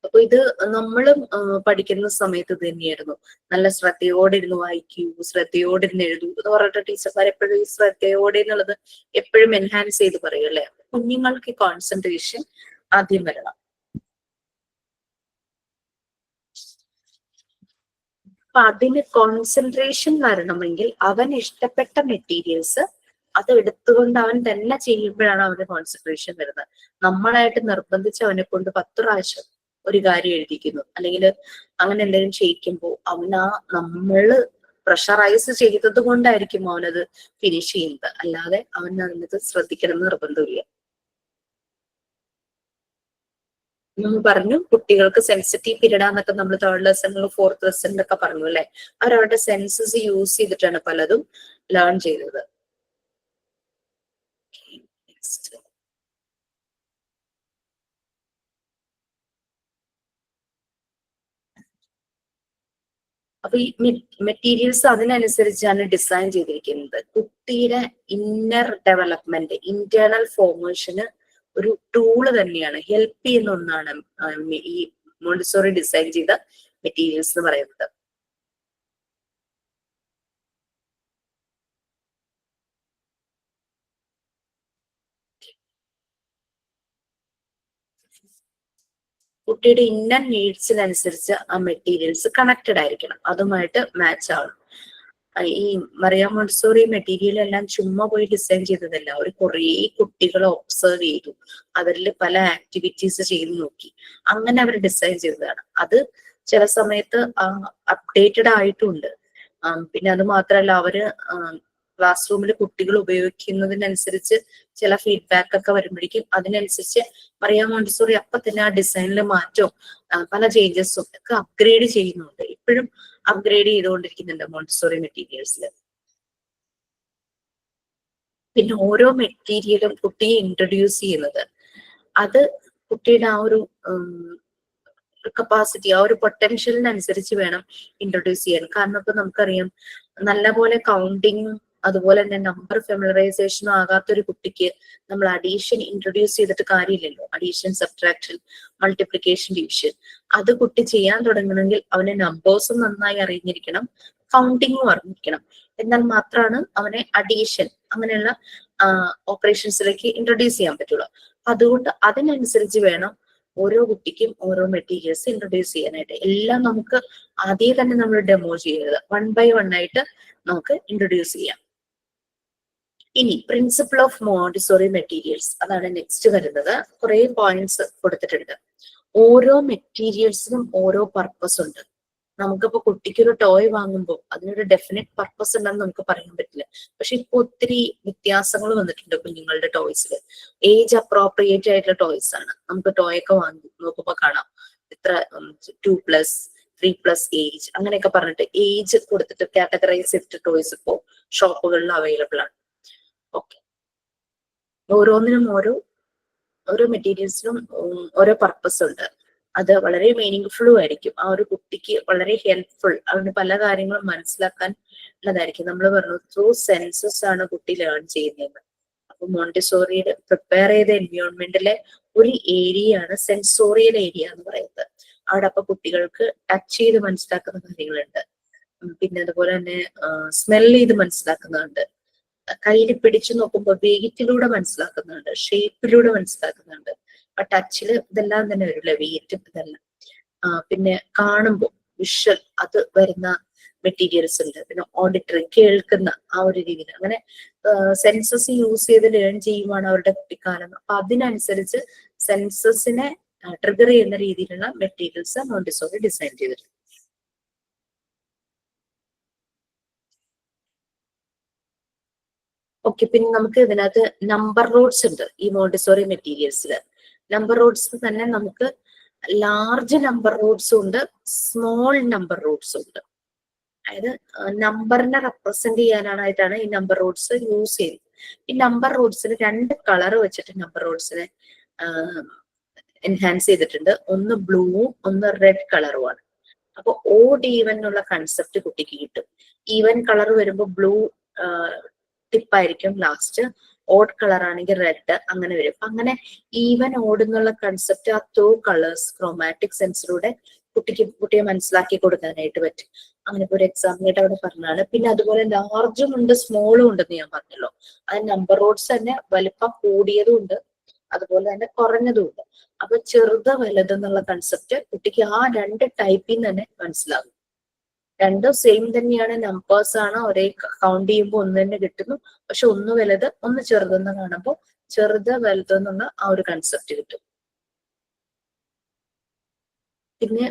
അപ്പൊ ഇത് നമ്മളും പഠിക്കുന്ന സമയത്ത് ഇത് തന്നെയായിരുന്നു. നല്ല ശ്രദ്ധയോടെ ഇരുന്ന് വായിക്കൂ, ശ്രദ്ധയോടെ ഇരുന്ന് എഴുതൂ എന്ന് പറഞ്ഞിട്ട് ടീച്ചർമാർ എപ്പോഴും ഈ ശ്രദ്ധയോടെ എന്നുള്ളത് എപ്പോഴും എൻഹാൻസ് ചെയ്ത് പറയും അല്ലെ. കുഞ്ഞുങ്ങൾക്ക് കോൺസെൻട്രേഷൻ ആദ്യം വരണം. അപ്പൊ അതിന് കോൺസെൻട്രേഷൻ വരണമെങ്കിൽ അവൻ ഇഷ്ടപ്പെട്ട മെറ്റീരിയൽസ് അത് എടുത്തുകൊണ്ട് അവൻ തന്നെ ചെയ്യുമ്പോഴാണ് അവന് കോൺസെൻട്രേഷൻ വരുന്നത്. നമ്മളായിട്ട് നിർബന്ധിച്ച് അവനെ കൊണ്ട് 10 പ്രാവശ്യം ഒരു കാര്യം എഴുതിക്കുന്നു, അല്ലെങ്കിൽ അങ്ങനെ എന്തെങ്കിലും ചെയ്യിക്കുമ്പോൾ അവനാ നമ്മള് പ്രഷറൈസ് ചെയ്തത് കൊണ്ടായിരിക്കും അവനത് ഫിനിഷ് ചെയ്യുന്നത്, അല്ലാതെ അവൻ അതിനകത്ത് ശ്രദ്ധിക്കണം എന്ന് നിർബന്ധമില്ല. നമ്മൾ പറഞ്ഞു കുട്ടികൾക്ക് സെൻസിറ്റീവ് പീരീഡ് ആന്നൊക്കെ നമ്മൾ 3rd ലെസണിൽ 4th ലെസണിലൊക്കെ പറഞ്ഞു അല്ലെ. അവരവരുടെ സെൻസസ് യൂസ് ചെയ്തിട്ടാണ് പലതും ലേൺ ചെയ്തത്. നെക്സ്റ്റ് അപ്പൊ ഈ മെറ്റീരിയൽസ് അതിനനുസരിച്ചാണ് ഡിസൈൻ ചെയ്തിരിക്കുന്നത്. കുട്ടിയുടെ ഇന്നർ ഡെവലപ്മെന്റ്, ഇന്റേണൽ ഫോർമേഷന് ഒരു ടൂള് തന്നെയാണ്, ഹെൽപ്പ് ചെയ്യുന്ന ഒന്നാണ് ഈ മോണ്ടിസോറി ഡിസൈൻ ചെയ്ത മെറ്റീരിയൽസ് എന്ന് പറയുന്നത്. കുട്ടിയുടെ ഇന്നർ നീഡ്സിനനുസരിച്ച് ആ മെറ്റീരിയൽസ് കണക്റ്റഡ് ആയിരിക്കണം, അതുമായിട്ട് മാച്ച് ആവണം. ഈ മറിയ മോണ്ടിസോറി മെറ്റീരിയൽ എല്ലാം ചുമ്മാ പോയി ഡിസൈൻ ചെയ്തതല്ല. അവർ കുറേ കുട്ടികളെ ഒബ്സർവ് ചെയ്തു, അവരിൽ പല ആക്ടിവിറ്റീസ് ചെയ്തു നോക്കി, അങ്ങനെ അവർ ഡിസൈൻ ചെയ്തതാണ്. അത് ചില സമയത്ത് അപ്ഡേറ്റഡ് ആയിട്ടുണ്ട്. പിന്നെ അത് മാത്രമല്ല, അവര് ക്ലാസ് റൂമിൽ കുട്ടികൾ ഉപയോഗിക്കുന്നതിനനുസരിച്ച് ചില ഫീഡ്ബാക്ക് ഒക്കെ വരുമ്പോഴേക്കും അതിനനുസരിച്ച് മറിയ മോണ്ടിസോറി അപ്പൊ തന്നെ ആ ഡിസൈനിൽ മാറ്റവും പല ചേഞ്ചസും ഒക്കെ അപ്ഗ്രേഡ് ചെയ്യുന്നുണ്ട്. ഇപ്പോഴും അപ്ഗ്രേഡ് ചെയ്തുകൊണ്ടിരിക്കുന്നുണ്ട് മോണ്ടിസോറി മെറ്റീരിയൽസിൽ. പിന്നെ ഓരോ മെറ്റീരിയലും കുട്ടിയെ ഇൻട്രൊഡ്യൂസ് ചെയ്യുന്നത് അത് കുട്ടിയുടെ ആ ഒരു കപ്പാസിറ്റി, ആ ഒരു പൊട്ടൻഷ്യലിനനുസരിച്ച് വേണം ഇൻട്രൊഡ്യൂസ് ചെയ്യാൻ. കാരണം ഇപ്പൊ നമുക്കറിയാം, നല്ലപോലെ കൗണ്ടിങ് അതുപോലെ തന്നെ നമ്പർ ഫെമിലറൈസേഷനും ആകാത്തൊരു കുട്ടിക്ക് നമ്മൾ അഡീഷൻ ഇൻട്രൊഡ്യൂസ് ചെയ്തിട്ട് കാര്യമില്ലല്ലോ. അഡീഷൻ, സബ്ട്രാക്ഷൻ, മൾട്ടിപ്ലിക്കേഷൻ, ഡിവിഷൻ അത് കുട്ടി ചെയ്യാൻ തുടങ്ങണമെങ്കിൽ അവന് നമ്പേഴ്സും നന്നായി അറിഞ്ഞിരിക്കണം, കൗണ്ടിങ്ങും അറിഞ്ഞിരിക്കണം. എന്നാൽ മാത്രമാണ് അവനെ അഡീഷൻ അങ്ങനെയുള്ള ഓപ്പറേഷൻസിലേക്ക് ഇൻട്രൊഡ്യൂസ് ചെയ്യാൻ പറ്റുള്ളൂ. അതുകൊണ്ട് അതിനനുസരിച്ച് വേണം ഓരോ കുട്ടിക്കും ഓരോ മെറ്റീരിയൽസ് ഇൻട്രൊഡ്യൂസ് ചെയ്യാനായിട്ട്. എല്ലാം നമുക്ക് ആദ്യം തന്നെ നമ്മൾ ഡെമോ ചെയ്യരുത്, 1 by 1 ആയിട്ട് നമുക്ക് ഇൻട്രൊഡ്യൂസ് ചെയ്യാം. ഇനി പ്രിൻസിപ്പിൾ ഓഫ് മോണ്ടിസോറി മെറ്റീരിയൽസ്, അതാണ് നെക്സ്റ്റ് വരുന്നത്. കുറെ പോയിന്റ്സ് കൊടുത്തിട്ടുണ്ട്. ഓരോ മെറ്റീരിയൽസിനും ഓരോ പർപ്പസ് ഉണ്ട്. നമുക്കിപ്പോ കുട്ടിക്ക് ഒരു ടോയ് വാങ്ങുമ്പോൾ അതിനൊരു ഡെഫിനറ്റ് പർപ്പസ് ഉണ്ടെന്ന് നമുക്ക് പറയാൻ പറ്റില്ല. പക്ഷെ ഇപ്പൊ ഒത്തിരി വ്യത്യാസങ്ങൾ വന്നിട്ടുണ്ട് കുഞ്ഞുങ്ങളുടെ ടോയ്സിൽ. ഏജ് അപ്രോപ്രിയേറ്റ് ആയിട്ടുള്ള ടോയ്സ് ആണ്. നമുക്ക് ടോയ് ഒക്കെ വാങ്ങി നോക്കുമ്പോ കാണാം ഇത്ര 2+, 3+ ഏജ് അങ്ങനെയൊക്കെ പറഞ്ഞിട്ട് ഏജ് കൊടുത്തിട്ട് കാറ്റഗറൈസ് ചെയ്തിട്ട് ടോയ്സ് ഇപ്പോ ഷോപ്പുകളിൽ അവൈലബിൾ ആണ്. ഓക്കെ, ഓരോന്നിനും ഓരോ മെറ്റീരിയൽസിനും ഓരോ പർപ്പസ് ഉണ്ട്. അത് വളരെ മീനിങ് ആയിരിക്കും. ആ ഒരു കുട്ടിക്ക് വളരെ ഹെൽപ്ഫുൾ, അതിന് പല കാര്യങ്ങളും മനസ്സിലാക്കാൻ ഉള്ളതായിരിക്കും. നമ്മൾ പറഞ്ഞു ത്രൂ സെൻസസ് ആണ് കുട്ടി ലേൺ ചെയ്യുന്നത്. അപ്പൊ മോണ്ടിസോറിയുടെ പ്രിപ്പയർ ചെയ്ത എൻവയോൺമെന്റിലെ ഒരു ഏരിയ ആണ് സെൻസോറിയൽ ഏരിയ എന്ന് പറയുന്നത്. അവിടെ അപ്പൊ കുട്ടികൾക്ക് ടച്ച് ചെയ്ത് മനസ്സിലാക്കുന്ന കാര്യങ്ങളുണ്ട്, പിന്നെ അതുപോലെ തന്നെ സ്മെൽ ചെയ്ത് മനസ്സിലാക്കുന്നുണ്ട്, കയ്യിൽ പിടിച്ചു നോക്കുമ്പോൾ വെയിറ്റിലൂടെ മനസ്സിലാക്കുന്നുണ്ട്, ഷേപ്പിലൂടെ മനസ്സിലാക്കുന്നുണ്ട്. ആ ടച്ചില് ഇതെല്ലാം തന്നെ വരില്ല, വെയിറ്റും ഇതെല്ലാം. പിന്നെ കാണുമ്പോൾ വിഷ്വൽ അത് വരുന്ന മെറ്റീരിയൽസ് ഉണ്ട്. പിന്നെ ഓഡിറ്ററി, കേൾക്കുന്ന ആ ഒരു രീതിയിൽ, അങ്ങനെ സെൻസസ് യൂസ് ചെയ്ത് ലേൺ ചെയ്യുവാണ് അവരുടെ കുട്ടിക്കാലം. അപ്പൊ അതിനനുസരിച്ച് സെൻസസിനെ ട്രിഗർ ചെയ്യുന്ന രീതിയിലുള്ള മെറ്റീരിയൽസ് മോണ്ടിസോറി ഡിസൈൻ ചെയ്തിട്ടുണ്ട്. ഓക്കെ, പിന്നെ നമുക്ക് ഇതിനകത്ത് നമ്പർ റോഡ്സ് ഉണ്ട് ഈ മോണ്ടിസോറി മെറ്റീരിയൽസിൽ. നമ്പർ റോഡ്സ് തന്നെ നമുക്ക് ലാർജ് നമ്പർ റോഡ്സും ഉണ്ട്, സ്മോൾ നമ്പർ റോഡ്സും ഉണ്ട്. അതായത് നമ്പറിനെ റെപ്രസെന്റ് ചെയ്യാനായിട്ടാണ് ഈ നമ്പർ റോഡ്സ് യൂസ് ചെയ്യുന്നത്. ഈ നമ്പർ റോഡ്സിന് 2 കളർ വെച്ചിട്ട് നമ്പർ റോഡ്സിനെ എൻഹാൻസ് ചെയ്തിട്ടുണ്ട്. ഒന്ന് ബ്ലൂവും ഒന്ന് റെഡ് കളറുമാണ്. അപ്പൊ ഓഡ് ഈവൻ എന്നുള്ള കൺസെപ്റ്റ് കുട്ടിക്ക് കിട്ടും. ഈവൻ കളർ വരുമ്പോൾ ബ്ലൂ ടിപ്പായിരിക്കും ലാസ്റ്റ്, ഓഡ് കളർ ആണെങ്കിൽ റെഡ്, അങ്ങനെ വരും. അങ്ങനെ ഈവൻ ഓഡ് എന്നുള്ള കൺസെപ്റ്റ് ആ 2 കളേഴ്സ് ക്രോമാറ്റിക് സെൻസിലൂടെ കുട്ടിയെ മനസ്സിലാക്കി കൊടുക്കാനായിട്ട് പറ്റും. അങ്ങനെ ഒരു എക്സാമ്പിളായിട്ട് അവിടെ പറഞ്ഞാണ്. പിന്നെ അതുപോലെ ലാർജും ഉണ്ട് സ്മോളും ഉണ്ടെന്ന് ഞാൻ പറഞ്ഞല്ലോ. അത് നമ്പർ റോഡ്സ് തന്നെ വലിപ്പം കൂടിയതും ഉണ്ട്, അതുപോലെ തന്നെ കുറഞ്ഞതും ഉണ്ട്. അപ്പൊ ചെറുത് വലുത് എന്നുള്ള കൺസെപ്റ്റ് കുട്ടിക്ക് ആ 2 ടൈപ്പിൽ തന്നെ മനസ്സിലാകും. രണ്ടും സെയിം തന്നെയാണ്, നമ്പേഴ്സ് ആണ്, ഒരേ കൗണ്ട് ചെയ്യുമ്പോൾ ഒന്ന് തന്നെ കിട്ടുന്നു. പക്ഷെ ഒന്ന് വലുത് ഒന്ന് ചെറുതെന്ന് കാണുമ്പോൾ ചെറുത് വലുത് എന്നുള്ള ആ ഒരു കൺസെപ്റ്റ് കിട്ടും. പിന്നെ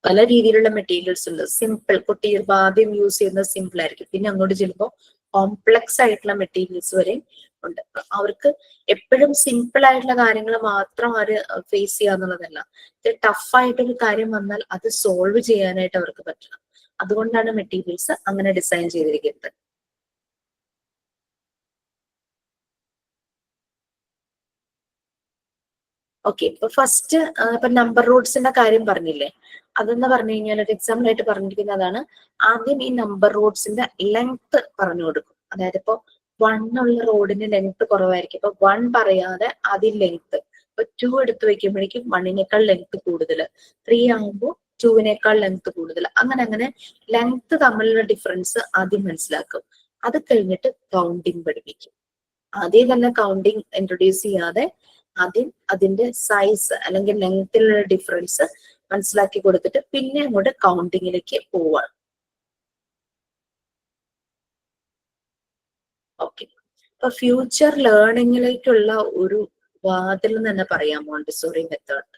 പല രീതിയിലുള്ള മെറ്റീരിയൽസ് ഉണ്ട്. സിമ്പിൾ, കുട്ടി ആദ്യം യൂസ് ചെയ്യുന്നത് സിമ്പിൾ ആയിരിക്കും, പിന്നെ അങ്ങോട്ട് ചെല്ലുമ്പോൾ കോംപ്ലക്സ് ആയിട്ടുള്ള മെറ്റീരിയൽസ് വരെ ഉണ്ട്. അവർക്ക് എപ്പോഴും സിമ്പിൾ ആയിട്ടുള്ള കാര്യങ്ങൾ മാത്രം അവർ ഫേസ് ചെയ്യാന്നുള്ളതല്ല, ടഫ് ആയിട്ടൊരു കാര്യം വന്നാൽ അത് സോൾവ് ചെയ്യാനായിട്ട് അവർക്ക് പറ്റണം. അതുകൊണ്ടാണ് മെറ്റീരിയൽസ് അങ്ങനെ ഡിസൈൻ ചെയ്തിരിക്കുന്നത്. ഓക്കെ, ഇപ്പൊ ഫസ്റ്റ് ഇപ്പൊ നമ്പർ റൂട്ട്സിന്റെ കാര്യം പറഞ്ഞില്ലേ, അതെന്ന് പറഞ്ഞു കഴിഞ്ഞാൽ ഒരു എക്സാമ്പിൾ ആയിട്ട് പറഞ്ഞിരിക്കുന്നതാണ്. ആദ്യം ഈ നമ്പർ റൂട്ട്സിന്റെ ലെങ്ത് പറഞ്ഞു കൊടുക്കും. അതായത് ഇപ്പൊ 1 ഉള്ള റോഡിന് ലെങ്ത് കുറവായിരിക്കും, ഇപ്പൊ 1 പറയാതെ ആദ്യം ലെങ്ത്. ഇപ്പൊ 2 എടുത്ത് വെക്കുമ്പോഴേക്കും 1നേക്കാൾ ലെങ്ത് കൂടുതൽ, 3 ആകുമ്പോൾ 2വിനേക്കാൾ ലെങ്ത് കൂടുതൽ, അങ്ങനെ അങ്ങനെ ലെങ്ത് തമ്മിലുള്ള ഡിഫറൻസ് ആദ്യം മനസ്സിലാക്കും. അത് കഴിഞ്ഞിട്ട് കൗണ്ടിങ് പഠിപ്പിക്കും. ആദ്യം തന്നെ കൗണ്ടിങ് ഇൻട്രൊഡ്യൂസ് ചെയ്യാതെ ആദ്യം അതിന്റെ സൈസ് അല്ലെങ്കിൽ ലെങ്ത്തിലുള്ള ഡിഫറൻസ് മനസ്സിലാക്കി കൊടുത്തിട്ട് പിന്നെ അങ്ങോട്ട് കൗണ്ടിങ്ങിലേക്ക് പോവാണ്. ഓക്കെ, അപ്പൊ ഫ്യൂച്ചർ ലേണിങ്ങിലേക്കുള്ള ഒരു വാതിൽ എന്ന് തന്നെ പറയാം മോണ്ടിസോറി മെത്തേഡ്.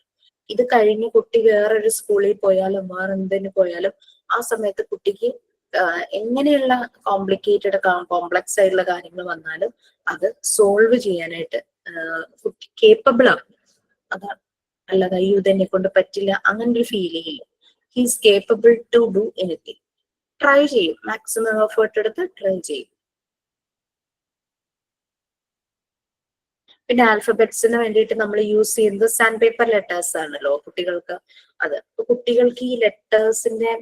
ഇത് കഴിഞ്ഞ് കുട്ടി വേറൊരു സ്കൂളിൽ പോയാലും വേറെ എന്തിനു പോയാലും ആ സമയത്ത് കുട്ടിക്ക് എങ്ങനെയുള്ള കോംപ്ലിക്കേറ്റഡ് കോംപ്ലക്സ് ആയിട്ടുള്ള കാര്യങ്ങൾ വന്നാലും അത് സോൾവ് ചെയ്യാനായിട്ട് കുട്ടി കേപ്പബിൾ ആണ്. അതാണ്, അല്ലാതെ അയ്യോ ഇതെന്നെ കൊണ്ട് പറ്റില്ല അങ്ങനെ ഒരു ഫീലിംഗ് ഇല്ല. He's capable to do anything. Try ചെയ്യും, മാക്സിമം എഫേർട്ട് എടുത്ത് ട്രൈ ചെയ്യും. പിന്നെ ആൽഫബറ്റ്സിന് വേണ്ടിയിട്ട് നമ്മൾ യൂസ് ചെയ്യുന്നത് സാൻഡ് പേപ്പർ ലെറ്റേഴ്സ് ആണല്ലോ കുട്ടികൾക്ക്. അത് കുട്ടികൾക്ക് ഈ ലെറ്റേഴ്സിന്റെ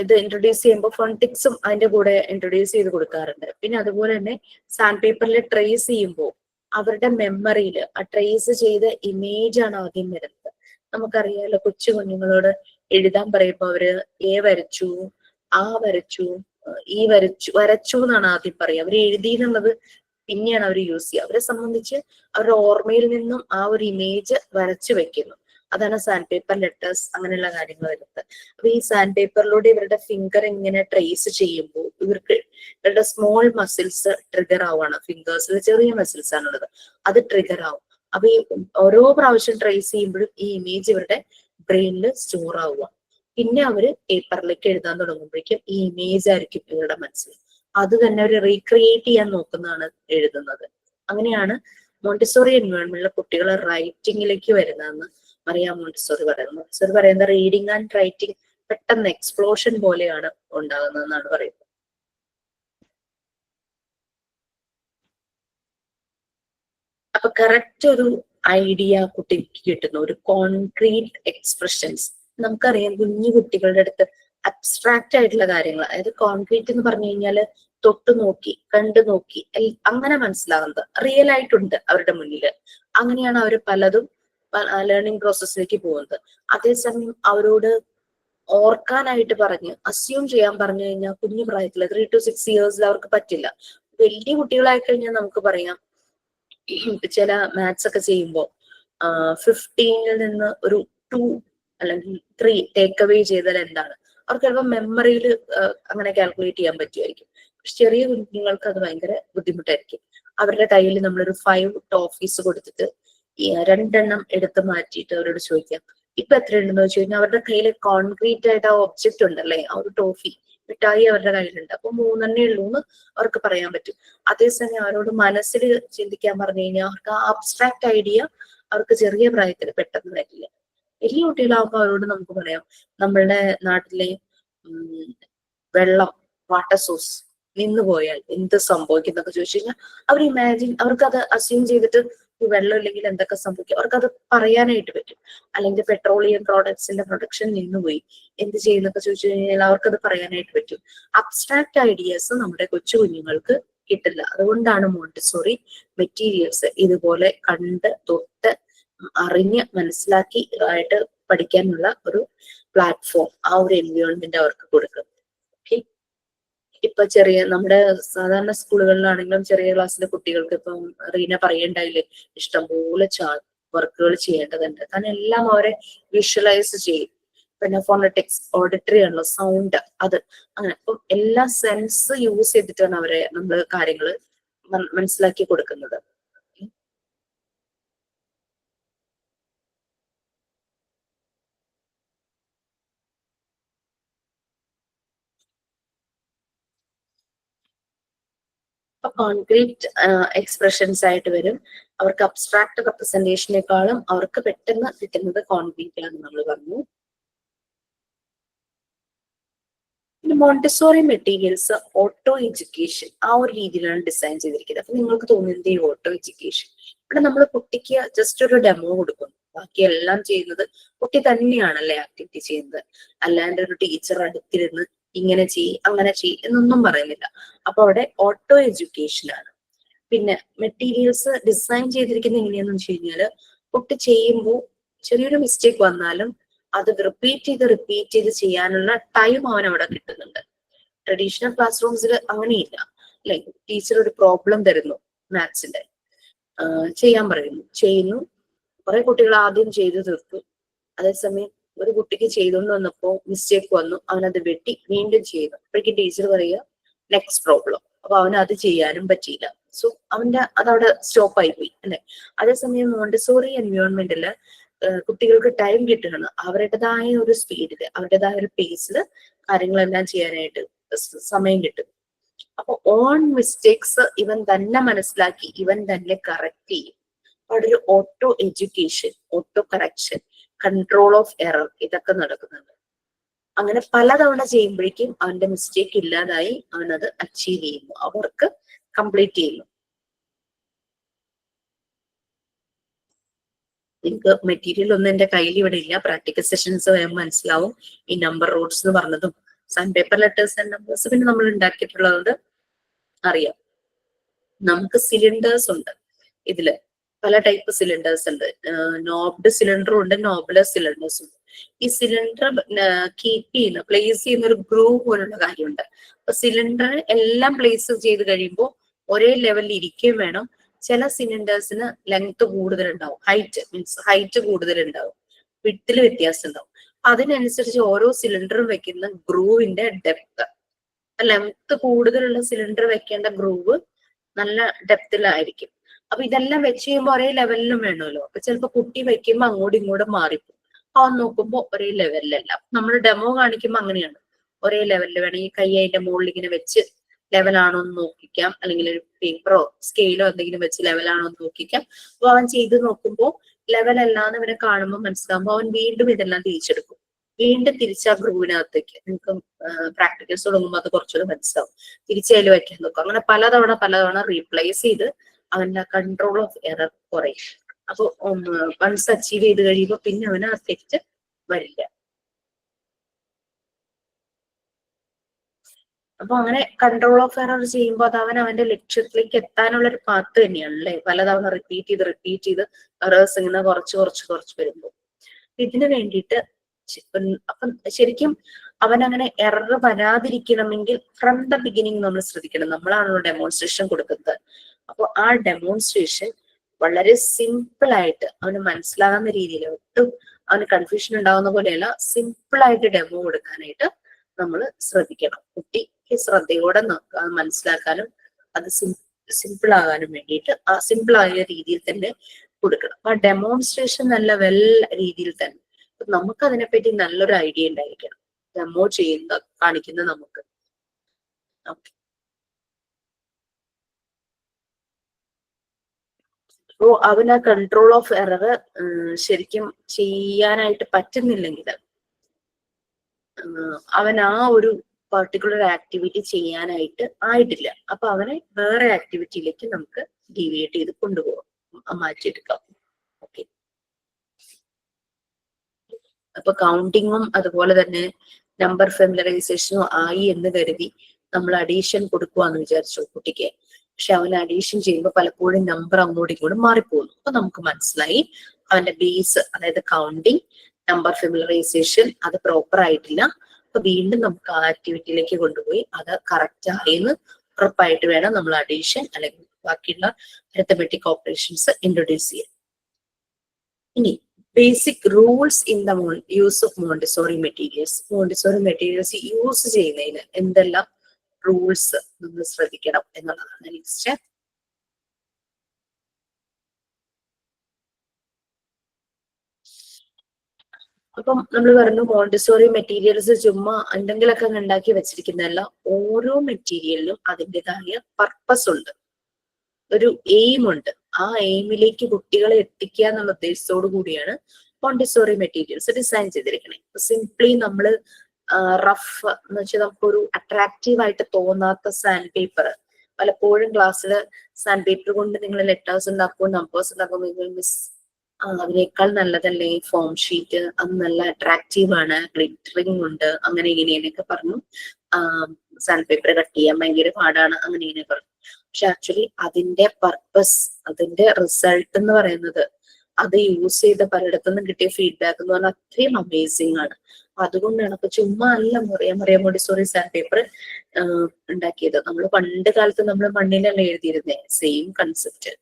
ഇത് ഇൻട്രൊഡ്യൂസ് ചെയ്യുമ്പോൾ ഫോണിറ്റിക്സും അതിന്റെ കൂടെ ഇൻട്രൊഡ്യൂസ് ചെയ്ത് കൊടുക്കാറുണ്ട്. പിന്നെ അതുപോലെ തന്നെ സാൻഡ് പേപ്പറിൽ ട്രേസ് ചെയ്യുമ്പോൾ അവരുടെ മെമ്മറിയിൽ ആ ട്രേസ് ചെയ്ത ഇമേജ് ആണ് ആദ്യം വരുന്നത്. നമുക്കറിയാലോ, കൊച്ചു കുഞ്ഞുങ്ങളോട് എഴുതാൻ പറയുമ്പോൾ അവര് എ വരച്ചു, ആ വരച്ചു, ഈ വരച്ചു എന്നാണ് ആദ്യം പറയുക. അവർ എഴുതി എന്നുള്ളത് പിന്നെയാണ് അവർ യൂസ് ചെയ്യുക. അവരെ സംബന്ധിച്ച് അവരുടെ ഓർമ്മയിൽ നിന്നും ആ ഒരു ഇമേജ് വരച്ചു വെക്കുന്നു. അതാണ് സാൻഡ് പേപ്പർ ലെറ്റേഴ്സ്, അങ്ങനെയുള്ള കാര്യങ്ങൾ വരുന്നത്. അപ്പൊ ഈ സാൻഡ് പേപ്പറിലൂടെ ഇവരുടെ ഫിംഗർ ഇങ്ങനെ ട്രേസ് ചെയ്യുമ്പോൾ ഇവരുടെ സ്മോൾ മസിൽസ് ട്രിഗർ ആവുകയാണ്. ഫിംഗേഴ്സിൽ ചെറിയ മസിൽസ് ആണുള്ളത്, അത് ട്രിഗർ ആവും. അപ്പൊ ഈ ഓരോ പ്രാവശ്യം ട്രേസ് ചെയ്യുമ്പോഴും ഈ ഇമേജ് ഇവരുടെ ബ്രെയിനിൽ സ്റ്റോർ ആവുക. പിന്നെ അവര് പേപ്പറിലേക്ക് എഴുതാൻ തുടങ്ങുമ്പോഴേക്കും ഈ ഇമേജ് ആയിരിക്കും ഇവരുടെ മനസ്സിൽ. അത് തന്നെ അവർ റീക്രിയേറ്റ് ചെയ്യാൻ നോക്കുന്നതാണ് എഴുതുന്നത്. അങ്ങനെയാണ് മോണ്ടിസോറി എൻവയോൺമെന്റിലെ കുട്ടികൾ റൈറ്റിംഗിലേക്ക് വരുന്നതെന്ന് മറിയാ മോണ്ടിസോറി പറയുന്നത്. മോണ്ടിസോറി പറയുന്നത് റീഡിങ് ആൻഡ് റൈറ്റിംഗ് പെട്ടെന്ന് എക്സ്പ്ലോഷൻ പോലെയാണ് ഉണ്ടാകുന്നതെന്നാണ് പറയുന്നത്. അപ്പൊ കറക്റ്റ് ഒരു ഐഡിയ കുട്ടിക്ക് കിട്ടുന്നു, ഒരു കോൺക്രീറ്റ് എക്സ്പ്രഷൻസ്. നമുക്കറിയാം കുഞ്ഞു കുട്ടികളുടെ അടുത്ത് അബ്സ്ട്രാക്റ്റ് ആയിട്ടുള്ള കാര്യങ്ങൾ, അതായത് കോൺക്രീറ്റ് എന്ന് പറഞ്ഞു കഴിഞ്ഞാല് തൊട്ടു നോക്കി കണ്ടു നോക്കി അങ്ങനെ മനസ്സിലാകുന്നത് റിയൽ ആയിട്ടുണ്ട് അവരുടെ മുന്നിൽ. അങ്ങനെയാണ് അവർ പലതും ലേണിംഗ് പ്രോസസ്സിലേക്ക് പോകുന്നത്. അതേസമയം അവരോട് ഓർക്കാനായിട്ട് പറഞ്ഞ് അസ്യൂം ചെയ്യാൻ പറഞ്ഞു കഴിഞ്ഞാൽ കുഞ്ഞു പ്രായത്തിൽ 3 to 6 ഇയേഴ്സിൽ അവർക്ക് പറ്റില്ല. വലിയ കുട്ടികളായി കഴിഞ്ഞാൽ നമുക്ക് പറയാം, ചില മാത്സ് ഒക്കെ ചെയ്യുമ്പോൾ 15-ൽ നിന്ന് ഒരു 2 അല്ലെങ്കിൽ 3 ടേക്ക് അവേ ചെയ്താൽ എന്താണ് അവർക്ക് ചിലപ്പോൾ മെമ്മറിയിൽ അങ്ങനെ കാൽക്കുലേറ്റ് ചെയ്യാൻ പറ്റുമായിരിക്കും. പക്ഷെ ചെറിയ കുഞ്ഞുങ്ങൾക്ക് അത് ഭയങ്കര ബുദ്ധിമുട്ടായിരിക്കും. അവരുടെ കയ്യിൽ നമ്മളൊരു 5 ടോഫീസ് കൊടുത്തിട്ട് 2 എണ്ണം എടുത്ത് മാറ്റിയിട്ട് അവരോട് ചോദിക്കാം ഇപ്പൊ എത്ര ഉണ്ടെന്ന് വെച്ച് കഴിഞ്ഞാൽ അവരുടെ കയ്യിൽ കോൺക്രീറ്റ് ആയിട്ട് ആ ഒബ്ജക്റ്റ് ഉണ്ടല്ലേ, ആ ഒരു ടോഫി മിഠായി അവരുടെ കയ്യിലുണ്ട്, അപ്പൊ 3 എണ്ണേ ഉള്ളൂ എന്ന് അവർക്ക് പറയാൻ പറ്റും. അതേസമയം അവരോട് മനസ്സിൽ ചിന്തിക്കാൻ പറഞ്ഞു കഴിഞ്ഞാൽ അവർക്ക് ആ അബ്സ്ട്രാക്ട് ഐഡിയ അവർക്ക് ചെറിയ പ്രായത്തിൽ പെട്ടെന്ന് വരില്ല. വലിയ കുട്ടികളാകുമ്പോൾ അവരോട് നമുക്ക് പറയാം നമ്മളുടെ നാട്ടിലെ വെള്ളം, വാട്ടർ സോഴ്സ് നിന്ന് പോയാൽ എന്ത് സംഭവിക്കും എന്നൊക്കെ ചോദിച്ചു കഴിഞ്ഞാൽ അവർ അവർക്ക് അത് അസ്യൂം ചെയ്തിട്ട് ഈ വെള്ളം ഇല്ലെങ്കിൽ എന്തൊക്കെ സംഭവിക്കും അവർക്കത് പറയാനായിട്ട് പറ്റും. അല്ലെങ്കിൽ പെട്രോളിയം പ്രോഡക്ട്സിന്റെ പ്രൊഡക്ഷൻ നിന്നുപോയി എന്ത് ചെയ്യുന്നൊക്കെ ചോദിച്ചു കഴിഞ്ഞാൽ അവർക്കത് പറയാനായിട്ട് പറ്റും. അബ്സ്ട്രാക്ട് ഐഡിയാസ് നമ്മുടെ കൊച്ചു കുഞ്ഞുങ്ങൾക്ക് കിട്ടില്ല. അതുകൊണ്ടാണ് മോണ്ടിസോറി മെറ്റീരിയൽസ് ഇതുപോലെ കണ്ട് തൊട്ട് അറിഞ്ഞ് മനസ്സിലാക്കി ആയിട്ട് പഠിക്കാനുള്ള ഒരു പ്ലാറ്റ്ഫോം, ആ ഒരു എൻവയോൺമെന്റ് അവർക്ക് കൊടുക്കും. ഓക്കെ, ഇപ്പൊ ചെറിയ നമ്മുടെ സാധാരണ സ്കൂളുകളിലാണെങ്കിലും ചെറിയ ക്ലാസ്സിലെ കുട്ടികൾക്ക് ഇപ്പം റീന പറയണ്ടായില്ലേ ഇഷ്ടംപോലെ വർക്കുകൾ ചെയ്യേണ്ടതുണ്ട്. കാരണം എല്ലാം അവരെ വിഷ്വലൈസ് ചെയ്യും. പിന്നെ ഫോണറ്റിക്സ്, ഓഡിറ്ററി ആണല്ലോ, സൗണ്ട്, അത് അങ്ങനെ. അപ്പം എല്ലാ സെൻസ് യൂസ് ചെയ്തിട്ടാണ് അവരെ നമ്മൾ കാര്യങ്ങൾ മനസ്സിലാക്കി കൊടുക്കുന്നത്. കോൺക്രീറ്റ് എക്സ്പ്രഷൻസ് ആയിട്ട് വരും. അവർക്ക് അബ്സ്ട്രാക്ട് റെപ്രസെന്റേഷനേക്കാളും അവർക്ക് പെട്ടെന്ന് കിട്ടുന്നത് കോൺക്രീറ്റ് ആണെന്ന് നമ്മൾ പറഞ്ഞു. പിന്നെ മോണ്ടിസോറി മെറ്റീരിയൽസ് ഓട്ടോ എഡ്യൂക്കേഷൻ ആ ഒരു രീതിയിലാണ് ഡിസൈൻ ചെയ്തിരിക്കുന്നത്. അപ്പൊ നിങ്ങൾക്ക് തോന്നുന്നത് ഈ ഓട്ടോ എഡ്യൂക്കേഷൻ, ഇവിടെ നമ്മൾ കുട്ടിക്ക് ജസ്റ്റ് ഒരു ഡെമോ കൊടുക്കുന്നു, ബാക്കി എല്ലാം ചെയ്യുന്നത് കുട്ടി തന്നെയാണല്ലേ ആക്ടിവിറ്റി ചെയ്യുന്നത്. അല്ലാണ്ട് ഒരു ടീച്ചർ അടുത്തിരുന്ന് ഇങ്ങനെ ചെയ്യ് അങ്ങനെ ചെയ്യ് എന്നൊന്നും പറയുന്നില്ല. അപ്പൊ അവിടെ ഓട്ടോ എഡ്യൂക്കേഷൻ ആണ്. പിന്നെ മെറ്റീരിയൽസ് ഡിസൈൻ ചെയ്തിരിക്കുന്നത് എങ്ങനെയാന്ന് വെച്ച് കഴിഞ്ഞാല് കുട്ടി ചെയ്യുമ്പോൾ ചെറിയൊരു മിസ്റ്റേക്ക് വന്നാലും അത് റിപ്പീറ്റ് ചെയ്ത് ചെയ്യാനുള്ള ടൈം അവൻ അവിടെ കിട്ടുന്നുണ്ട്. ട്രഡീഷണൽ ക്ലാസ് റൂംസിൽ അങ്ങനെയില്ല. ലൈക് ടീച്ചർ ഒരു പ്രോബ്ലം തരുന്നു മാത്സിന്റെ, ചെയ്യാൻ ചെയ്യുന്നു. കുറെ കുട്ടികൾ ആദ്യം ചെയ്തു തീർത്തു. അതേസമയം ഒരു കുട്ടിക്ക് ചെയ്തുകൊണ്ട് വന്നപ്പോ മിസ്റ്റേക്ക് വന്നു, അവനത് വെട്ടി വീണ്ടും ചെയ്യുന്നു. അപ്പോഴേക്കും ടീച്ചർ പറയുക നെക്സ്റ്റ് പ്രോബ്ലം. അപ്പൊ അവന് അത് ചെയ്യാനും പറ്റിയില്ല. സോ അവന്റെ അതവിടെ സ്റ്റോപ്പ് ആയി പോയി അല്ലെ. അതേസമയം മോണ്ടിസോറി എൻവയോൺമെന്റില് കുട്ടികൾക്ക് ടൈം കിട്ടുകയാണ്. അവരുടേതായ ഒരു സ്പീഡില്, അവരുടേതായ ഒരു പേസില് കാര്യങ്ങളെല്ലാം ചെയ്യാനായിട്ട് സമയം കിട്ടും. അപ്പൊ ഓൺ മിസ്റ്റേക്സ് ഇവൻ തന്നെ മനസ്സിലാക്കി ഇവൻ തന്നെ കറക്റ്റ് ചെയ്യും. അവിടെ ഒരു auto education, auto correction, control of error ഇതൊക്കെ നടക്കുന്നുണ്ട്. അങ്ങനെ പലതവണ ചെയ്യുമ്പോഴേക്കും അവന്റെ മിസ്റ്റേക്ക് ഇല്ലാതായി അവനത് അച്ചീവ് ചെയ്യുന്നു, അവർക്ക് കംപ്ലീറ്റ് ചെയ്യുന്നു. നിങ്ങൾക്ക് മെറ്റീരിയൽ ഒന്നും എന്റെ കയ്യിൽ ഇവിടെ ഇല്ല. പ്രാക്ടിക്കൽ സെഷൻസ് വേഗം മനസ്സിലാവും. ഈ നമ്പർ റൂട്ട്സ് എന്ന് പറഞ്ഞതും sand paper letters and numbers പിന്നെ നമ്മൾ ഉണ്ടാക്കിയിട്ടുള്ളത് അറിയാം. നമുക്ക് സിലിണ്ടേഴ്സ് ഉണ്ട്. ഇതില് പല ടൈപ്പ് സിലിണ്ടേഴ്സ് ഉണ്ട്. നോബ്ഡ് സിലിണ്ടറും ഉണ്ട്, നോബ്ലെസ് സിലിണ്ടേഴ്സും ഉണ്ട്. ഈ സിലിണ്ടർ കീപ്പ് ചെയ്യുന്ന, പ്ലേസ് ചെയ്യുന്ന ഒരു ഗ്രൂവ് പോലുള്ള കാര്യമുണ്ട്. അപ്പൊ സിലിണ്ടർ എല്ലാം പ്ലേസ് ചെയ്ത് കഴിയുമ്പോൾ ഒരേ ലെവലിൽ ഇരിക്കുകയും വേണം. ചില സിലിണ്ടേഴ്സിന് ലെങ്ത് കൂടുതലുണ്ടാവും, ഹൈറ്റ് കൂടുതലുണ്ടാവും, വിഡ്ത്തിൽ വ്യത്യാസം ഉണ്ടാവും. അതിനനുസരിച്ച് ഓരോ സിലിണ്ടറും വെക്കുന്ന ഗ്രൂവിന്റെ ഡെപ്ത്, ലെങ്ത് കൂടുതലുള്ള സിലിണ്ടർ വെക്കേണ്ട ഗ്രൂവ് നല്ല ഡെപ്തിലായിരിക്കും. അപ്പൊ ഇതെല്ലാം വെച്ച് കഴിയുമ്പോൾ ഒരേ ലെവലിലും വേണമല്ലോ. അപ്പൊ ചിലപ്പോ കുട്ടി വെക്കുമ്പോ അങ്ങോട്ടും ഇങ്ങോട്ടും മാറിപ്പോകും. അവൻ നോക്കുമ്പോ ഒരേ ലെവലിലല്ല. നമ്മൾ ഡെമോ കാണിക്കുമ്പോ അങ്ങനെയാണ്, ഒരേ ലെവലിൽ വേണം. ഈ കൈ അതിന്റെ മുകളിൽ ഇങ്ങനെ വെച്ച് ലെവലാണോ എന്ന് നോക്കിക്കാം, അല്ലെങ്കിൽ ഒരു പേപ്പറോ സ്കെയിലോ എന്തെങ്കിലും വെച്ച് ലെവലാണോ എന്ന് നോക്കിക്കാം. അപ്പൊ അവൻ ചെയ്ത് നോക്കുമ്പോ ലെവലല്ലാന്ന് ഇവനെ കാണുമ്പോൾ മനസ്സിലാകുമ്പോൾ അവൻ വീണ്ടും ഇതെല്ലാം തിരിച്ചെടുക്കും. വീണ്ടും തിരിച്ച് ആ ഗ്രൂവിനകത്തേക്ക്, നിങ്ങൾക്ക് പ്രാക്ടിക്കൽസ് തുടങ്ങുമ്പോൾ അത് കുറച്ചുകൂടെ മനസ്സിലാവും, തിരിച്ചതിൽ വെക്കാൻ നോക്കും. അങ്ങനെ പലതവണ റീപ്ലേസ് ചെയ്ത് അവന്റെ കൺട്രോൾ ഓഫ് എറർ കുറയും. അപ്പൊ വൺസ് അച്ചീവ് ചെയ്ത് കഴിയുമ്പോൾ പിന്നെ അവന് ആ തെറ്റ് വരില്ല. അപ്പൊ അങ്ങനെ കൺട്രോൾ ഓഫ് എറർ ചെയ്യുമ്പോൾ അത് അവന്റെ ലക്ഷ്യത്തിലേക്ക് എത്താനുള്ള ഒരു പാത്ത് തന്നെയാണ് അല്ലെ. പലതവണ റിപ്പീറ്റ് ചെയ്ത് എറേഴ്സ് ഇങ്ങനെ കുറച്ച് വരുമ്പോൾ ഇതിനു വേണ്ടിയിട്ട് അപ്പം ശരിക്കും അവനങ്ങനെ എറർ വരാതിരിക്കണമെങ്കിൽ ഫ്രം ദ ബിഗിനിങ് നമ്മൾ ശ്രദ്ധിക്കണം. നമ്മളാണല്ലോ ഡെമോൺസ്ട്രേഷൻ കൊടുക്കുന്നത്. അപ്പോൾ ആ ഡെമോൺസ്ട്രേഷൻ വളരെ സിമ്പിൾ ആയിട്ട് അവന് മനസ്സിലാകുന്ന രീതിയിൽ, ഒട്ടും അവന് കൺഫ്യൂഷൻ ഉണ്ടാകുന്ന പോലെയല്ല, സിമ്പിൾ ആയിട്ട് ഡെമോ കൊടുക്കാനായിട്ട് നമ്മൾ ശ്രദ്ധിക്കണം. കുട്ടിക്ക് ശ്രദ്ധയോടെ മനസ്സിലാക്കാനും അത് സിമ്പിൾ ആകാനും വേണ്ടിയിട്ട് ആ സിമ്പിൾ ആയ രീതിയിൽ തന്നെ കൊടുക്കണം. അപ്പൊ ആ ഡെമോൺസ്ട്രേഷൻ നല്ല രീതിയിൽ തന്നെ നമുക്ക് അതിനെപ്പറ്റി നല്ലൊരു ഐഡിയ ഉണ്ടായിരിക്കണം. ഡെമോ കാണിക്കുന്ന നമുക്ക്. അപ്പോ അവന് കൺട്രോൾ ഓഫ് എറർ ശരിക്കും ചെയ്യാനായിട്ട് പറ്റുന്നില്ലെങ്കിൽ അവൻ ആ ഒരു പർട്ടിക്കുലർ ആക്ടിവിറ്റി ചെയ്യാനായിട്ട് ആയിട്ടില്ല. അപ്പൊ അവനെ വേറെ ആക്ടിവിറ്റിയിലേക്ക് നമുക്ക് ഡീവിയേറ്റ് ചെയ്ത് കൊണ്ടുപോകാം, മാറ്റിയെടുക്കാം. ഓക്കെ. അപ്പൊ കൗണ്ടിങ്ങും അതുപോലെ തന്നെ നമ്പർ ഫെമിലറൈസേഷനും ആയി എന്ന് കരുതി നമ്മൾ അഡീഷൻ കൊടുക്കുവാന്ന് വിചാരിച്ചു കുട്ടിക്ക്. പക്ഷെ അവൻ അഡീഷൻ ചെയ്യുമ്പോൾ പലപ്പോഴും നമ്പർ അങ്ങോട്ടും ഇങ്ങോട്ടും മാറിപ്പോകുന്നു. അപ്പൊ നമുക്ക് മനസ്സിലായി അവന്റെ ബേസ്, അതായത് കൗണ്ടിങ്, നമ്പർ ഫെമിലറൈസേഷൻ അത് പ്രോപ്പർ ആയിട്ടില്ല. അപ്പൊ വീണ്ടും നമുക്ക് ആ ആക്ടിവിറ്റിയിലേക്ക് കൊണ്ടുപോയി അത് കറക്റ്റ് ആയെന്ന് ഉറപ്പായിട്ട് വേണം നമ്മൾ അഡീഷൻ അല്ലെങ്കിൽ ബാക്കിയുള്ള അരിത്തമെറ്റിക് ഓപ്പറേഷൻസ് ഇൻട്രൊഡ്യൂസ് ചെയ്യാൻ. ഇനി basic rules in the use of Montessori materials. Montessori materials use ചെയ്യുന്നതിന് എന്തെല്ലാം റൂൾസ് നമ്മൾ ശ്രദ്ധിക്കണം എന്നുള്ളതാണ് നെക്സ്റ്റ്. അപ്പം നമ്മൾ പറഞ്ഞു മോണ്ടിസോറി മെറ്റീരിയൽസ് ചുമ്മാ എന്തെങ്കിലുമൊക്കെ ഉണ്ടാക്കി വെച്ചിരിക്കുന്നതല്ല. ഓരോ മെറ്റീരിയലിനും അതിൻ്റെതായ പർപ്പസ് ഉണ്ട്, ഒരു എയിം ഉണ്ട്. ആ എയിമിലേക്ക് കുട്ടികളെ എത്തിക്കുക എന്നുള്ള ഉദ്ദേശത്തോടു കൂടിയാണ് മോണ്ടിസോറി മെറ്റീരിയൽസ് ഡിസൈൻ ചെയ്തിരിക്കുന്നത്. സിംപ്ലി നമ്മൾ റഫ് എന്ന് വെച്ചാൽ നമുക്കൊരു അട്രാക്റ്റീവ് ആയിട്ട് തോന്നാത്ത സാൻഡ് പേപ്പർ, പലപ്പോഴും ക്ലാസ്സിൽ സാൻഡ് പേപ്പർ കൊണ്ട് നിങ്ങൾ ലെറ്റേഴ്സ് ഉണ്ടാക്കുമ്പോൾ നമ്പേഴ്സ് ഉണ്ടാക്കുമ്പോൾ മിസ് അതിനേക്കാൾ നല്ലതല്ലേ ഫോം ഷീറ്റ്, അത് നല്ല അട്രാക്റ്റീവ് ആണ്, ഗ്ലിറ്ററിങ് ഉണ്ട്, അങ്ങനെ ഇങ്ങനെയൊക്കെ പറഞ്ഞു. സാൻഡ് പേപ്പർ കട്ട് ചെയ്യാൻ ഭയങ്കര പാടാണ്, അങ്ങനെ ഇങ്ങനെ പറഞ്ഞു. പക്ഷെ ആക്ച്വലി അതിന്റെ പർപ്പസ്, അതിന്റെ റിസൾട്ട് എന്ന് പറയുന്നത്, അത് യൂസ് ചെയ്ത പലയിടത്തുനിന്നും കിട്ടിയ ഫീഡ്ബാക്ക് എന്ന് പറഞ്ഞാൽ അത്രയും അമേസിങ് ആണ്. അതുകൊണ്ടാണ് അപ്പൊ ചുമ്മാ അല്ല മറിയ മോണ്ടിസോറി സാൻഡ് പേപ്പർ ഉണ്ടാക്കിയത്. നമ്മൾ പണ്ട് കാലത്ത് നമ്മൾ മണ്ണിലല്ല എഴുതിയിരുന്നേ. Same concept.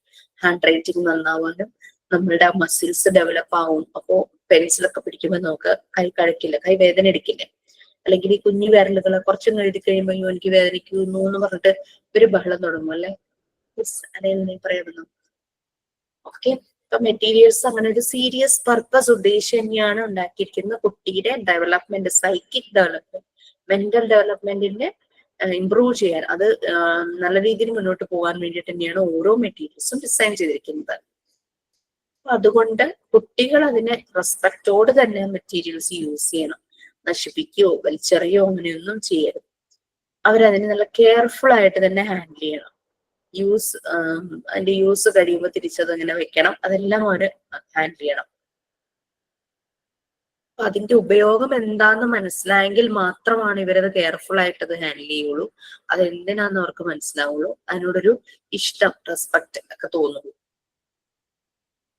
ഹാൻഡ് റൈറ്റിംഗ് നന്നാവാനും നമ്മളുടെ മസിൽസ് ഡെവലപ്പ് ആവും. അപ്പോ പെൻസിലൊക്കെ പിടിക്കുമ്പോൾ നമുക്ക് കൈ കഴക്കില്ല, കൈ വേദന എടുക്കില്ല. അല്ലെങ്കിൽ ഈ കുഞ്ഞു വിരലുകൾ കുറച്ചൊന്നും എഴുതി കഴിയുമ്പോൾ എനിക്ക് വേദനിക്കുന്നു എന്ന് പറഞ്ഞിട്ട് ഒരു ബഹളം തുടങ്ങും അല്ലെ. അതേ പറയുന്നു. ഓക്കെ, ഇപ്പൊ മെറ്റീരിയൽസ് അങ്ങനെ ഒരു സീരിയസ് പർപ്പസ് ഉദ്ദേശം തന്നെയാണ് ഉണ്ടാക്കിയിരിക്കുന്നത്. കുട്ടിയുടെ ഡെവലപ്മെന്റ്, സൈക്കിക് ഡെവലപ്മെന്റ്, മെന്റൽ ഡെവലപ്മെന്റിന്റെ ഇംപ്രൂവ് ചെയ്യാൻ, അത് നല്ല രീതിയിൽ മുന്നോട്ട് പോകാൻ വേണ്ടിയിട്ട് തന്നെയാണ് ഓരോ മെറ്റീരിയൽസും ഡിസൈൻ ചെയ്തിരിക്കുന്നത്. അപ്പൊ അതുകൊണ്ട് കുട്ടികൾ അതിനെ റെസ്പെക്റ്റോട് തന്നെ മെറ്റീരിയൽസ് യൂസ് ചെയ്യണം. നശിപ്പിക്കുകയോ വലിച്ചെറിയോ അങ്ങനെയൊന്നും ചെയ്യരുത്. അവരതിനെ നല്ല കെയർഫുൾ ആയിട്ട് തന്നെ ഹാൻഡിൽ ചെയ്യണം. അതിന്റെ യൂസ് കഴിയുമ്പോൾ തിരിച്ചത് അങ്ങനെ വെക്കണം. അതെല്ലാം അവര് ഹാൻഡിൽ ചെയ്യണം. അപ്പൊ അതിന്റെ ഉപയോഗം എന്താന്ന് മനസ്സിലായെങ്കിൽ മാത്രമാണ് ഇവരത് കെയർഫുൾ ആയിട്ട് അത് ഹാൻഡിൽ ചെയ്യുള്ളൂ. അതെന്തിനാന്ന് അവർക്ക് മനസ്സിലാവുള്ളൂ. അതിനോടൊരു ഇഷ്ടം, റെസ്പെക്ട് ഒക്കെ തോന്നുള്ളൂ.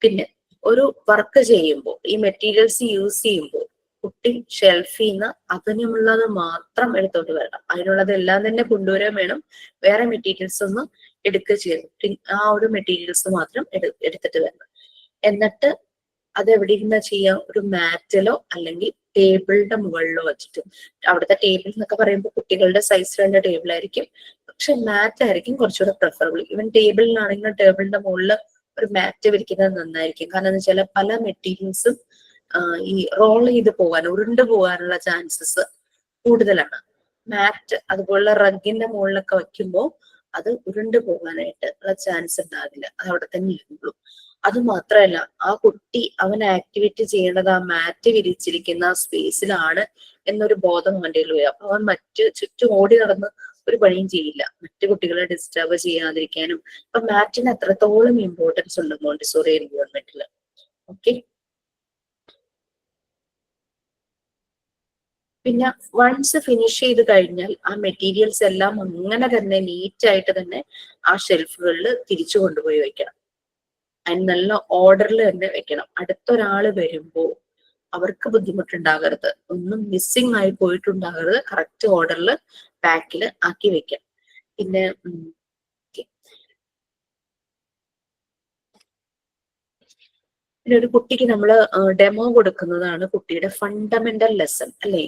പിന്നെ ഒരു വർക്ക് ചെയ്യുമ്പോൾ, ഈ മെറ്റീരിയൽസ് യൂസ് ചെയ്യുമ്പോൾ കുട്ടി ഷെൽഫിൽ നിന്ന് അതിനുള്ളത് മാത്രം എടുത്തോട്ട് വരണം. അതിനുള്ളത് എല്ലാം തന്നെ കൊണ്ടുവരാൻ വേണം. വേറെ മെറ്റീരിയൽസ് ഒന്നും എടുക്കുക ചെയ്യണം. ആ ഒരു മെറ്റീരിയൽസ് മാത്രം എടുത്തിട്ട് വരണം. എന്നിട്ട് അത് എവിടെ ഇരുന്നാ ചെയ്യാം? ഒരു മാറ്റിലോ അല്ലെങ്കിൽ ടേബിളിന്റെ മുകളിലോ വെച്ചിട്ട്. അവിടുത്തെ ടേബിൾ എന്നൊക്കെ പറയുമ്പോൾ കുട്ടികളുടെ സൈസിലുള്ള ടേബിൾ ആയിരിക്കും. പക്ഷെ മാറ്റ് ആയിരിക്കും കുറച്ചുകൂടെ പ്രിഫറബിൾ. ഈവൻ ടേബിളിലാണെങ്കിൽ ടേബിളിന്റെ മുകളിൽ ഒരു മാറ്റ് വിരിക്കുന്നത് നന്നായിരിക്കും. കാരണം എന്ന് വെച്ചാൽ പല മെറ്റീരിയൽസും ഈ റോൾ ചെയ്ത് പോകാൻ, ഉരുണ്ടു പോകാനുള്ള ചാൻസസ് കൂടുതലാണ്. മാറ്റ് അതുപോലുള്ള റഗിന്റെ മുകളിലൊക്കെ വെക്കുമ്പോൾ അത് ഉരുണ്ടു പോകാനായിട്ട് ഉള്ള ചാൻസ് ഉണ്ടാകില്ല. അത് അവിടെ തന്നെ ഇരുന്നുള്ളൂ. അത് മാത്രമല്ല, ആ കുട്ടി അവൻ ആക്ടിവിറ്റി ചെയ്യേണ്ടത് ആ മാറ്റ് വിരിച്ചിരിക്കുന്ന സ്പേസിലാണ് എന്നൊരു ബോധം അവൻ്റെ ഉള്ളിൽ വരും. അപ്പൊ അവൻ ചുറ്റും ഓടി നടന്ന് ഒരു പണിയും ചെയ്യില്ല. മറ്റു കുട്ടികളെ ഡിസ്റ്റർബ് ചെയ്യാതിരിക്കാനും അപ്പൊ മാറ്റിന് അത്രത്തോളം ഇമ്പോർട്ടൻസ് ഉണ്ട് മോണ്ടിസോറി എൻവയോൺമെന്റിൽ. ഓക്കെ, പിന്നെ വൺസ് ഫിനിഷ് ചെയ്ത് കഴിഞ്ഞാൽ ആ മെറ്റീരിയൽസ് എല്ലാം അങ്ങനെ തന്നെ നീറ്റ് ആയിട്ട് തന്നെ ആ ഷെൽഫുകളിൽ തിരിച്ചു കൊണ്ടുപോയി വെക്കണം. അതിന് നല്ല ഓർഡറിൽ തന്നെ വെക്കണം. അടുത്തൊരാള് വരുമ്പോ അവർക്ക് ബുദ്ധിമുട്ടുണ്ടാകരുത്, ഒന്നും മിസ്സിങ് ആയി പോയിട്ടുണ്ടാകരുത്. കറക്റ്റ് ഓർഡറിൽ പാക്കിൽ ആക്കി വെക്കാം. പിന്നെ ഒരു കുട്ടിക്ക് നമ്മൾ ഡെമോ കൊടുക്കുന്നതാണ് കുട്ടിയുടെ ഫണ്ടമെന്റൽ ലെസൺ അല്ലെ.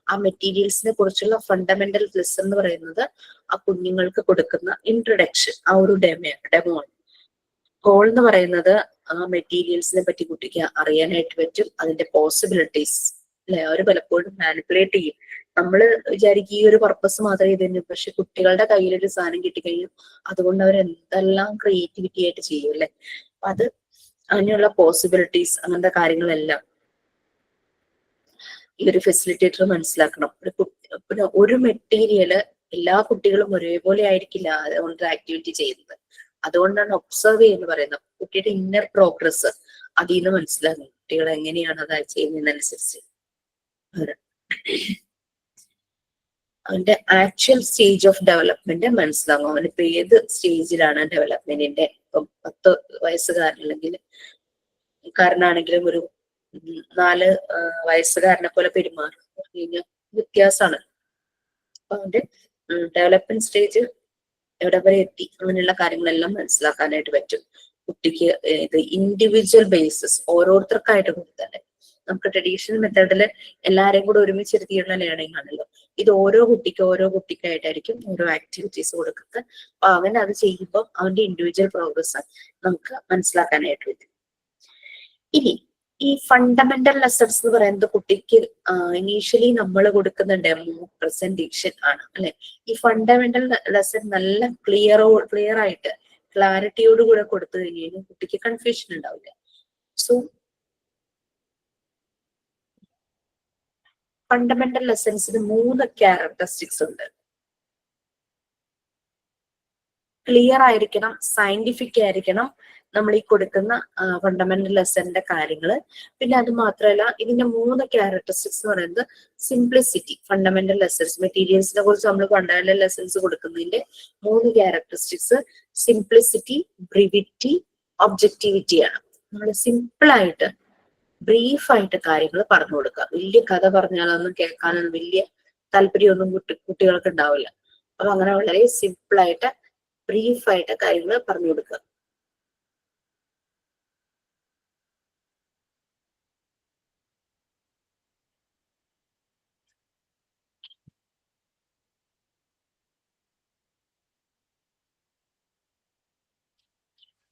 ആ മെറ്റീരിയൽസിനെ കുറിച്ചുള്ള ഫണ്ടമെന്റൽ ലെസൺ എന്ന് പറയുന്നത് ആ കുഞ്ഞുങ്ങൾക്ക് കൊടുക്കുന്ന ഇൻട്രൊഡക്ഷൻ, ആ ഒരു ഡെമോ ആണ്. ഗോൾ എന്ന് പറയുന്നത് ആ മെറ്റീരിയൽസിനെ പറ്റി കുട്ടിക്ക് അറിയാനായിട്ട് പറ്റും, അതിന്റെ പോസിബിലിറ്റീസ് അല്ലെ. അവർ പലപ്പോഴും മാനിപ്പുലേറ്റ് ചെയ്യും. നമ്മൾ വിചാരിക്കും ഈ ഒരു പർപ്പസ് മാത്രമേ ഇതിന്, പക്ഷെ കുട്ടികളുടെ കയ്യിലൊരു സാധനം കിട്ടിക്കഴിഞ്ഞു അതുകൊണ്ട് അവർ എന്തെല്ലാം ക്രിയേറ്റിവിറ്റി ആയിട്ട് ചെയ്യും അല്ലെ. അപ്പൊ അത് അങ്ങനെയുള്ള പോസിബിലിറ്റീസ്, അങ്ങനത്തെ കാര്യങ്ങളെല്ലാം ഈ ഒരു ഫെസിലിറ്റേറ്റർ മനസ്സിലാക്കണം. പിന്നെ ഒരു മെറ്റീരിയല് എല്ലാ കുട്ടികളും ഒരേപോലെ ആയിരിക്കില്ല അതുകൊണ്ട് ആക്ടിവിറ്റി ചെയ്യുന്നത്. അതുകൊണ്ടാണ് ഒബ്സർവ് ചെയ്യുന്നത് പറയുന്നത്. കുട്ടിയുടെ ഇന്നർ പ്രോഗ്രസ് അതിൽ നിന്ന് മനസ്സിലാകും കുട്ടികൾ എങ്ങനെയാണ് അത് ചെയ്യുന്നതിനനുസരിച്ച്. അവന്റെ ആക്ച്വൽ സ്റ്റേജ് ഓഫ് ഡെവലപ്മെന്റ് മനസ്സിലാകും. അവനിപ്പോ ഏത് സ്റ്റേജിലാണ് ഡെവലപ്മെന്റിന്റെ. ഇപ്പം 10 വയസ്സുകാരനല്ലെങ്കിൽ കാരനാണെങ്കിലും ഒരു 4 വയസ്സുകാരനെ പോലെ പെരുമാറും കഴിഞ്ഞാൽ വ്യത്യാസമാണ്. അപ്പൊ അവന്റെ ഡെവലപ്മെന്റ് സ്റ്റേജ് എവിടെ വരെ എത്തി അങ്ങനെയുള്ള കാര്യങ്ങളെല്ലാം മനസ്സിലാക്കാനായിട്ട് പറ്റും. കുട്ടിക്ക് ഇത് ഇൻഡിവിജ്വൽ ബേസിസ് ഓരോരുത്തർക്കായിട്ട് കൊടുത്തല്ലേ. നമുക്ക് ട്രഡീഷണൽ മെത്തേഡില് എല്ലാരെയും കൂടെ ഒരുമിച്ചിരുത്തിയുള്ള ലേണിംഗ് ആണല്ലോ. ഇത് ഓരോ കുട്ടിക്കായിട്ടായിരിക്കും ഓരോ ആക്ടിവിറ്റീസ് കൊടുക്കുന്നത്. അപ്പൊ അവൻ അത് ചെയ്യുമ്പോൾ അവന്റെ ഇൻഡിവിജ്വൽ പ്രോഗ്രസ് നമുക്ക് മനസ്സിലാക്കാനായിട്ട് പറ്റും. ഇനി ഈ ഫണ്ടമെന്റൽ ലെസൺസ് എന്ന് പറയുന്നത് കുട്ടിക്ക് ഇനീഷ്യലി നമ്മൾ കൊടുക്കുന്ന ഡെമോ പ്രസന്റേഷൻ ആണ് അല്ലെ. ഈ ഫണ്ടമെന്റൽ ലെസൺ നല്ല ക്ലിയർ ആയിട്ട് ക്ലാരിറ്റിയോട് കൂടെ കൊടുത്തു കഴിഞ്ഞാൽ കുട്ടിക്ക് കൺഫ്യൂഷൻ ഉണ്ടാവില്ല. സോ ഫണ്ടമെന്റൽ ലെസൺസിന് 3 ക്യാരക്ടറിസ്റ്റിക്സ് ഉണ്ട്. ക്ലിയർ ആയിരിക്കണം, സയന്റിഫിക് ആയിരിക്കണം നമ്മൾ ഈ കൊടുക്കുന്ന ഫണ്ടമെന്റൽ ലെസന്റെ കാര്യങ്ങള്. പിന്നെ അത് മാത്രമല്ല, ഇതിന്റെ 3 ക്യാരക്ടറിസ്റ്റിക്സ് എന്ന് പറയുന്നത് സിംപ്ലിസിറ്റി. ഫണ്ടമെന്റൽ ലെസൺസ് മെറ്റീരിയൽസിനെ കുറിച്ച് നമ്മൾ ഫണ്ടമെന്റൽ ലെസൺസ് കൊടുക്കുന്നതിന്റെ 3 ക്യാരക്ടറിസ്റ്റിക്സ് സിംപ്ലിസിറ്റി, ബ്രിവിറ്റി, ഒബ്ജക്ടിവിറ്റി ആണ്. നമ്മൾ സിമ്പിൾ ആയിട്ട് ബ്രീഫായിട്ട് കാര്യങ്ങൾ പറഞ്ഞു കൊടുക്കുക. വലിയ കഥ പറഞ്ഞാലൊന്നും കേൾക്കാനൊന്നും വലിയ താല്പര്യമൊന്നും കുട്ടികൾക്ക് ഉണ്ടാവില്ല. അപ്പൊ അങ്ങനെ വളരെ സിമ്പിൾ ആയിട്ട് ബ്രീഫായിട്ട് കാര്യങ്ങൾ പറഞ്ഞു കൊടുക്കുക.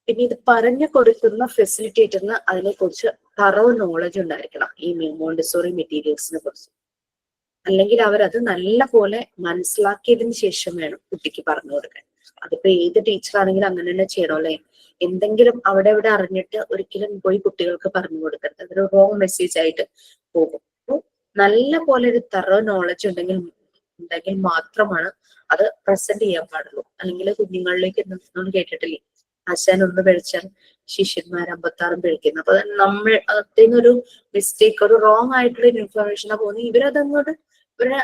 പിന്നെ ഇത് പറഞ്ഞു കൊടുക്കുന്ന ഫെസിലിറ്റേറ്ററിന് അതിനെക്കുറിച്ച് തറവ് നോളജ് ഉണ്ടായിരിക്കണം ഈ മോണ്ടിസോറി മെറ്റീരിയൽസിനെ കുറിച്ച്. അല്ലെങ്കിൽ അവരത് നല്ല പോലെ മനസ്സിലാക്കിയതിന് ശേഷം വേണം കുട്ടിക്ക് പറഞ്ഞു കൊടുക്കാൻ. അതിപ്പോ ഏത് ടീച്ചറാണെങ്കിലും അങ്ങനെ തന്നെ ചെയ്യണം അല്ലെ. എന്തെങ്കിലും അവിടെ ഇവിടെ അറിഞ്ഞിട്ട് ഒരിക്കലും പോയി കുട്ടികൾക്ക് പറഞ്ഞു കൊടുക്കരുത്. അതൊരു റോങ് മെസ്സേജ് ആയിട്ട് പോകും. അപ്പോൾ നല്ല പോലെ ഒരു തറവ് നോളജ് ഉണ്ടെങ്കിൽ മാത്രമാണ് അത് പ്രസന്റ് ചെയ്യാൻ പാടുള്ളൂ. അല്ലെങ്കിൽ കുഞ്ഞുങ്ങളിലേക്ക് നമ്മൾ കേട്ടിട്ടില്ലേ, ആശാൻ ഒന്ന് കഴിച്ചാൽ ശിഷ്യന്മാർ 56 കഴിക്കുന്നു. അപ്പൊ നമ്മൾ അതിനൊരു മിസ്റ്റേക്ക്, ഒരു റോങ് ആയിട്ടുള്ള ഇൻഫർമേഷനാ പോകുന്നത്. ഇവരതങ്ങോട്ട് അവര്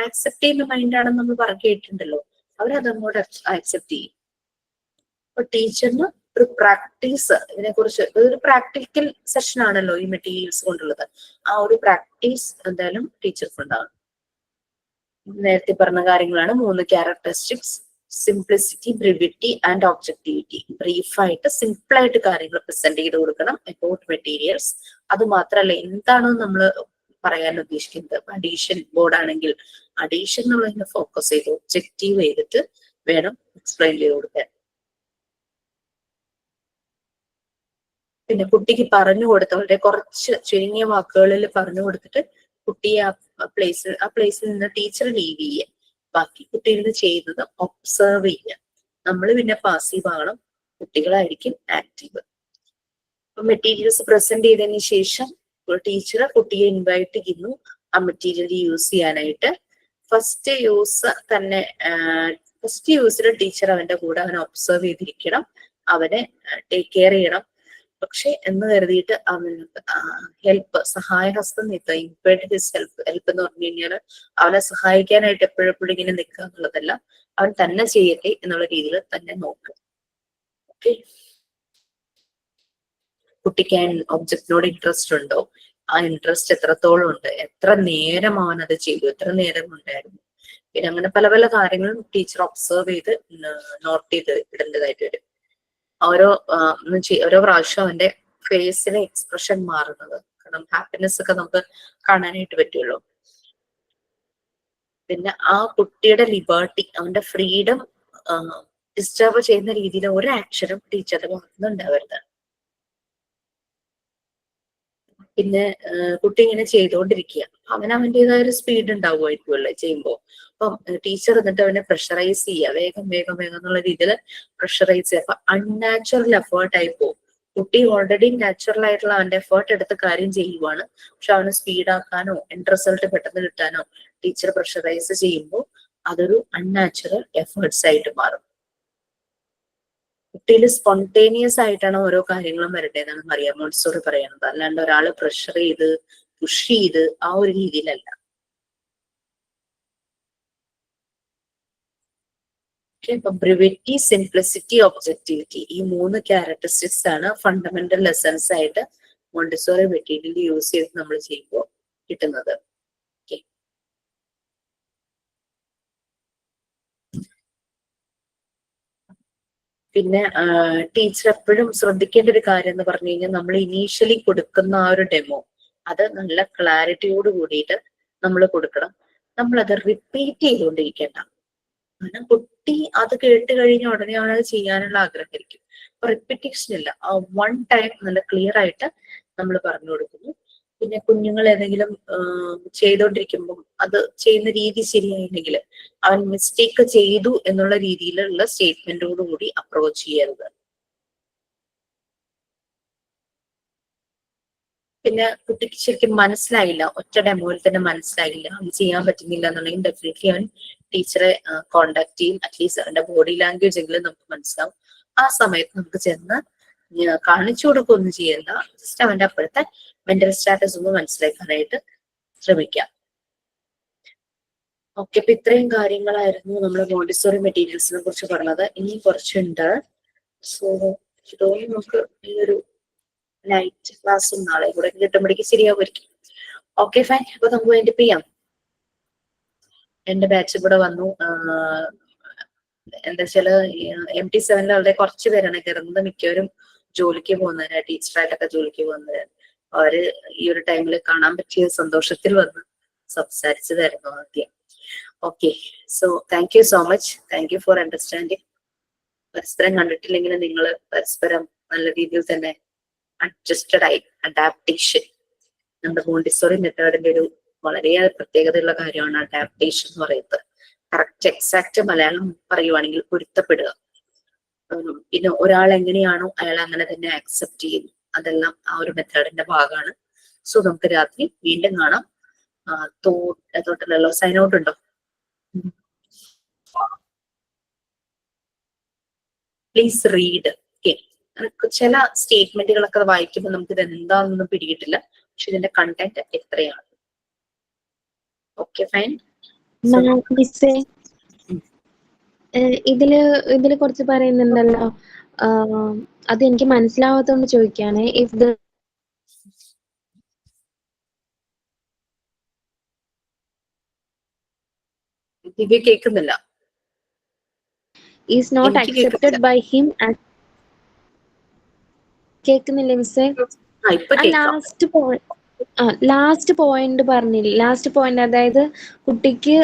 ആക്സെപ്റ്റ് ചെയ്യുന്ന മൈൻഡാണെന്ന് നമ്മൾ പറഞ്ഞു കേട്ടിട്ടുണ്ടല്ലോ. അവരതങ്ങോട്ട് ആക്സെപ്റ്റ് ചെയ്യും. അപ്പൊ ടീച്ചറിന് ഒരു പ്രാക്ടീസ് ഇതിനെക്കുറിച്ച്, ഒരു പ്രാക്ടിക്കൽ സെഷൻ ആണല്ലോ ഈ മെറ്റീരിയൽസ് കൊണ്ടുള്ളത്. ആ ഒരു പ്രാക്ടീസ് എന്തായാലും ടീച്ചർക്ക് ഉണ്ടാകും. നേരത്തെ പറഞ്ഞ കാര്യങ്ങളാണ് 3 characteristics: simplicity, brevity and objectivity. ബ്രീഫായിട്ട് സിമ്പിൾ ആയിട്ട് കാര്യങ്ങൾ പ്രസന്റ് ചെയ്ത് കൊടുക്കണം അബൌട്ട് മെറ്റീരിയൽസ്. അത് മാത്രമല്ല, എന്താണോ നമ്മൾ പറയാൻ ഉദ്ദേശിക്കുന്നത്. അഡീഷൻ ബോർഡ് ആണെങ്കിൽ അഡീഷൻ നമ്മൾ ഫോക്കസ് ചെയ്ത് ഒബ്ജക്റ്റീവ് ചെയ്തിട്ട് വേണം എക്സ്പ്ലെയിൻ ചെയ്ത് കൊടുക്കാൻ. പിന്നെ കുട്ടിക്ക് പറഞ്ഞു കൊടുത്ത വളരെ കുറച്ച് ചുരുങ്ങിയ വാക്കുകളിൽ പറഞ്ഞു കൊടുത്തിട്ട് കുട്ടിയെ ആ പ്ലേസിൽ നിന്ന് ടീച്ചർ ലീവ് ചെയ്യുക. ബാക്കി കുട്ടികൾ ചെയ്യുന്നത് ഒബ്സർവ് ചെയ്യുക. നമ്മൾ പിന്നെ പാസീവ് ആകണം, കുട്ടികളായിരിക്കും ആക്റ്റീവ്. അപ്പൊ മെറ്റീരിയൽസ് പ്രസന്റ് ചെയ്തതിന് ശേഷം ടീച്ചർ കുട്ടിയെ ഇൻവൈറ്റ് ചെയ്യുന്നു ആ മെറ്റീരിയൽ യൂസ് ചെയ്യാനായിട്ട്. ഫസ്റ്റ് യൂസിൽ ടീച്ചർ അവന്റെ കൂടെ അവനെ ഒബ്സർവ് ചെയ്തിരിക്കണം, അവനെ ടേക്ക് കെയർ ചെയ്യണം. പക്ഷെ എന്ന് കരുതിയിട്ട് അവന് സഹായഹസ്തം നീക്കുക. ഇംപേർഡ് ഹിസ് ഹെൽപ്പ് എന്ന് പറഞ്ഞു കഴിഞ്ഞാൽ അവനെ സഹായിക്കാനായിട്ട് എപ്പോഴെപ്പോഴും ഇങ്ങനെ നിൽക്കുക എന്നുള്ളതല്ല, അവൻ തന്നെ ചെയ്യട്ടെ എന്നുള്ള രീതിയിൽ തന്നെ നോക്കുക. ഓക്കെ, കുട്ടിക്ക് ഒബ്ജക്റ്റിനോട് ഇൻട്രസ്റ്റ് ഉണ്ടോ, ആ ഇൻട്രസ്റ്റ് എത്രത്തോളം ഉണ്ട്, എത്ര നേരം അവൻ അത് ചെയ്തു, എത്ര നേരം ഉണ്ടായിരുന്നു. പിന്നെ അങ്ങനെ പല പല കാര്യങ്ങളും ടീച്ചർ ഒബ്സർവ് ചെയ്ത് നോട്ട് ചെയ്ത് ഇടേണ്ടതായിട്ട് വരും. ഓരോ പ്രാവശ്യം അവന്റെ ഫേസിലെ എക്സ്പ്രഷൻ മാറുന്നത്. കാരണം ഹാപ്പിനെസ് ഒക്കെ നമുക്ക് കാണാനായിട്ട് പറ്റുമല്ലോ. പിന്നെ ആ കുട്ടിയുടെ ലിബർട്ടി, അവന്റെ ഫ്രീഡം ഡിസ്റ്റർബ് ചെയ്യുന്ന രീതിയിൽ ഒരു ആക്ഷനും ടീച്ചറുടെ ഭാഗത്തുനിന്ന് ഉണ്ടാവരുത്. പിന്നെ കുട്ടി ഇങ്ങനെ ചെയ്തുകൊണ്ടിരിക്കുക, അവൻ്റെതായ ഒരു സ്പീഡ് ഉണ്ടാവുമായിരിക്കുമല്ലോ ചെയ്യുമ്പോൾ. അപ്പം ടീച്ചർ എന്നിട്ട് അവനെ പ്രഷറൈസ് ചെയ്യുക, വേഗം വേഗം വേഗം എന്നുള്ള രീതിയിൽ പ്രഷറൈസ് ചെയ്യുക. അപ്പൊ അൺനാച്ചുറൽ എഫേർട്ട് ആയി പോകും. കുട്ടി ഓൾറെഡി നാച്ചുറൽ ആയിട്ടുള്ള അവന്റെ എഫേർട്ട് എടുത്ത് കാര്യം ചെയ്യുവാണ്. പക്ഷെ അവന് സ്പീഡാക്കാനോ എൻഡ് റിസൾട്ട് പെട്ടെന്ന് കിട്ടാനോ ടീച്ചർ പ്രഷറൈസ് ചെയ്യുമ്പോൾ അതൊരു അൺനാച്ചുറൽ എഫേർട്സ് ആയിട്ട് മാറും. കുട്ടിയിൽ സ്പോണ്ടേനിയസ് ആയിട്ടാണ് ഓരോ കാര്യങ്ങളും വരേണ്ടതെന്നാണ് മറിയ മോണ്ടിസോറി പറയുന്നത്. അല്ലാണ്ട് ഒരാള് പ്രഷർ ചെയ്ത് പുഷ് ചെയ്ത് ആ ഒരു രീതിയിലല്ല. ഇപ്പൊ ബ്രിവിറ്റി, സിംപ്ലിസിറ്റി, ഒബ്ജക്ടിവിറ്റി, ഈ 3 ക്യാരക്ടറിസ്റ്റിക്സ് ആണ് ഫണ്ടമെന്റൽ ലെസൺസ് ആയിട്ട് മോണ്ടിസോറി മെറ്റീരിയൽ യൂസ് ചെയ്ത് നമ്മൾ ചെയ്യുമ്പോൾ കിട്ടുന്നത്. പിന്നെ ടീച്ചർ എപ്പോഴും ശ്രദ്ധിക്കേണ്ട ഒരു കാര്യം എന്ന് പറഞ്ഞു കഴിഞ്ഞാൽ നമ്മൾ ഇനീഷ്യലി കൊടുക്കുന്ന ആ ഒരു ഡെമോ അത് നല്ല ക്ലാരിറ്റിയോട് കൂടിയിട്ട് നമ്മൾ കൊടുക്കണം. നമ്മളത് റിപ്പീറ്റ് ചെയ്തുകൊണ്ടിരിക്കേണ്ട. കാരണം കുട്ടി അത് കേട്ട് കഴിഞ്ഞ ഉടനെ അത് ചെയ്യാനുള്ള ആഗ്രഹമായിരിക്കും. അപ്പൊ റിപ്പീറ്റേഷൻ ഇല്ല, ആ വൺ ടൈം നല്ല ക്ലിയർ ആയിട്ട് നമ്മൾ പറഞ്ഞു കൊടുക്കുന്നു. പിന്നെ കുഞ്ഞുങ്ങൾ ഏതെങ്കിലും ചെയ്തോണ്ടിരിക്കുമ്പോൾ അത് ചെയ്യുന്ന രീതി ശരിയായില്ലെങ്കിൽ അവൻ മിസ്റ്റേക്ക് ചെയ്തു എന്നുള്ള രീതിയിലുള്ള സ്റ്റേറ്റ്മെന്റോട് കൂടി അപ്രോച്ച് ചെയ്യരുത്. പിന്നെ കുട്ടിക്ക് ശരിക്കും മനസ്സിലായില്ല, ഒറ്റ ഡെമോയിൽ തന്നെ മനസ്സിലായില്ല, അത് ചെയ്യാൻ പറ്റുന്നില്ല എന്നുണ്ടെങ്കിൽ ഡെഫിനറ്റ്ലി അവൻ ടീച്ചറെ കോണ്ടാക്ട് ചെയ്യും. അറ്റ്ലീസ്റ്റ് അവന്റെ ബോഡി ലാംഗ്വേജ് എങ്കിലും നമുക്ക് മനസ്സിലാവും. ആ സമയത്ത് നമുക്ക് ചെന്ന് കാണിച്ചു കൊടുക്കുകയൊന്നും ചെയ്യണ്ട, ജസ്റ്റ് അവന്റെ അപ്പോഴത്തെ മെന്റൽ സ്റ്റാറ്റസ് ഒന്ന് മനസ്സിലാക്കാനായിട്ട് ശ്രമിക്കാം. ഓക്കെ, അപ്പൊ ഇത്രയും കാര്യങ്ങളായിരുന്നു നമ്മൾ മോണ്ടിസോറി മെറ്റീരിയൽസിനെ കുറിച്ച് പറഞ്ഞത്. ഇനി കുറച്ചുണ്ട്. സോ ഇതോടെ നമുക്ക് ഈ ഒരു നൈറ്റ് ക്ലാസ്സും നാളെ കൂടെ കിട്ടുമ്പോഴേക്ക് ശരിയാവുമായിരിക്കും. ഓക്കെ ഫൈൻ, അപ്പൊ നമുക്ക് വേണ്ടി ചെയ്യാം. എന്റെ ബാച്ച് കൂടെ വന്നു. എന്താ വെച്ചാല് MT7 വളരെ കുറച്ച് പേരാണ് കയറുന്നത്. മിക്കവരും ജോലിക്ക് പോകുന്നവരാ, ടീച്ചറായിട്ടൊക്കെ ജോലിക്ക് പോകുന്നവര്. അവര് ഈ ഒരു ടൈമിൽ കാണാൻ പറ്റിയ സന്തോഷത്തിൽ വന്ന് സംസാരിച്ചതായിരുന്നു ആദ്യം. Okay, so thank you so much. Thank you for understanding. പരസ്പരം കണ്ടിട്ടില്ലെങ്കിൽ നിങ്ങൾ പരസ്പരം നല്ല രീതിയിൽ തന്നെ അഡ്ജസ്റ്റഡ് ആയി അഡാപ്റ്റേഷൻ. നമ്മുടെ മോണ്ടിസോറി മെത്തേഡിന്റെ ഒരു വളരെ പ്രത്യേകതയുള്ള കാര്യമാണ് അഡാപ്റ്റേഷൻ എന്ന് പറയുന്നത്. കറക്റ്റ് എക്സാക്ട് മലയാളം പറയുവാണെങ്കിൽ പൊരുത്തപ്പെടുക. പിന്നെ ഒരാൾ എങ്ങനെയാണോ അയാൾ അങ്ങനെ തന്നെ ആക്സെപ്റ്റ് ചെയ്യുന്നു. അതെല്ലാം ആ ഒരു മെത്തേഡിന്റെ ഭാഗമാണ്. സോ നമുക്ക് രാത്രി വീണ്ടും കാണാം. തോട്ടിലല്ലോ, സൈൻ ഔട്ട് ഉണ്ടോ? Please read. ഓക്കെ, ചില സ്റ്റേറ്റ്മെന്റുകളൊക്കെ വായിക്കുമ്പോൾ നമുക്ക് ഇത് എന്താണെന്നൊന്നും പിടികിട്ടില്ല, പക്ഷെ ഇതിന്റെ കണ്ടന്റ് എത്രയാണ്. Okay fine. ഇതില് കുറച്ച് പറയുന്നുണ്ടല്ലോ, അത് എനിക്ക് മനസ്സിലാവാത്തോണ്ട് ചോദിക്കാണ്. ഇഫ് ദ ദിവ്യ കേൾക്കുന്നില്ല. Is not accepted by him. കേൾക്കുന്നില്ലേ മിസ്സേ? ലാസ്റ്റ് പോയിന്റ് പറഞ്ഞില്ല. ലാസ്റ്റ് പോയിന്റ് അതായത് കുട്ടിക്ക്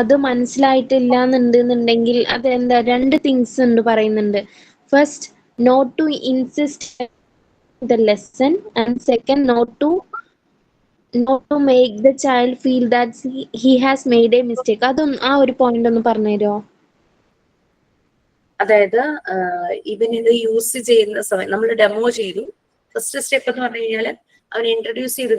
അത് മനസ്സിലായിട്ടില്ല എന്നുണ്ടെന്നുണ്ടെങ്കിൽ അത് എന്താ, രണ്ട് തിങ്സ് ഉണ്ട് പറയുന്നുണ്ട്. First, not to insist the lesson, and second, not to make the child feel that he has made a mistake. അതൊന്നും ആ ഒരു പോയിന്റ് ഒന്ന് പറഞ്ഞുതരുമോ? അതായത് ഇവൻ ഇത് യൂസ് ചെയ്യുന്ന സമയം നമ്മൾ ഡെമോ ചെയ്തു. ഫസ്റ്റ് സ്റ്റെപ്പ് എന്ന് പറഞ്ഞു കഴിഞ്ഞാൽ അവൻ ഇൻട്രൊഡ്യൂസ് ചെയ്ത്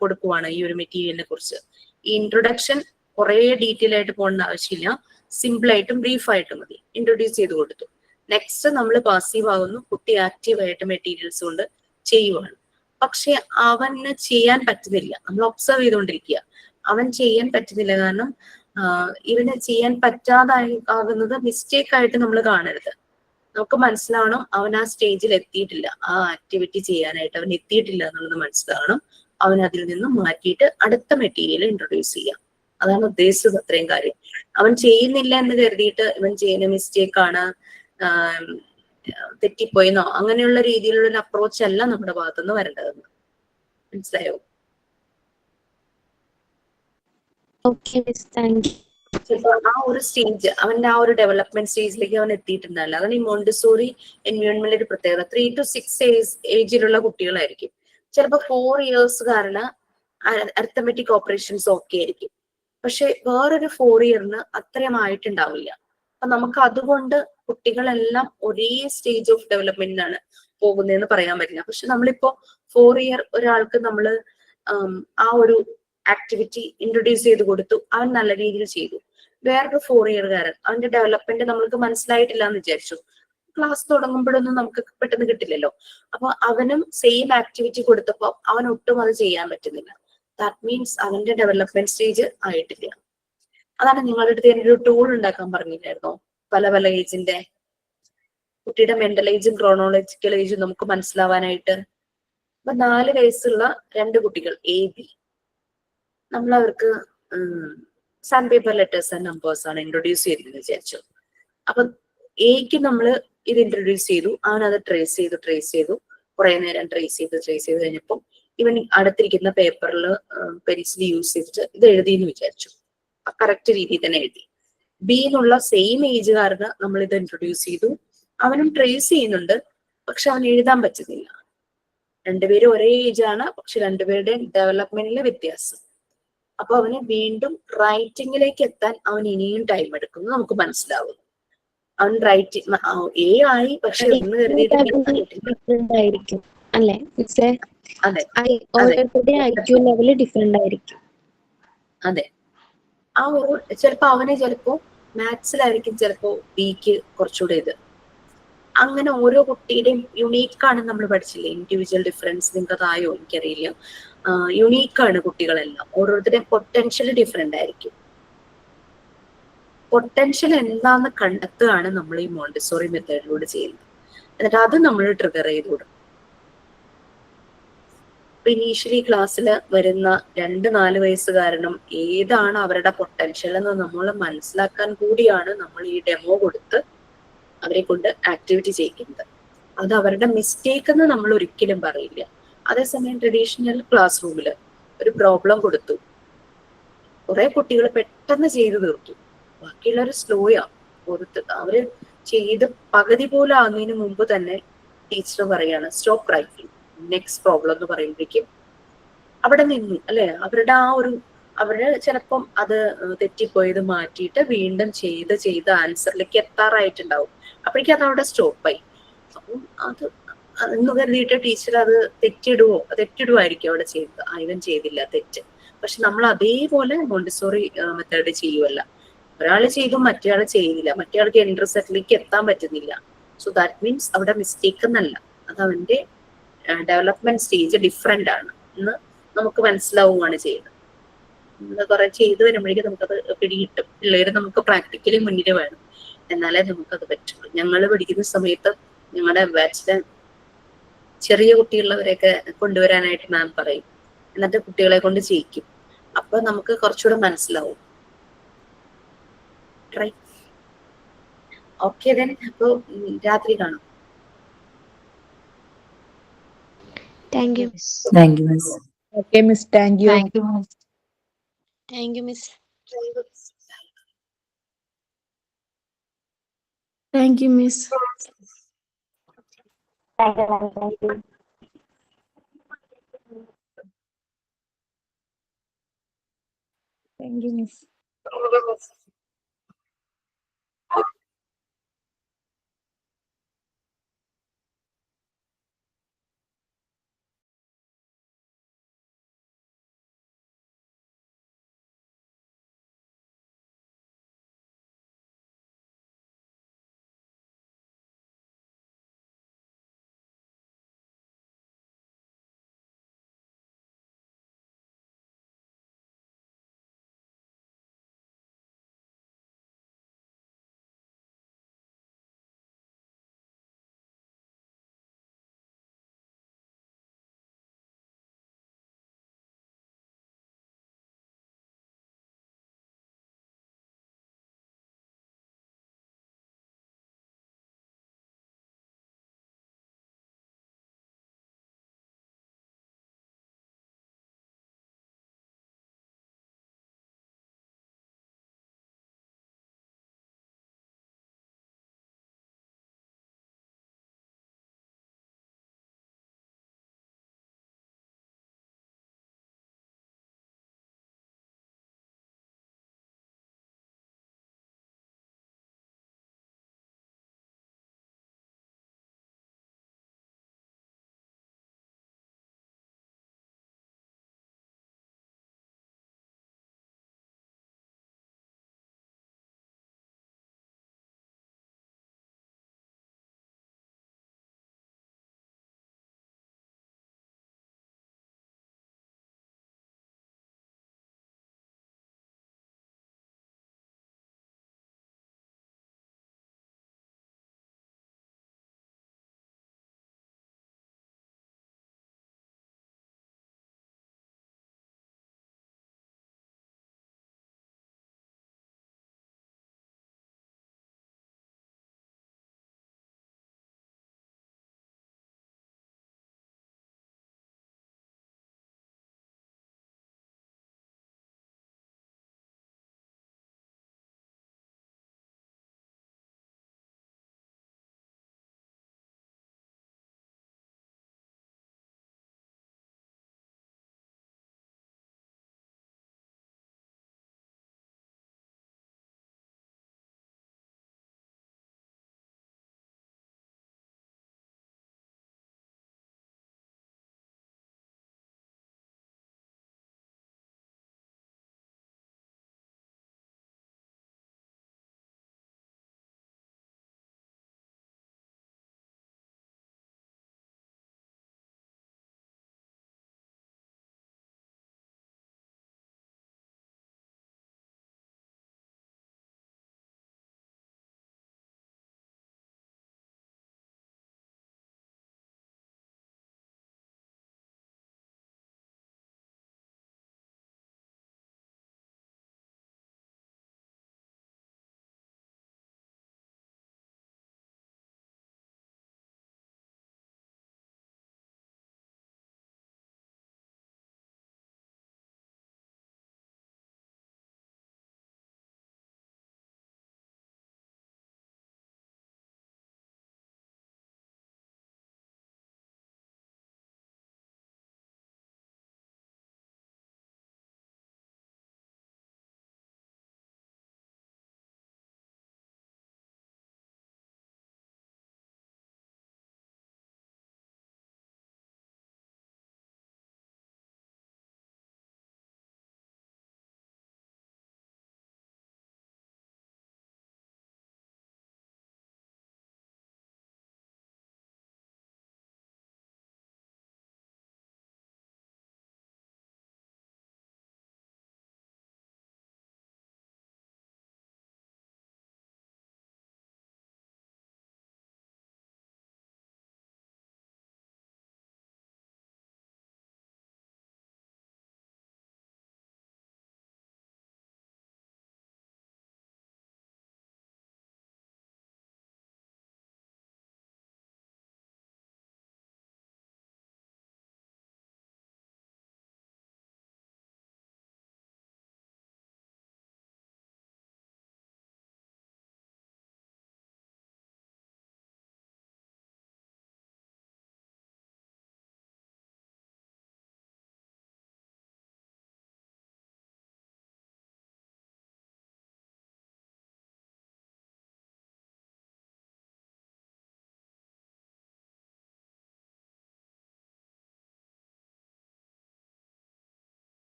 കൊടുക്കുവാണ് ഈ ഒരു മെറ്റീരിയലിനെ കുറിച്ച്. ഈ ഇൻട്രൊഡക്ഷൻ കുറെ ഡീറ്റെയിൽ ആയിട്ട് പോകേണ്ട ആവശ്യമില്ല, സിമ്പിൾ ആയിട്ടും ബ്രീഫ് ആയിട്ടും മതി. ഇൻട്രൊഡ്യൂസ് ചെയ്ത് കൊടുത്തു. നെക്സ്റ്റ് നമ്മൾ പാസീവ് ആകുന്നു, കുട്ടി ആക്റ്റീവ് ആയിട്ട് മെറ്റീരിയൽസ് കൊണ്ട് ചെയ്യുവാണ്. പക്ഷെ അവന് ചെയ്യാൻ പറ്റുന്നില്ല. നമ്മൾ ഒബ്സർവ് ചെയ്തുകൊണ്ടിരിക്കുക, അവൻ ചെയ്യാൻ പറ്റുന്നില്ല. കാരണം ഇവന് ചെയ്യാൻ പറ്റാതാകുന്നത് മിസ്റ്റേക്ക് ആയിട്ട് നമ്മൾ കാണരുത്. നമുക്ക് മനസ്സിലാവണം അവൻ ആ സ്റ്റേജിൽ എത്തിയിട്ടില്ല, ആ ആക്ടിവിറ്റി ചെയ്യാനായിട്ട് അവൻ എത്തിയിട്ടില്ല എന്നുള്ളത് മനസ്സിലാവണം. അവൻ അതിൽ നിന്നും മാറ്റിയിട്ട് അടുത്ത മെറ്റീരിയൽ ഇൻട്രൊഡ്യൂസ് ചെയ്യാം. അതാണ് ഉദ്ദേശിച്ചത്. അത്രയും കാര്യം. അവൻ ചെയ്യുന്നില്ല എന്ന് കരുതിയിട്ട് ഇവൻ ചെയ്യുന്ന മിസ്റ്റേക്ക് ആണ്, തെറ്റിപ്പോയെന്നോ അങ്ങനെയുള്ള രീതിയിലുള്ള ഒരു അപ്രോച്ച് അല്ല നമ്മുടെ ഭാഗത്തുനിന്ന് വരേണ്ടതെന്ന്. മനസ്സിലായോ? ചിലപ്പോ ആ ഒരു സ്റ്റേജ്, അവന്റെ ആ ഒരു ഡെവലപ്മെന്റ് സ്റ്റേജിലേക്ക് അവൻ എത്തിയിട്ടുണ്ടല്ലോ. അതാണ് ഈ മോണ്ടിസോറി എൻവയോൺമെന്റിന്റെ ഒരു പ്രത്യേകത. 3 to 6 ഏജിലുള്ള കുട്ടികളായിരിക്കും. ചിലപ്പോൾ 4 ഇയേഴ്സുകാരന് അരിത്തമെറ്റിക് ഓപ്പറേഷൻസ് ഓക്കെ ആയിരിക്കും. പക്ഷെ വേറൊരു 4 ഇയറിന് അത്രയും ആയിട്ടുണ്ടാവില്ല. അപ്പൊ നമുക്ക് അതുകൊണ്ട് കുട്ടികളെല്ലാം ഒരേ സ്റ്റേജ് ഓഫ് ഡെവലപ്മെന്റിനാണ് പോകുന്നതെന്ന് പറയാൻ പറ്റില്ല. പക്ഷെ നമ്മളിപ്പോ 4 ഇയർ ഒരാൾക്ക് നമ്മൾ ആ ഒരു ആക്ടിവിറ്റി ഇൻട്രൊഡ്യൂസ് ചെയ്ത് കൊടുത്തു, അവൻ നല്ല രീതിയിൽ ചെയ്തു. വേറൊരു 4 ഇയർകാരൻ, അവന്റെ ഡെവലപ്മെന്റ് നമ്മൾക്ക് മനസ്സിലായിട്ടില്ല എന്ന് വിചാരിച്ചു, ക്ലാസ് തുടങ്ങുമ്പോഴൊന്നും നമുക്ക് പെട്ടെന്ന് കിട്ടില്ലല്ലോ. അപ്പൊ അവനും സെയിം ആക്ടിവിറ്റി കൊടുത്തപ്പോൾ അവൻ ഒട്ടും അത് ചെയ്യാൻ പറ്റുന്നില്ല. ദാറ്റ് മീൻസ് അവന്റെ ഡെവലപ്മെന്റ് സ്റ്റേജ് ആയിട്ടില്ല. അതാണ് നിങ്ങളുടെ അടുത്ത് ഞാനൊരു ടൂൾ ഉണ്ടാക്കാൻ പറഞ്ഞില്ലായിരുന്നോ? പല പല ഏജിന്റെ കുട്ടിയുടെ മെന്റൽ ഏജും ക്രോണോളജിക്കൽ ഏജും നമുക്ക് മനസ്സിലാവാനായിട്ട്. അപ്പൊ 4 വയസ്സുള്ള 2 കുട്ടികൾ AB, നമ്മൾ അവർക്ക് sand paper letters and numbers ആണ് ഇൻട്രൊഡ്യൂസ് ചെയ്തിരുന്നത് വിചാരിച്ചു. അപ്പൊ എക്ക് നമ്മൾ ഇത് ഇൻട്രൊഡ്യൂസ് ചെയ്തു. അവൻ അത് ട്രേസ് ചെയ്തു കുറെ നേരം ട്രേസ് ചെയ്ത് കഴിഞ്ഞപ്പോൾ ഇവൻ അടുത്തിരിക്കുന്ന പേപ്പറിൽ പെൻസിൽ യൂസ് ചെയ്തിട്ട് ഇത് എഴുതിയെന്ന് വിചാരിച്ചു. കറക്റ്റ് രീതിയിൽ തന്നെ എഴുതി. ബി എന്നുള്ള സെയിം ഏജുകാരന് നമ്മൾ ഇത് ഇൻട്രൊഡ്യൂസ് ചെയ്തു. അവനും ട്രേസ് ചെയ്യുന്നുണ്ട്, പക്ഷെ അവൻ എഴുതാൻ പറ്റുന്നില്ല. രണ്ടുപേരും ഒരേ ഏജാണ്, പക്ഷെ രണ്ടുപേരുടെയും ഡെവലപ്മെന്റിലെ വ്യത്യാസം. അപ്പൊ അവന് വീണ്ടും റൈറ്റിംഗിലേക്ക് എത്താൻ അവൻ ഇനിയും ടൈം എടുക്കുന്നു നമുക്ക് മനസ്സിലാവും. അവൻ റൈറ്റിംഗ് എ ആയി, പക്ഷെ എന്ന് കരുതിയിട്ട് ഡിഫറെന്റ് ആയിരിക്കും അല്ലെ? അതെ ഓരോരുത്തരുടെ IQ ലെവല് ഡിഫറെന്റ് ആയിരിക്കും. അതെ. ആ ഒരു ചിലപ്പോ മാത്സിലായിരിക്കും ചിലപ്പോ ബിക്ക് കുറച്ചുകൂടെ ഇത്. അങ്ങനെ ഓരോ കുട്ടിയുടെയും യുണീക്കാണ്. നമ്മൾ പഠിച്ചില്ലേ ഇൻഡിവിജ്വൽ ഡിഫറൻസ്? നിങ്ങൾക്ക് അതായോ എനിക്കറിയില്ല. യുണീക്കാണ് കുട്ടികളെല്ലാം. ഓരോരുത്തരുടെയും പൊട്ടൻഷ്യൽ ഡിഫറെന്റ് ആയിരിക്കും. പൊട്ടൻഷ്യൽ എന്താന്ന് കണ്ടെത്തുകയാണ് നമ്മൾ ഈ മോണ്ടിസോറി മെത്തേഡിലൂടെ ചെയ്യുന്നത്. എന്നിട്ട് അത് നമ്മൾ ട്രിഗർ ചെയ്ത് കൊടുക്കും. ഇനീഷ്യലി ക്ലാസ്സിൽ വരുന്ന 2-4 വയസ്സുകാരനും ഏതാണ് അവരുടെ പൊട്ടൻഷ്യൽ എന്ന് നമ്മൾ മനസ്സിലാക്കാൻ കൂടിയാണ് നമ്മൾ ഈ ഡെമോ കൊടുത്ത് അവരെ കൊണ്ട് ആക്ടിവിറ്റി ചെയ്യിക്കുന്നത്. അത് അവരുടെ മിസ്റ്റേക്ക് എന്ന് നമ്മൾ ഒരിക്കലും പറയില്ല. അതേസമയം ട്രഡീഷണൽ ക്ലാസ് റൂമിൽ ഒരു പ്രോബ്ലം കൊടുത്തു, കുറെ കുട്ടികൾ പെട്ടെന്ന് ചെയ്തു തീർത്തു, ബാക്കിയുള്ളവർ സ്ലോയാ. അവര് ചെയ്ത് പകുതി പോലെ ആകുന്നതിന് മുമ്പ് തന്നെ ടീച്ചർ പറയാണ് സ്റ്റോപ്പ് റൈറ്റിംഗ്, നെക്സ്റ്റ് പ്രോബ്ലം എന്ന് പറയുമ്പോഴേക്കും അവിടെ നിന്നു അല്ലെ. അവര് ചിലപ്പം അത് തെറ്റിപ്പോയത് മാറ്റിയിട്ട് വീണ്ടും ചെയ്ത് ആൻസറിലേക്ക് എത്താറായിട്ടുണ്ടാവും. അപ്പോഴേക്കും അത് അവിടെ സ്റ്റോപ്പായി. അപ്പം അത് എന്ന് കരുതിയിട്ട് ടീച്ചർ അത് തെറ്റിടുമായിരിക്കും അവിടെ ചെയ്തത്. ഇവൻ ചെയ്തില്ല തെറ്റ്. പക്ഷെ നമ്മൾ അതേപോലെ മോണ്ടിസോറി മെത്തേഡ് ചെയ്യുമല്ല. ഒരാൾ ചെയ്തു മറ്റേയാൾ ചെയ്തില്ല, മറ്റേയാൾക്ക് എൻഡ് റിസൾട്ടിലേക്ക് എത്താൻ പറ്റുന്നില്ല. സോ ദാറ്റ് മീൻസ് അവിടെ മിസ്റ്റേക്ക് എന്നല്ല, അത് അവന്റെ ഡെവലപ്മെന്റ് സ്റ്റേജ് ഡിഫറെന്റ് ആണ് എന്ന് നമുക്ക് മനസ്സിലാവുകയാണ് ചെയ്യുന്നത്. നമ്മൾ കുറെ ചെയ്തു വരുമ്പോഴേക്കും നമുക്കത് പിടികിട്ടും. പിള്ളേര് നമുക്ക് പ്രാക്ടിക്കലി മുന്നിൽ വേണം, എന്നാലേ നമുക്കത് പറ്റുള്ളൂ. ഞങ്ങൾ പഠിക്കുന്ന സമയത്ത് ഞങ്ങളുടെ ബാച്ചിലെ ചെറിയ കുട്ടികളുള്ളവരെയൊക്കെ കൊണ്ടുവരാനായിട്ട് മാം പറയും, എന്നിട്ട് കുട്ടികളെ കൊണ്ട് ചെയ്യിക്കും. അപ്പൊ നമുക്ക് കുറച്ചുകൂടെ മനസ്സിലാവും. Try okay then. അപ്പൊ രാത്രി കാണാം. Thank you. Thank you miss. Okay, Miss. Thank you. Thank you miss. Thank you, Miss. Thank you, ma'am. Thank you. Thank you, Miss.